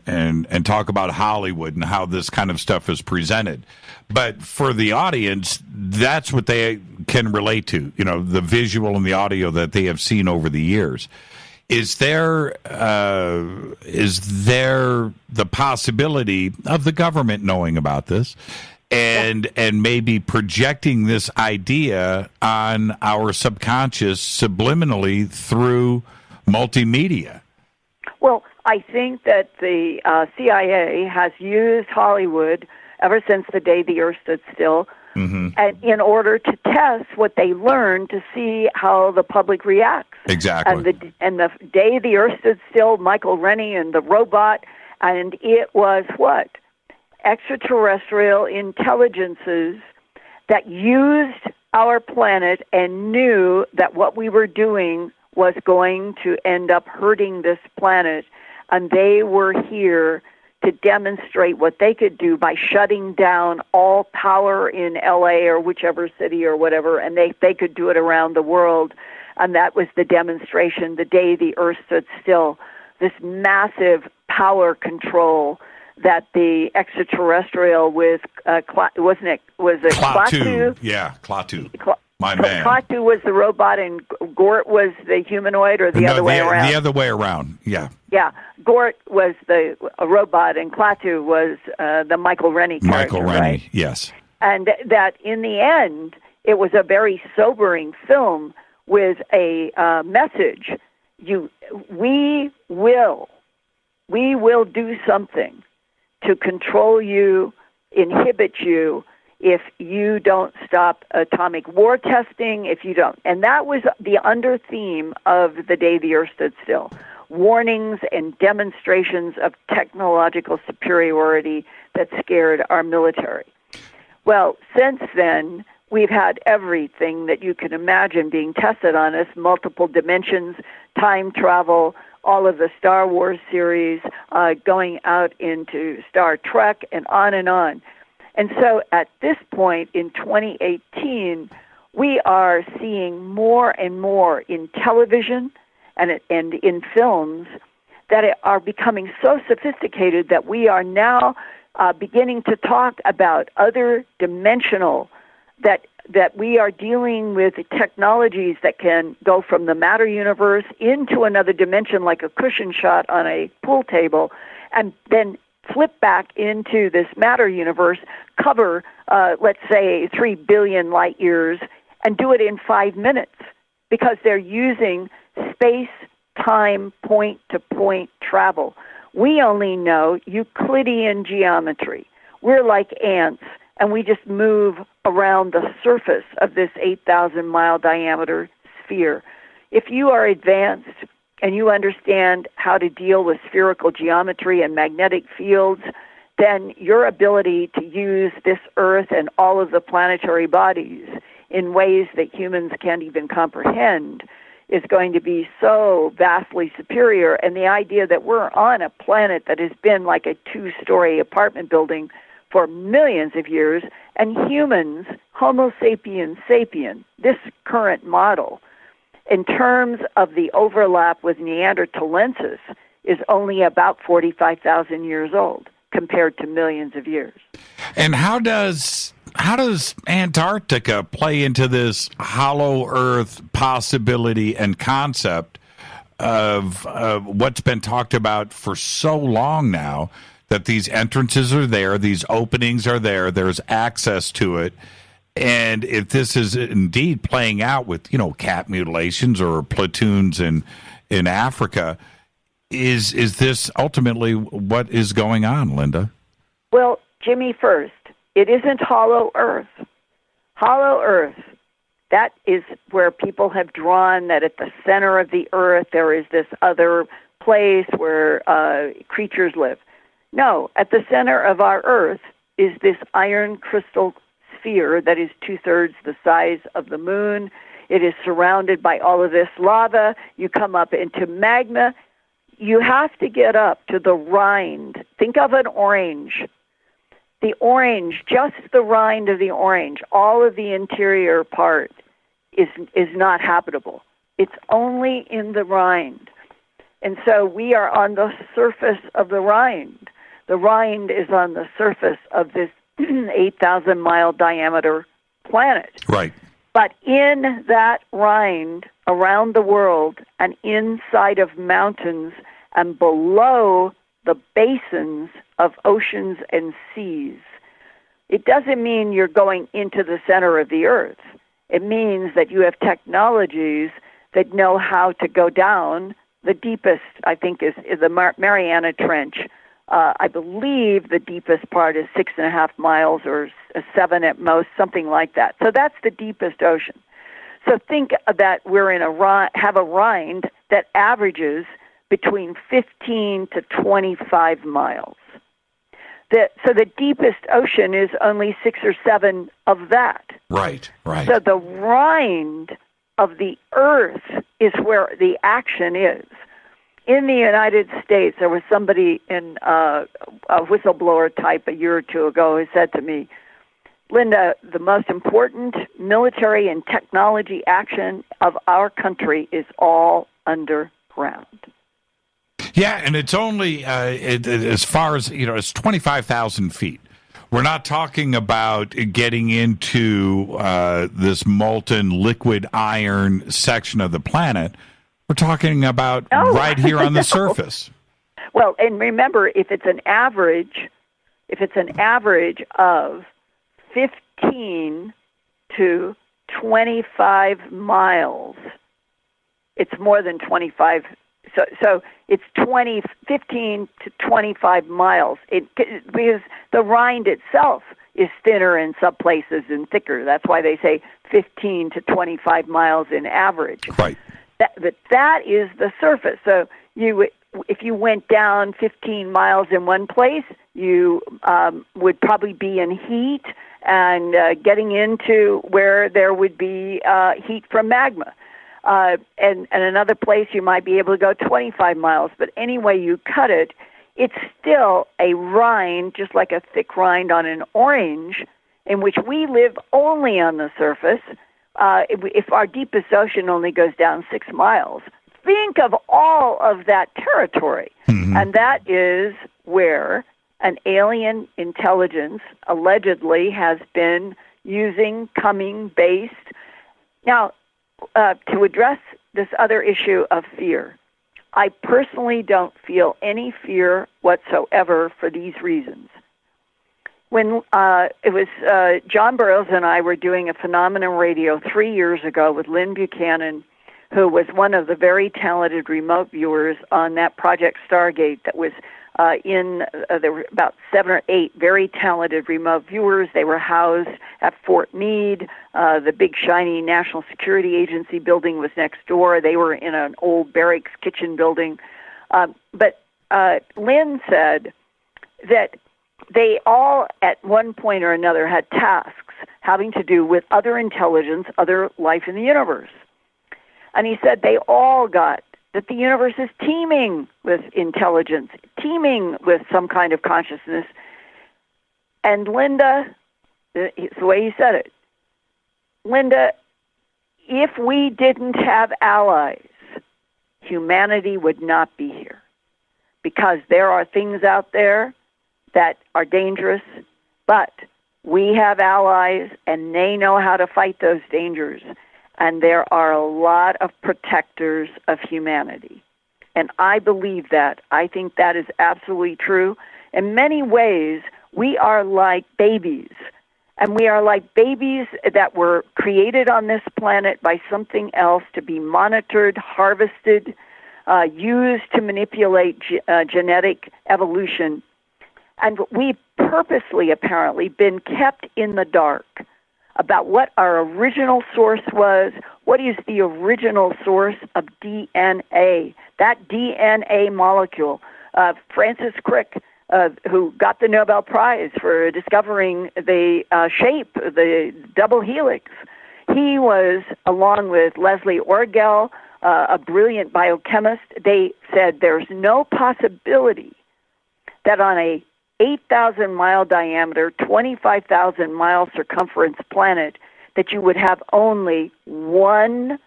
talk about Hollywood and how this kind of stuff is presented, but for the audience, that's what they can relate to. You know, the visual and the audio that they have seen over the years. Is there the possibility of the government knowing about this and maybe projecting this idea on our subconscious subliminally through multimedia? Well, I think that the CIA has used Hollywood ever since the day the Earth stood still, and in order to test what they learned to see how the public reacts. Exactly. And the day the Earth stood still, Michael Rennie and the robot, and it was what? Extraterrestrial intelligences that used our planet and knew that what we were doing was going to end up hurting this planet, and they were here to demonstrate what they could do by shutting down all power in LA or whichever city or whatever, and they could do it around the world. And that was the demonstration the day the Earth stood still, this massive power control that the extraterrestrial with, was it Klaatu? Yeah, Klaatu. My man. Klaatu was the robot and Gort was the humanoid, or the other way around? The other way around, yeah. Yeah, Gort was a robot and Klaatu was the Michael Rennie character. Michael Rennie, right? yes. And that in the end, it was a very sobering film with a message. We will do something to control you, inhibit you, if you don't stop atomic war testing, if you don't. And that was the under theme of the day the Earth stood still. Warnings and demonstrations of technological superiority that scared our military. Well, since then, we've had everything that you can imagine being tested on us, multiple dimensions, time travel, all of the Star Wars series, going out into Star Trek, and on and on. And so at this point in 2018, we are seeing more and more in television and in films that are becoming so sophisticated that we are now beginning to talk about other dimensional, that we are dealing with technologies that can go from the matter universe into another dimension like a cushion shot on a pool table, and then flip back into this matter universe, cover, let's say, 3 billion light years, and do it in 5 minutes, because they're using space-time point-to-point travel. We only know Euclidean geometry. We're like ants, and we just move around the surface of this 8,000-mile diameter sphere. If you are advanced and you understand how to deal with spherical geometry and magnetic fields, then your ability to use this Earth and all of the planetary bodies in ways that humans can't even comprehend is going to be so vastly superior. And the idea that we're on a planet that has been like a 2-story apartment building for millions of years, and humans, Homo sapiens sapien, this current model, in terms of the overlap with Neanderthalensis, is only about 45,000 years old. compared to millions of years. And how does Antarctica play into this hollow Earth possibility and concept of what's been talked about for so long now, that these entrances are there, these openings are there, there's access to it, and if this is indeed playing out with, cat mutilations or platoons in Africa, is this ultimately what is going on, Linda? Well, Jimmy, first, it isn't hollow Earth. Hollow Earth, that is where people have drawn that at the center of the Earth there is this other place where creatures live. No, at the center of our Earth is this iron crystal sphere that is 2/3 the size of the moon. It is surrounded by all of this lava. You come up into magma. You have to get up to the rind. Think of an orange. The orange, just the rind of the orange, all of the interior part is not habitable. It's only in the rind. And so we are on the surface of the rind. The rind is on the surface of this 8,000-mile diameter planet. Right. But in that rind, around the world, and inside of mountains, and below the basins of oceans and seas, it doesn't mean you're going into the center of the Earth. It means that you have technologies that know how to go down. The deepest, I think, is the Mariana Trench. I believe the deepest part is 6.5 miles or 7 at most, something like that. So that's the deepest ocean. So think that we're in have a rind that averages between 15 to 25 miles. So the deepest ocean is only 6 or 7 of that. Right. So the rind of the Earth is where the action is. In the United States, there was somebody in a whistleblower type a year or two ago who said to me, Linda, the most important military and technology action of our country is all underground. Yeah, and it's only as far as, it's 25,000 feet. We're not talking about getting into this molten liquid iron section of the planet. We're talking about right here on the surface. Well, and remember, if it's an average of 15 to 25 miles, it's more than 25. So it's 15 to 25 miles. Because the rind itself is thinner in some places and thicker. That's why they say 15 to 25 miles in average. Right. But that is the surface. So if you went down 15 miles in one place, you would probably be in heat and getting into where there would be heat from magma. And another place you might be able to go 25 miles. But anyway you cut it, it's still a rind, just like a thick rind on an orange, in which we live only on the surface. If our deepest ocean only goes down 6 miles, think of all of that territory. Mm-hmm. And that is where an alien intelligence allegedly has been coming based. Now, to address this other issue of fear, I personally don't feel any fear whatsoever for these reasons. When it was John Burroughs and I were doing a Phenomenon Radio 3 years ago with Lynn Buchanan, who was one of the very talented remote viewers on that Project Stargate that was there were about 7 or 8 very talented remote viewers. They were housed at Fort Meade. The big, shiny National Security Agency building was next door. They were in an old barracks kitchen building. But Lynn said that they all, at one point or another, had tasks having to do with other intelligence, other life in the universe. And he said they all got that the universe is teeming with intelligence, teeming with some kind of consciousness. And Linda, it's the way he said it, Linda, if we didn't have allies, humanity would not be here. Because there are things out there that are dangerous, but we have allies, and they know how to fight those dangers. And there are a lot of protectors of humanity. And I believe that. I think that is absolutely true. In many ways, we are like babies. And we are like babies that were created on this planet by something else to be monitored, harvested, used to manipulate genetic evolution. And we've purposely, apparently, been kept in the dark about what our original source was. What is the original source of DNA? That DNA molecule. Francis Crick, who got the Nobel Prize for discovering the shape, the double helix, he was, along with Leslie Orgel, a brilliant biochemist, they said there's no possibility that on a 8,000-mile diameter, 25,000-mile circumference planet that you would have only one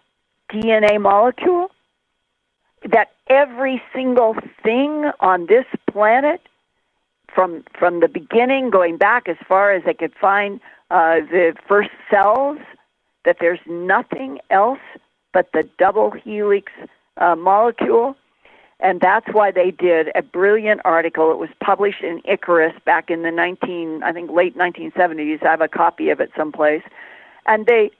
DNA molecule, that every single thing on this planet, from the beginning, going back as far as they could find the first cells, that there's nothing else but the double helix molecule. And that's why they did a brilliant article. It was published in Icarus back in the late 1970s. I have a copy of it someplace. And they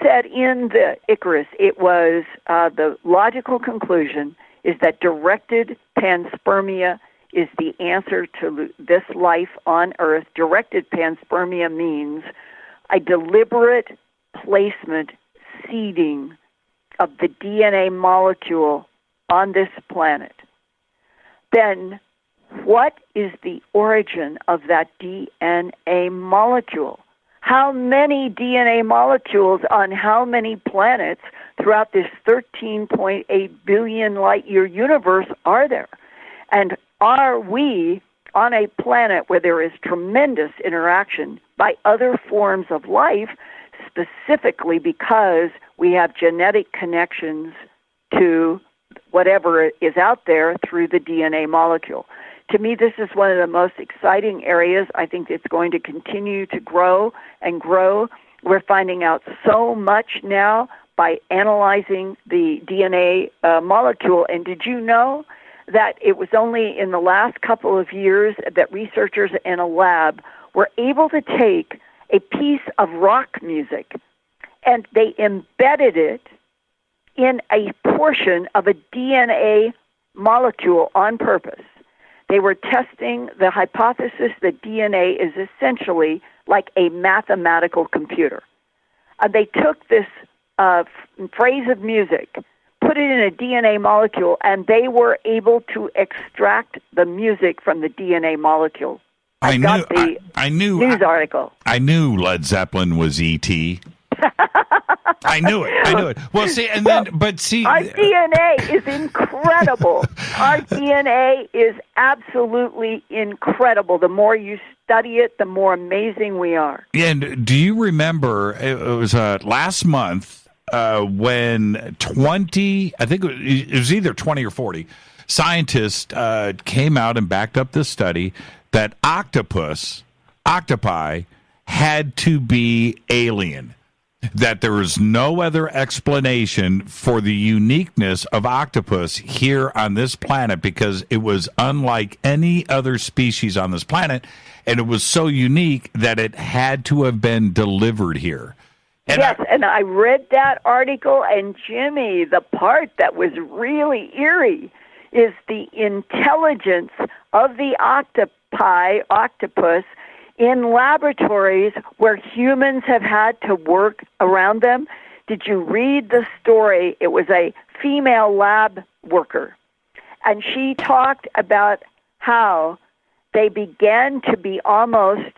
said in the Icarus, it was the logical conclusion is that directed panspermia is the answer to this life on Earth. Directed panspermia means a deliberate placement, seeding of the DNA molecule on this planet. Then what is the origin of that DNA molecule? How many DNA molecules on how many planets throughout this 13.8 billion light-year universe are there? And are we on a planet where there is tremendous interaction by other forms of life, specifically because we have genetic connections to whatever is out there through the DNA molecule? To me, this is one of the most exciting areas. I think it's going to continue to grow and grow. We're finding out so much now by analyzing the DNA molecule. And did you know that it was only in the last couple of years that researchers in a lab were able to take a piece of rock music and they embedded it in a portion of a DNA molecule on purpose? They were testing the hypothesis that DNA is essentially like a mathematical computer. They took this phrase of music, put it in a DNA molecule, and they were able to extract the music from the DNA molecule. I knew news article. I knew Led Zeppelin was E.T. I knew it. Well, see, our DNA is incredible. Our DNA is absolutely incredible. The more you study it, the more amazing we are. And do you remember, it was last month when 20, I think it was either 20 or 40, scientists came out and backed up this study that octopi had to be alien. That there is no other explanation for the uniqueness of octopus here on this planet because it was unlike any other species on this planet, and it was so unique that it had to have been delivered here. And and I read that article, and Jimmy, the part that was really eerie is the intelligence of the octopus in laboratories where humans have had to work around them. Did you read the story? It was a female lab worker, and she talked about how they began to be almost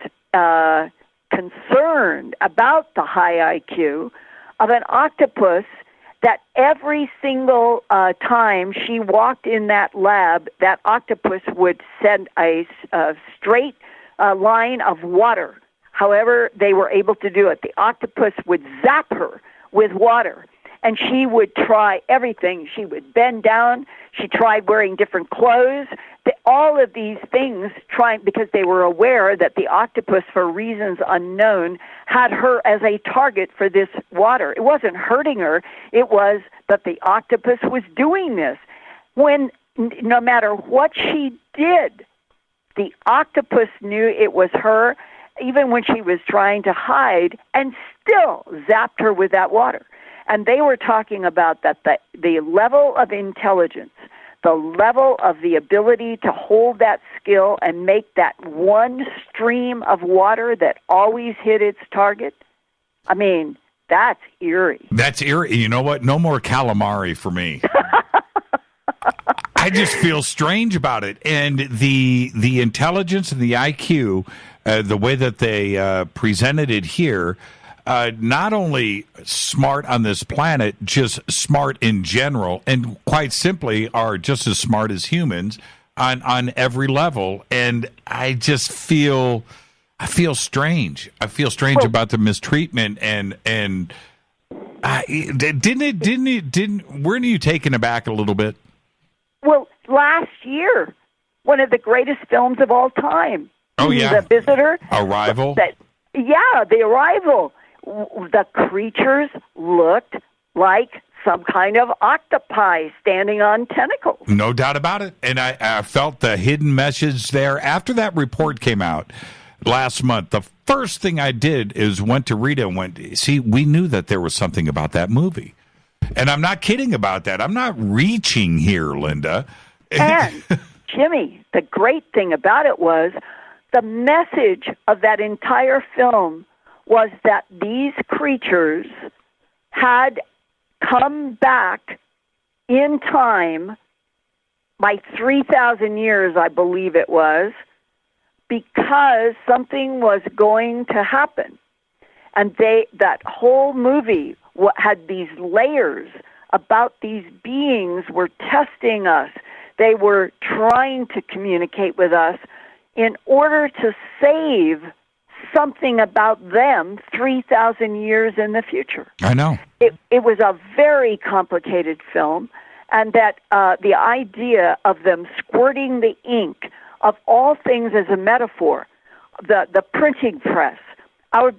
concerned about the high IQ of an octopus, that every single time she walked in that lab, that octopus would send a straight line of water. However they were able to do it, the octopus would zap her with water. and she would try everything. She would bend down. She tried wearing different clothes. All of these things, because they were aware that the octopus, for reasons unknown, had her as a target for this water. It wasn't hurting her. It was that the octopus was doing this. When no matter what she did, the octopus knew it was her, even when she was trying to hide, and still zapped her with that water. And they were talking about that the level of intelligence, the level of the ability to hold that skill and make that one stream of water that always hit its target, I mean, that's eerie. That's eerie. You know what? No more calamari for me. I just feel strange about it. And the intelligence and the IQ, the way that they presented it here, not only smart on this planet, just smart in general, and quite simply are just as smart as humans on every level. And I just feel strange. I feel strange about the mistreatment and weren't you taken aback a little bit? Well, last year, one of the greatest films of all time. Oh, yeah. The Visitor. Arrival. The Arrival. The creatures looked like some kind of octopi standing on tentacles. No doubt about it. And I felt the hidden message there. After that report came out last month, the first thing I did is went to Rita and went, see, we knew that there was something about that movie. And I'm not kidding about that. I'm not reaching here, Linda. And, Jimmy, the great thing about it was the message of that entire film was that these creatures had come back in time by 3,000 years, I believe it was, because something was going to happen. And that whole movie had these layers about these beings were testing us. They were trying to communicate with us in order to save something about them 3,000 years in the future. I know. It was a very complicated film, and that the idea of them squirting the ink, of all things as a metaphor, the printing press, our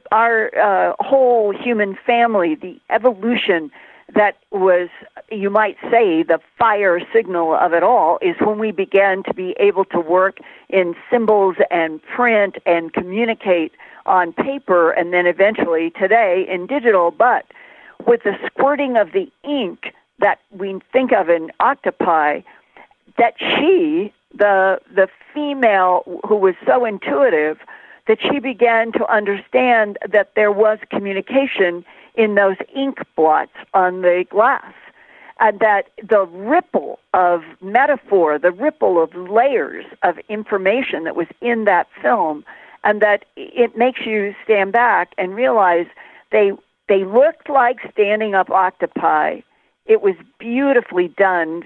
whole human family, the evolution that was, you might say, the fire signal of it all, is when we began to be able to work in symbols and print and communicate on paper, and then eventually today in digital. But with the squirting of the ink that we think of in octopi, that she, the female who was so intuitive, that she began to understand that there was communication in those ink blots on the glass, and that the ripple of metaphor, the ripple of layers of information that was in that film, and that it makes you stand back and realize they looked like standing up octopi. It was beautifully done,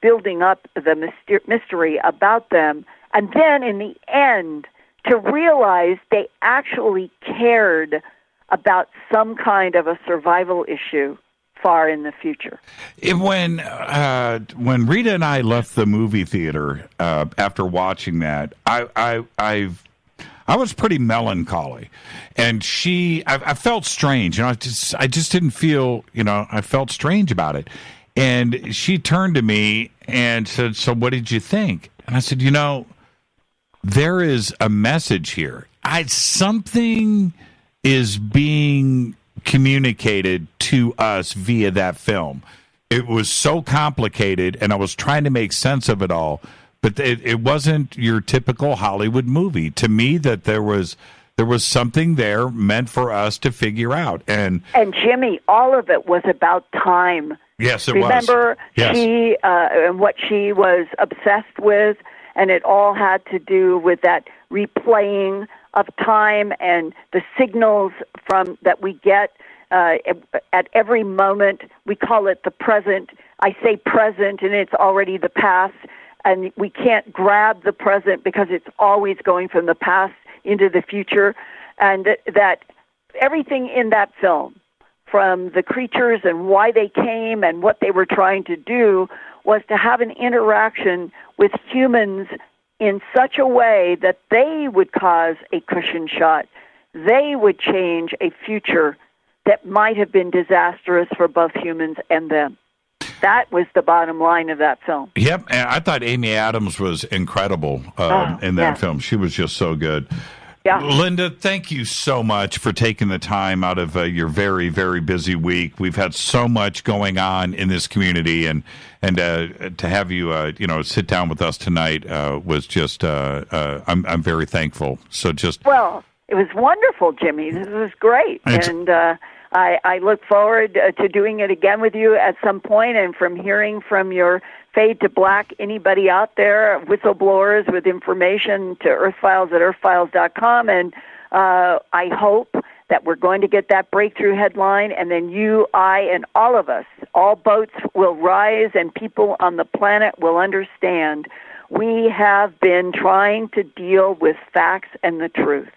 building up the mystery about them, and then in the end, to realize they actually cared about some kind of a survival issue far in the future. When Rita and I left the movie theater after watching that, I was pretty melancholy, and I felt strange. I just didn't feel, I felt strange about it. And she turned to me and said, "So what did you think?" And I said, there is a message here. Something is being communicated to us via that film. It was so complicated, and I was trying to make sense of it all, but it wasn't your typical Hollywood movie. To me, that there was something there meant for us to figure out. And Jimmy, all of it was about time. Yes, it Remember, was. Yes. She and what she was obsessed with, and it all had to do with that replaying of time and the signals from that we get at every moment. We call it the present. I say present, and it's already the past, and we can't grab the present because it's always going from the past into the future, and that everything in that film, from the creatures and why they came and what they were trying to do was to have an interaction with humans in such a way that they would cause a cushion shot. They would change a future that might have been disastrous for both humans and them. That was the bottom line of that film. Yep, and I thought Amy Adams was incredible in that film. She was just so good. Yeah. Linda, thank you so much for taking the time out of your very, very busy week. We've had so much going on in this community, and to have you, sit down with us tonight was just, I'm very thankful. So Well, it was wonderful, Jimmy. This was great, and I look forward to doing it again with you at some point, and from hearing from your Fade to Black, anybody out there, whistleblowers with information to earthfiles at earthfiles.com, and I hope that we're going to get that breakthrough headline, and then you, I, and all of us, all boats will rise, and people on the planet will understand we have been trying to deal with facts and the truth.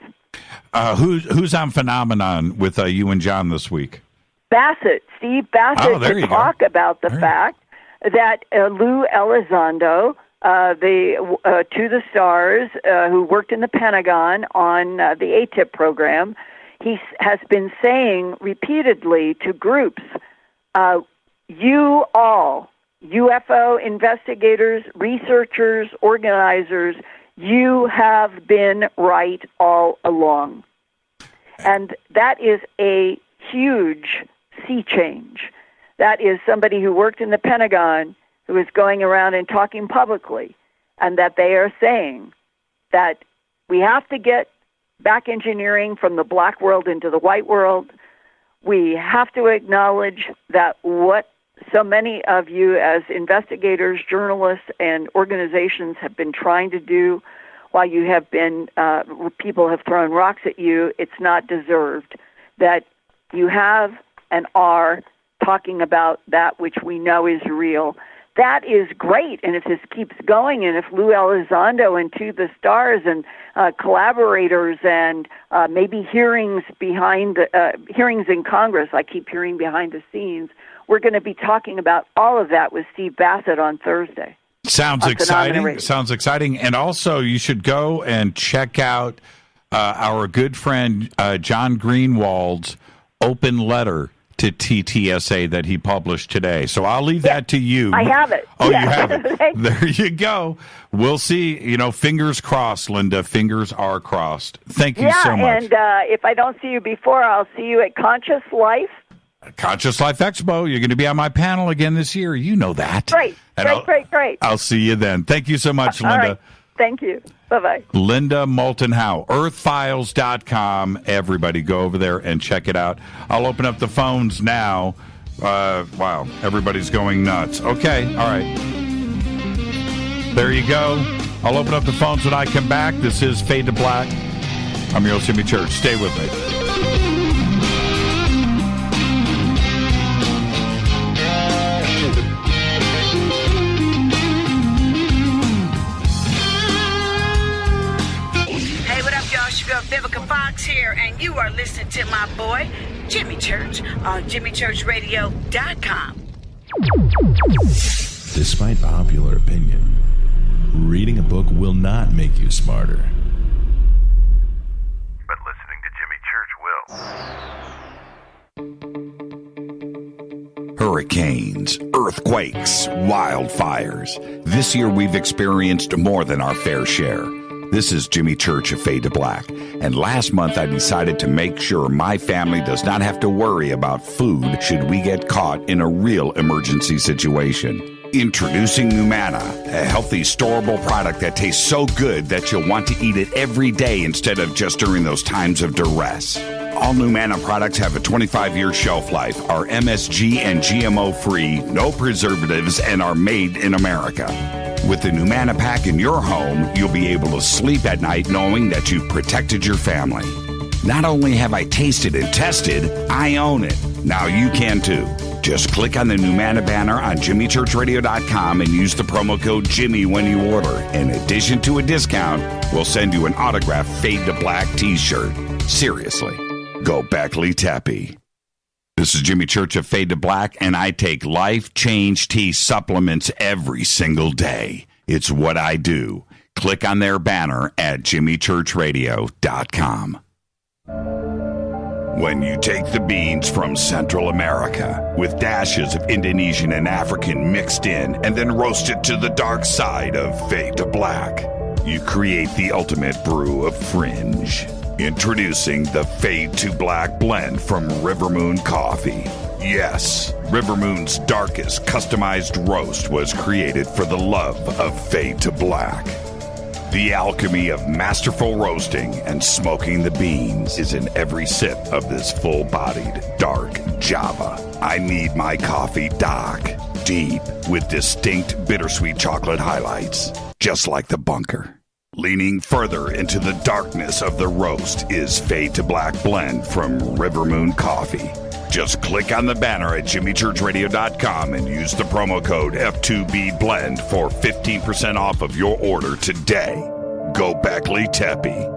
Who's on Phenomenon with you and John this week? Steve Bassett, to talk about the fact that Lou Elizondo, To the Stars, who worked in the Pentagon on the ATIP program, he has been saying repeatedly to groups, you all, UFO investigators, researchers, organizers, you have been right all along. And that is a huge sea change. That is somebody who worked in the Pentagon who is going around and talking publicly, and that they are saying that we have to get back engineering from the black world into the white world. We have to acknowledge that what so many of you as investigators, journalists, and organizations have been trying to do while you have been, people have thrown rocks at you, it's not deserved. That you have and are talking about that which we know is real. That is great, and if this keeps going, and if Lou Elizondo and To the Stars and collaborators and maybe hearings in Congress, I keep hearing behind the scenes, we're going to be talking about all of that with Steve Bassett on Thursday. Sounds exciting. And also, you should go and check out our good friend John Greenwald's open letter to TTSA that he published today. So I'll leave that to you. I have it. Oh, you have it. There you go. We'll see. Fingers crossed, Linda. Fingers are crossed. Thank you so much. And if I don't see you before, I'll see you at Conscious Life Expo. You're going to be on my panel again this year. You know that. Great. I'll see you then. Thank you so much, Linda. All right. Thank you. Bye-bye. Linda Moulton Howe, earthfiles.com. Everybody go over there and check it out. I'll open up the phones now. Wow, everybody's going nuts. Okay, all right. There you go. I'll open up the phones when I come back. This is Fade to Black. I'm your host, Jimmy Church. Stay with me. Vivica Fox here, and you are listening to my boy, Jimmy Church, on JimmyChurchRadio.com. Despite popular opinion, reading a book will not make you smarter. But listening to Jimmy Church will. Hurricanes, earthquakes, wildfires. This year we've experienced more than our fair share. This is Jimmy Church of Fade to Black, and last month I decided to make sure my family does not have to worry about food should we get caught in a real emergency situation. Introducing Numana, a healthy, storable product that tastes so good that you'll want to eat it every day instead of just during those times of duress. All Numana products have a 25-year shelf life, are MSG and GMO-free, no preservatives, and are made in America. With the Numana pack in your home, you'll be able to sleep at night knowing that you've protected your family. Not only have I tasted and tested, I own it. Now you can too. Just click on the Numana banner on JimmyChurchRadio.com and use the promo code Jimmy when you order. In addition to a discount, we'll send you an autographed Fade to Black t-shirt. Seriously, go Beckley Tappy. This is Jimmy Church of Fade to Black, and I take Life Change Tea supplements every single day. It's what I do. Click on their banner at jimmychurchradio.com. When you take the beans from Central America with dashes of Indonesian and African mixed in and then roast it to the dark side of Fade to Black, you create the ultimate brew of fringe. Introducing the Fade to Black blend from Rivermoon Coffee. Yes, Rivermoon's darkest customized roast was created for the love of Fade to Black. The alchemy of masterful roasting and smoking the beans is in every sip of this full-bodied, dark Java. I need my coffee dark, deep, with distinct bittersweet chocolate highlights, just like the bunker. Leaning further into the darkness of the roast is Fade to Black blend from Rivermoon Coffee. Just click on the banner at jimmychurchradio.com and use the promo code F2BBLEND for 15% off of your order today. Go Beckley Teppy.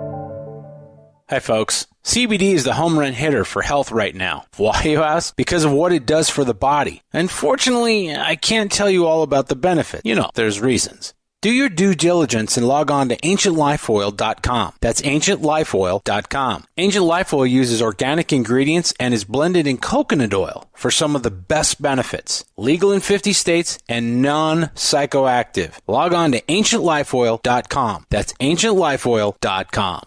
Hi, folks. CBD is the home run hitter for health right now. Why, you ask? Because of what it does for the body. Unfortunately, I can't tell you all about the benefit. You know, there's reasons. Do your due diligence and log on to ancientlifeoil.com. That's ancientlifeoil.com. Ancient Life Oil uses organic ingredients and is blended in coconut oil for some of the best benefits. Legal in 50 states and non-psychoactive. Log on to ancientlifeoil.com. That's ancientlifeoil.com.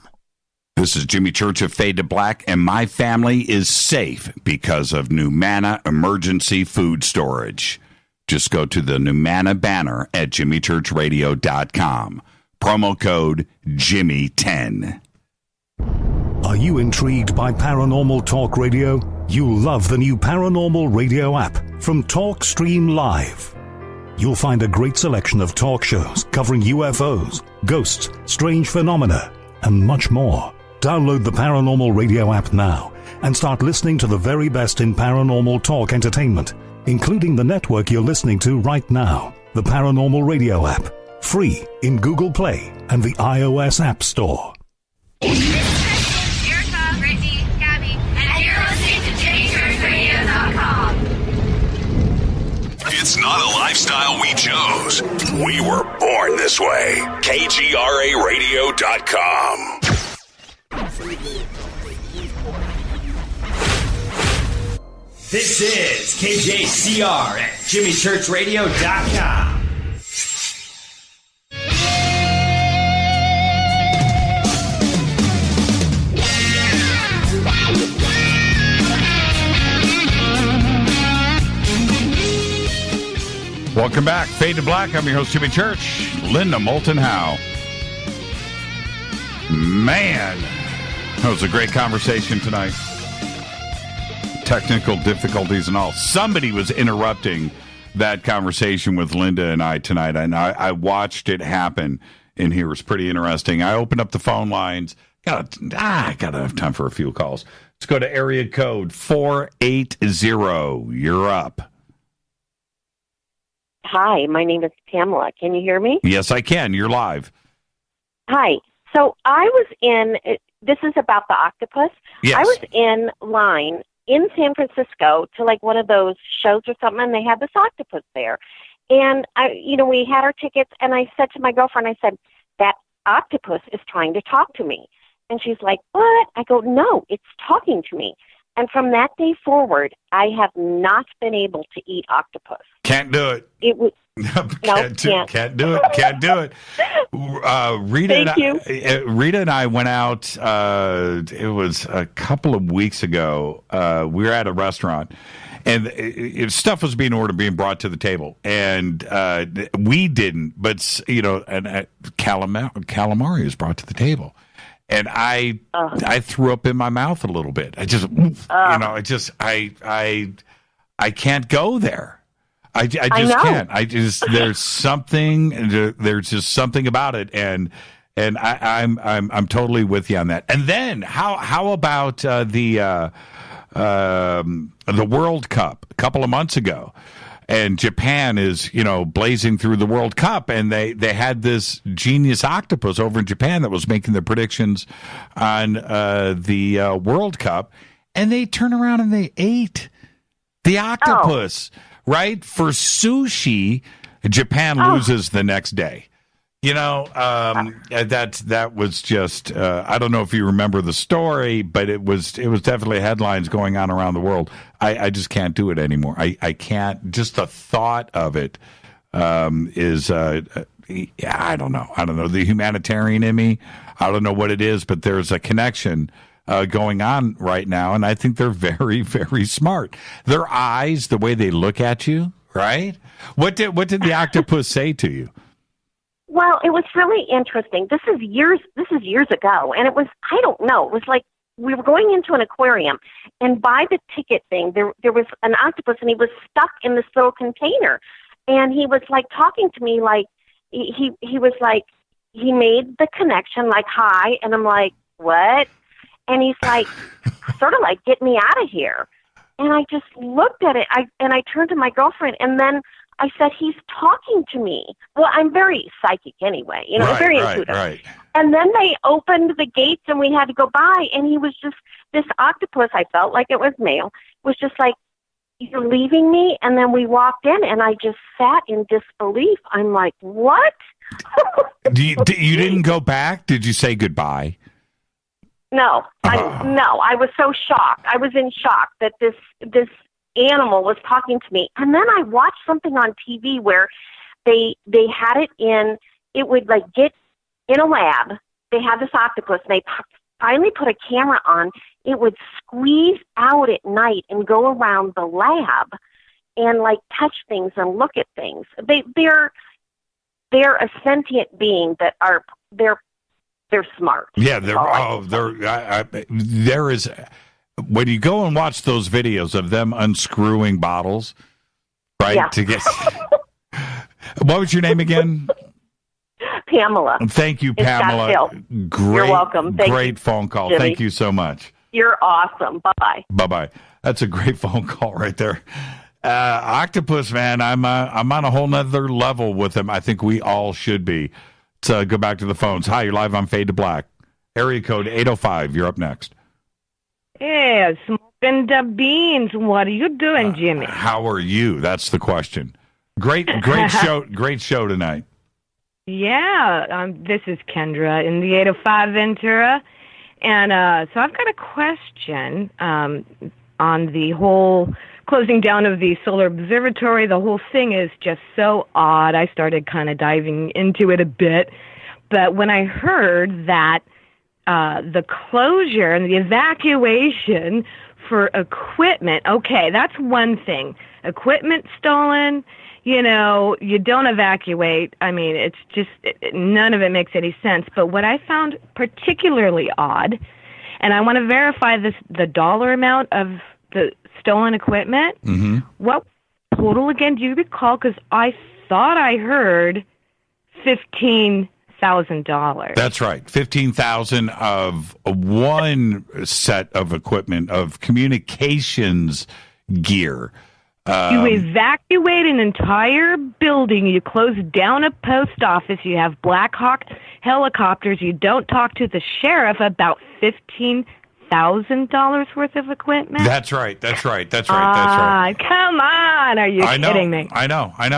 This is Jimmy Church of Fade to Black, and my family is safe because of Numana Emergency Food Storage. Just go to the Numana banner at jimmychurchradio.com. Promo code Jimmy10. Are you intrigued by Paranormal Talk Radio? You'll love the new Paranormal Radio app from TalkStream Live. You'll find a great selection of talk shows covering UFOs, ghosts, strange phenomena, and much more. Download the Paranormal Radio app now and start listening to the very best in paranormal talk entertainment, including the network you're listening to right now, the Paranormal Radio app, free in Google Play and the iOS App Store. Erica, Brittany, Gabby, and you're listening to JimmyChurchRadio.com. It's not a lifestyle we chose. We were born this way. KGRARadio.com. This is KJCR at JimmyChurchRadio.com. Welcome back. Fade to Black. I'm your host, Jimmy Church. Linda Moulton Howe. Man, that was a great conversation tonight. Technical difficulties and all. Somebody was interrupting that conversation with Linda and I tonight, and I watched it happen in here. It was pretty interesting. I opened up the phone lines. I got enough time for a few calls. Let's go to area code 480. You're up. Hi, my name is Pamela. Can you hear me? Yes, I can. You're live. Hi. So I was this is about the octopus. Yes. I was in line in San Francisco to like one of those shows or something, and they had this octopus there. And we had our tickets, and I said to my girlfriend, I said, that octopus is trying to talk to me. And she's like, what? I go, no, it's talking to me. And from that day forward, I have not been able to eat octopus. Can't do it. It was Can't do it. Rita and I went out. It was a couple of weeks ago. We were at a restaurant, and stuff was being brought to the table, and we didn't. But calamari was brought to the table, and I threw up in my mouth a little bit. I can't go there. I just can't. There's just something about it, and I'm totally with you on that. And then how about the World Cup a couple of months ago? And Japan is, blazing through the World Cup, and they had this genius octopus over in Japan that was making the predictions on the World Cup, and they turn around and they ate The octopus, right? For sushi, Japan loses the next day. That was just, I don't know if you remember the story, but it was definitely headlines going on around the world. I just can't do it anymore. I can't, just the thought of it is, I don't know. The humanitarian Emmy, I don't know what it is, but there's a connection going on right now, and I think they're very, very smart. Their eyes, the way they look at you, right? What did the octopus say to you? Well, it was really interesting. This is years ago, and it was, I don't know, it was like we were going into an aquarium, and by the ticket thing, there was an octopus, and he was stuck in this little container, and he was like talking to me like, he was like, he made the connection like, hi, and I'm like, what? And he's like, sort of like, get me out of here. And I just looked at it, and I turned to my girlfriend, and then I said, he's talking to me. Well, I'm very psychic anyway, very intuitive. Right. And then they opened the gates and we had to go by, and he was just, this octopus, I felt like it was male, was just like, you're leaving me? And then we walked in, and I just sat in disbelief. I'm like, what? You didn't go back? Did you say goodbye? No, I was so shocked. I was in shock that this animal was talking to me. And then I watched something on TV where they had it would like get in a lab. They had this octopus, and they finally put a camera on. It would squeeze out at night and go around the lab and like touch things and look at things. They're a sentient being that they're smart. Yeah, there is. When you go and watch those videos of them unscrewing bottles, right? Yeah. To get what was your name again? Pamela. Thank you, Pamela. Great, you're welcome. Great phone call. Jimmy. Thank you so much. You're awesome. Bye-bye. Bye-bye. That's a great phone call right there. Octopus, man, I'm on a whole nother level with him. I think we all should be. Let's go back to the phones. Hi, you're live on Fade to Black. Area code 805. You're up next. Yeah, smoking the beans. What are you doing, Jimmy? How are you? That's the question. Great show. Great show tonight. Yeah, this is Kendra in the 805 Ventura. And so I've got a question on the whole closing down of the Solar Observatory. The whole thing is just so odd. I started kind of diving into it a bit. But when I heard that the closure and the evacuation for equipment, okay, that's one thing. Equipment stolen, you don't evacuate. I mean, it's just, none of it makes any sense. But what I found particularly odd, and I want to verify the dollar amount of the stolen equipment. Mm-hmm. What total again do you recall? Because I thought I heard $15,000. That's right. $15,000 of one set of equipment of communications gear. You evacuate an entire building. You close down a post office. You have Black Hawk helicopters. You don't talk to the sheriff about $15,000 worth of equipment. That's right. That's right. Come on. Are you kidding me? I know. And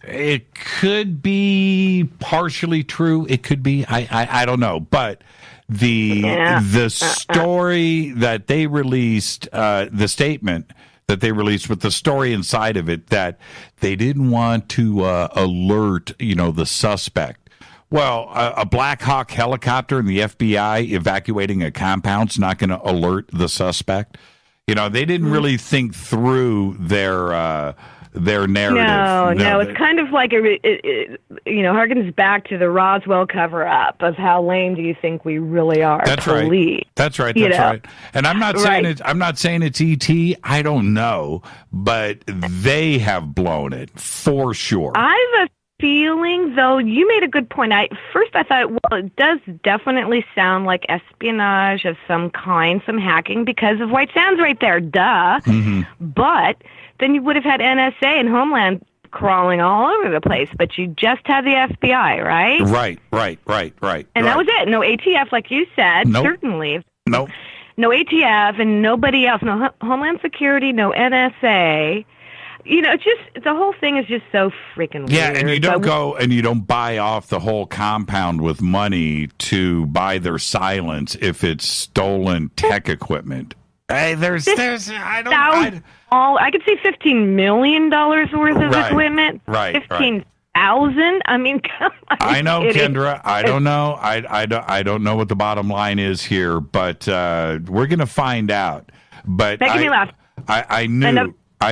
it could be partially true. It could be. I don't know. But the story that they released, the statement that they released with the story inside of it, that they didn't want to alert, the suspect. Well, a Black Hawk helicopter and the FBI evacuating a compound's not going to alert the suspect. They didn't really think through their narrative. No, it's kind of like it harkens back to the Roswell cover-up of how lame do you think we really are? That's right. That's right. And I'm not saying I'm not saying it's ET. I don't know, but they have blown it for sure. I have a feeling, though, you made a good point. First I thought, well, it does definitely sound like espionage of some kind, some hacking, because of White Sands right there, duh. Mm-hmm. But then you would have had NSA and Homeland crawling all over the place, but you just had the FBI, right? Right. And that was it. No ATF, like you said, certainly. Nope. no ATF, and nobody else. No Homeland Security, no NSA. Just the whole thing is just so freaking weird. Yeah, and you don't go and you don't buy off the whole compound with money to buy their silence if it's stolen tech equipment. Hey, I could see $15 million worth of equipment. Right. 15,000. I mean, come on. I know, Kendra. I don't know. I don't know what the bottom line is here, but we're going to find out. But making me laugh. I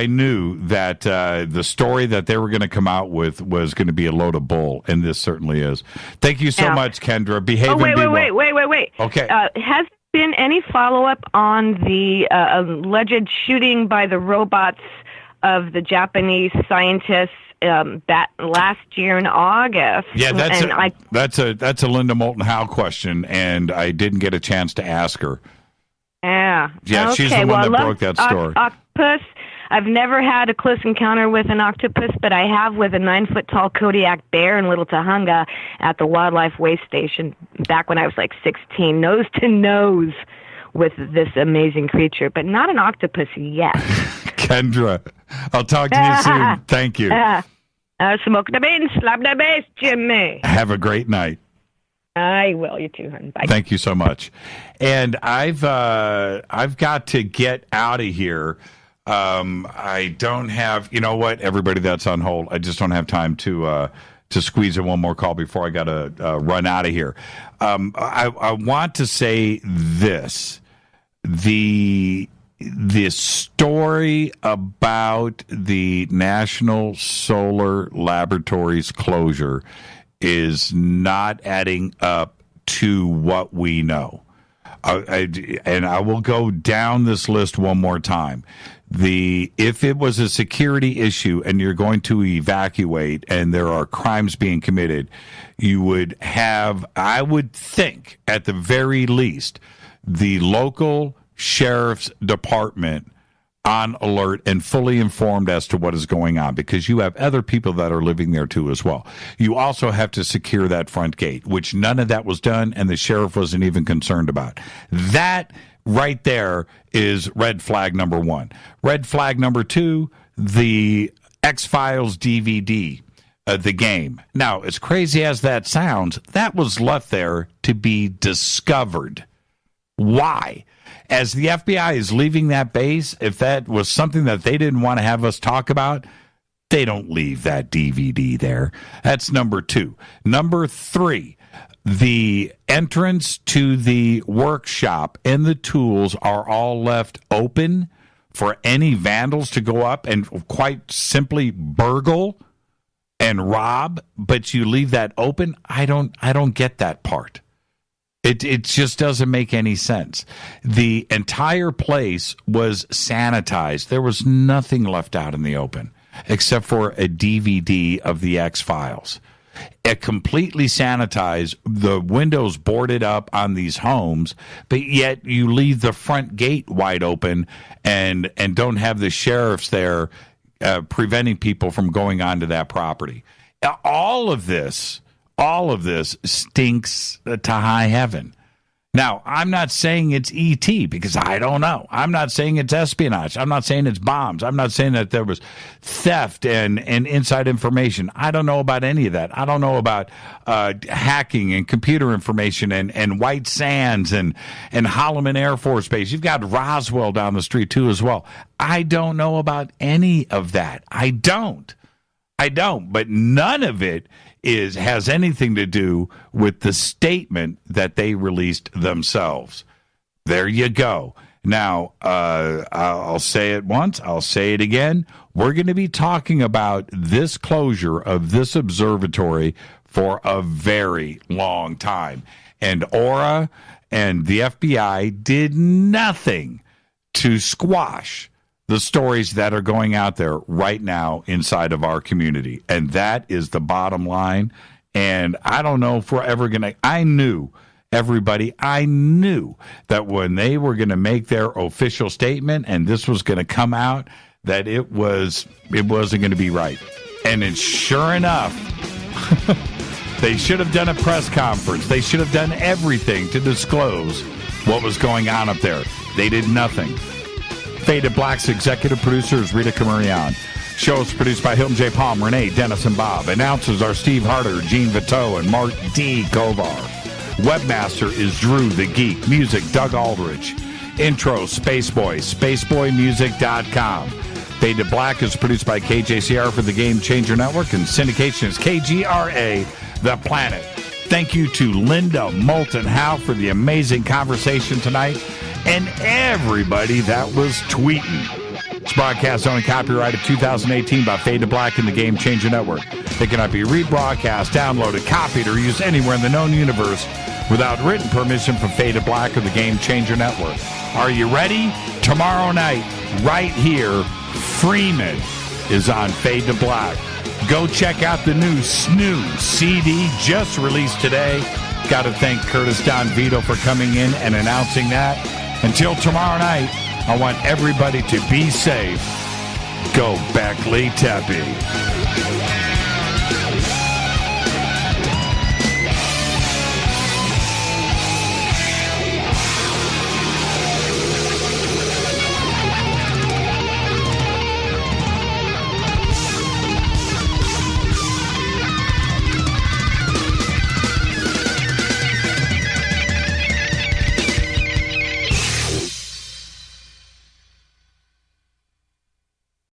knew that the story that they were going to come out with was going to be a load of bull, and this certainly is. Thank you so much, Kendra. Behave and be well. Wait. Okay. Has there been any follow-up on the alleged shooting by the robots of the Japanese scientists that last year in August? Yeah, that's a Linda Moulton Howe question, and I didn't get a chance to ask her. Yeah. Yeah, okay. She's the one that broke that story. Octopus. I've never had a close encounter with an octopus, but I have with a 9-foot-tall Kodiak bear in Little Tahunga at the Wildlife Waste Station back when I was like 16, nose to nose with this amazing creature, but not an octopus yet. Kendra, I'll talk to you soon. Thank you. Smoke the beans, slap the bass, Jimmy. Have a great night. I will. You too, hon. Bye. Thank you so much. And I've got to get out of here. I don't have, you know what, everybody that's on hold, I just don't have time to squeeze in one more call before I got to run out of here. I want to say this. The story about the National Solar Laboratory's closure is not adding up to what we know. And I will go down this list one more time. If it was a security issue and you're going to evacuate and there are crimes being committed, you would have, I would think, at the very least, the local sheriff's department on alert and fully informed as to what is going on, because you have other people that are living there too as well. You also have to secure that front gate, which none of that was done, and the sheriff wasn't even concerned about. That right there is red flag number one. Red flag number two, the X-Files DVD, the game. Now, as crazy as that sounds, that was left there to be discovered. Why? As the FBI is leaving that base, if that was something that they didn't want to have us talk about, they don't leave that DVD there. That's number two. Number three, the entrance to the workshop and the tools are all left open for any vandals to go up and quite simply burgle and rob, but you leave that open. I don't get that part. It just doesn't make any sense. The entire place was sanitized. There was nothing left out in the open except for a DVD of the X-Files. It completely sanitized, the windows boarded up on these homes, but yet you leave the front gate wide open and don't have the sheriffs there preventing people from going onto that property. All of this stinks to high heaven. Now, I'm not saying it's ET because I don't know. I'm not saying it's espionage. I'm not saying it's bombs. I'm not saying that there was theft and inside information. I don't know about any of that. I don't know about hacking and computer information and White Sands and Holloman Air Force Base. You've got Roswell down the street, too, as well. I don't know about any of that. I don't. But none of it has anything to do with the statement that they released themselves. There you go. Now, I'll say it once. I'll say it again. We're going to be talking about this closure of this observatory for a very long time. And Aura and the FBI did nothing to squash the stories that are going out there right now inside of our community. And that is the bottom line. And I don't know if we're ever going to, I knew that when they were going to make their official statement and this was going to come out, that it wasn't going to be right. And it's sure enough, They should have done a press conference. They should have done everything to disclose what was going on up there. They did nothing. Fade to Black's executive producer is Rita Camarion. Show is produced by Hilton J. Palm, Renee, Dennis, and Bob. Announcers are Steve Harder, Gene Vito, and Mark D. Kovar. Webmaster is Drew the Geek. Music, Doug Aldrich. Intro, Spaceboy, spaceboymusic.com. Fade to Black is produced by KJCR for the Game Changer Network, and syndication is KGRA, The Planet. Thank you to Linda Moulton Howe for the amazing conversation tonight, and everybody that was tweeting. This broadcast only copyrighted 2018 by Fade to Black and the Game Changer Network. It cannot be rebroadcast, downloaded, copied, or used anywhere in the known universe without written permission from Fade to Black or the Game Changer Network. Are you ready? Tomorrow night, right here, Freeman is on Fade to Black. Go check out the new Snoo CD just released today. Got to thank Curtis Don Vito for coming in and announcing that. Until tomorrow night, I want everybody to be safe. Go Beckley Tepe.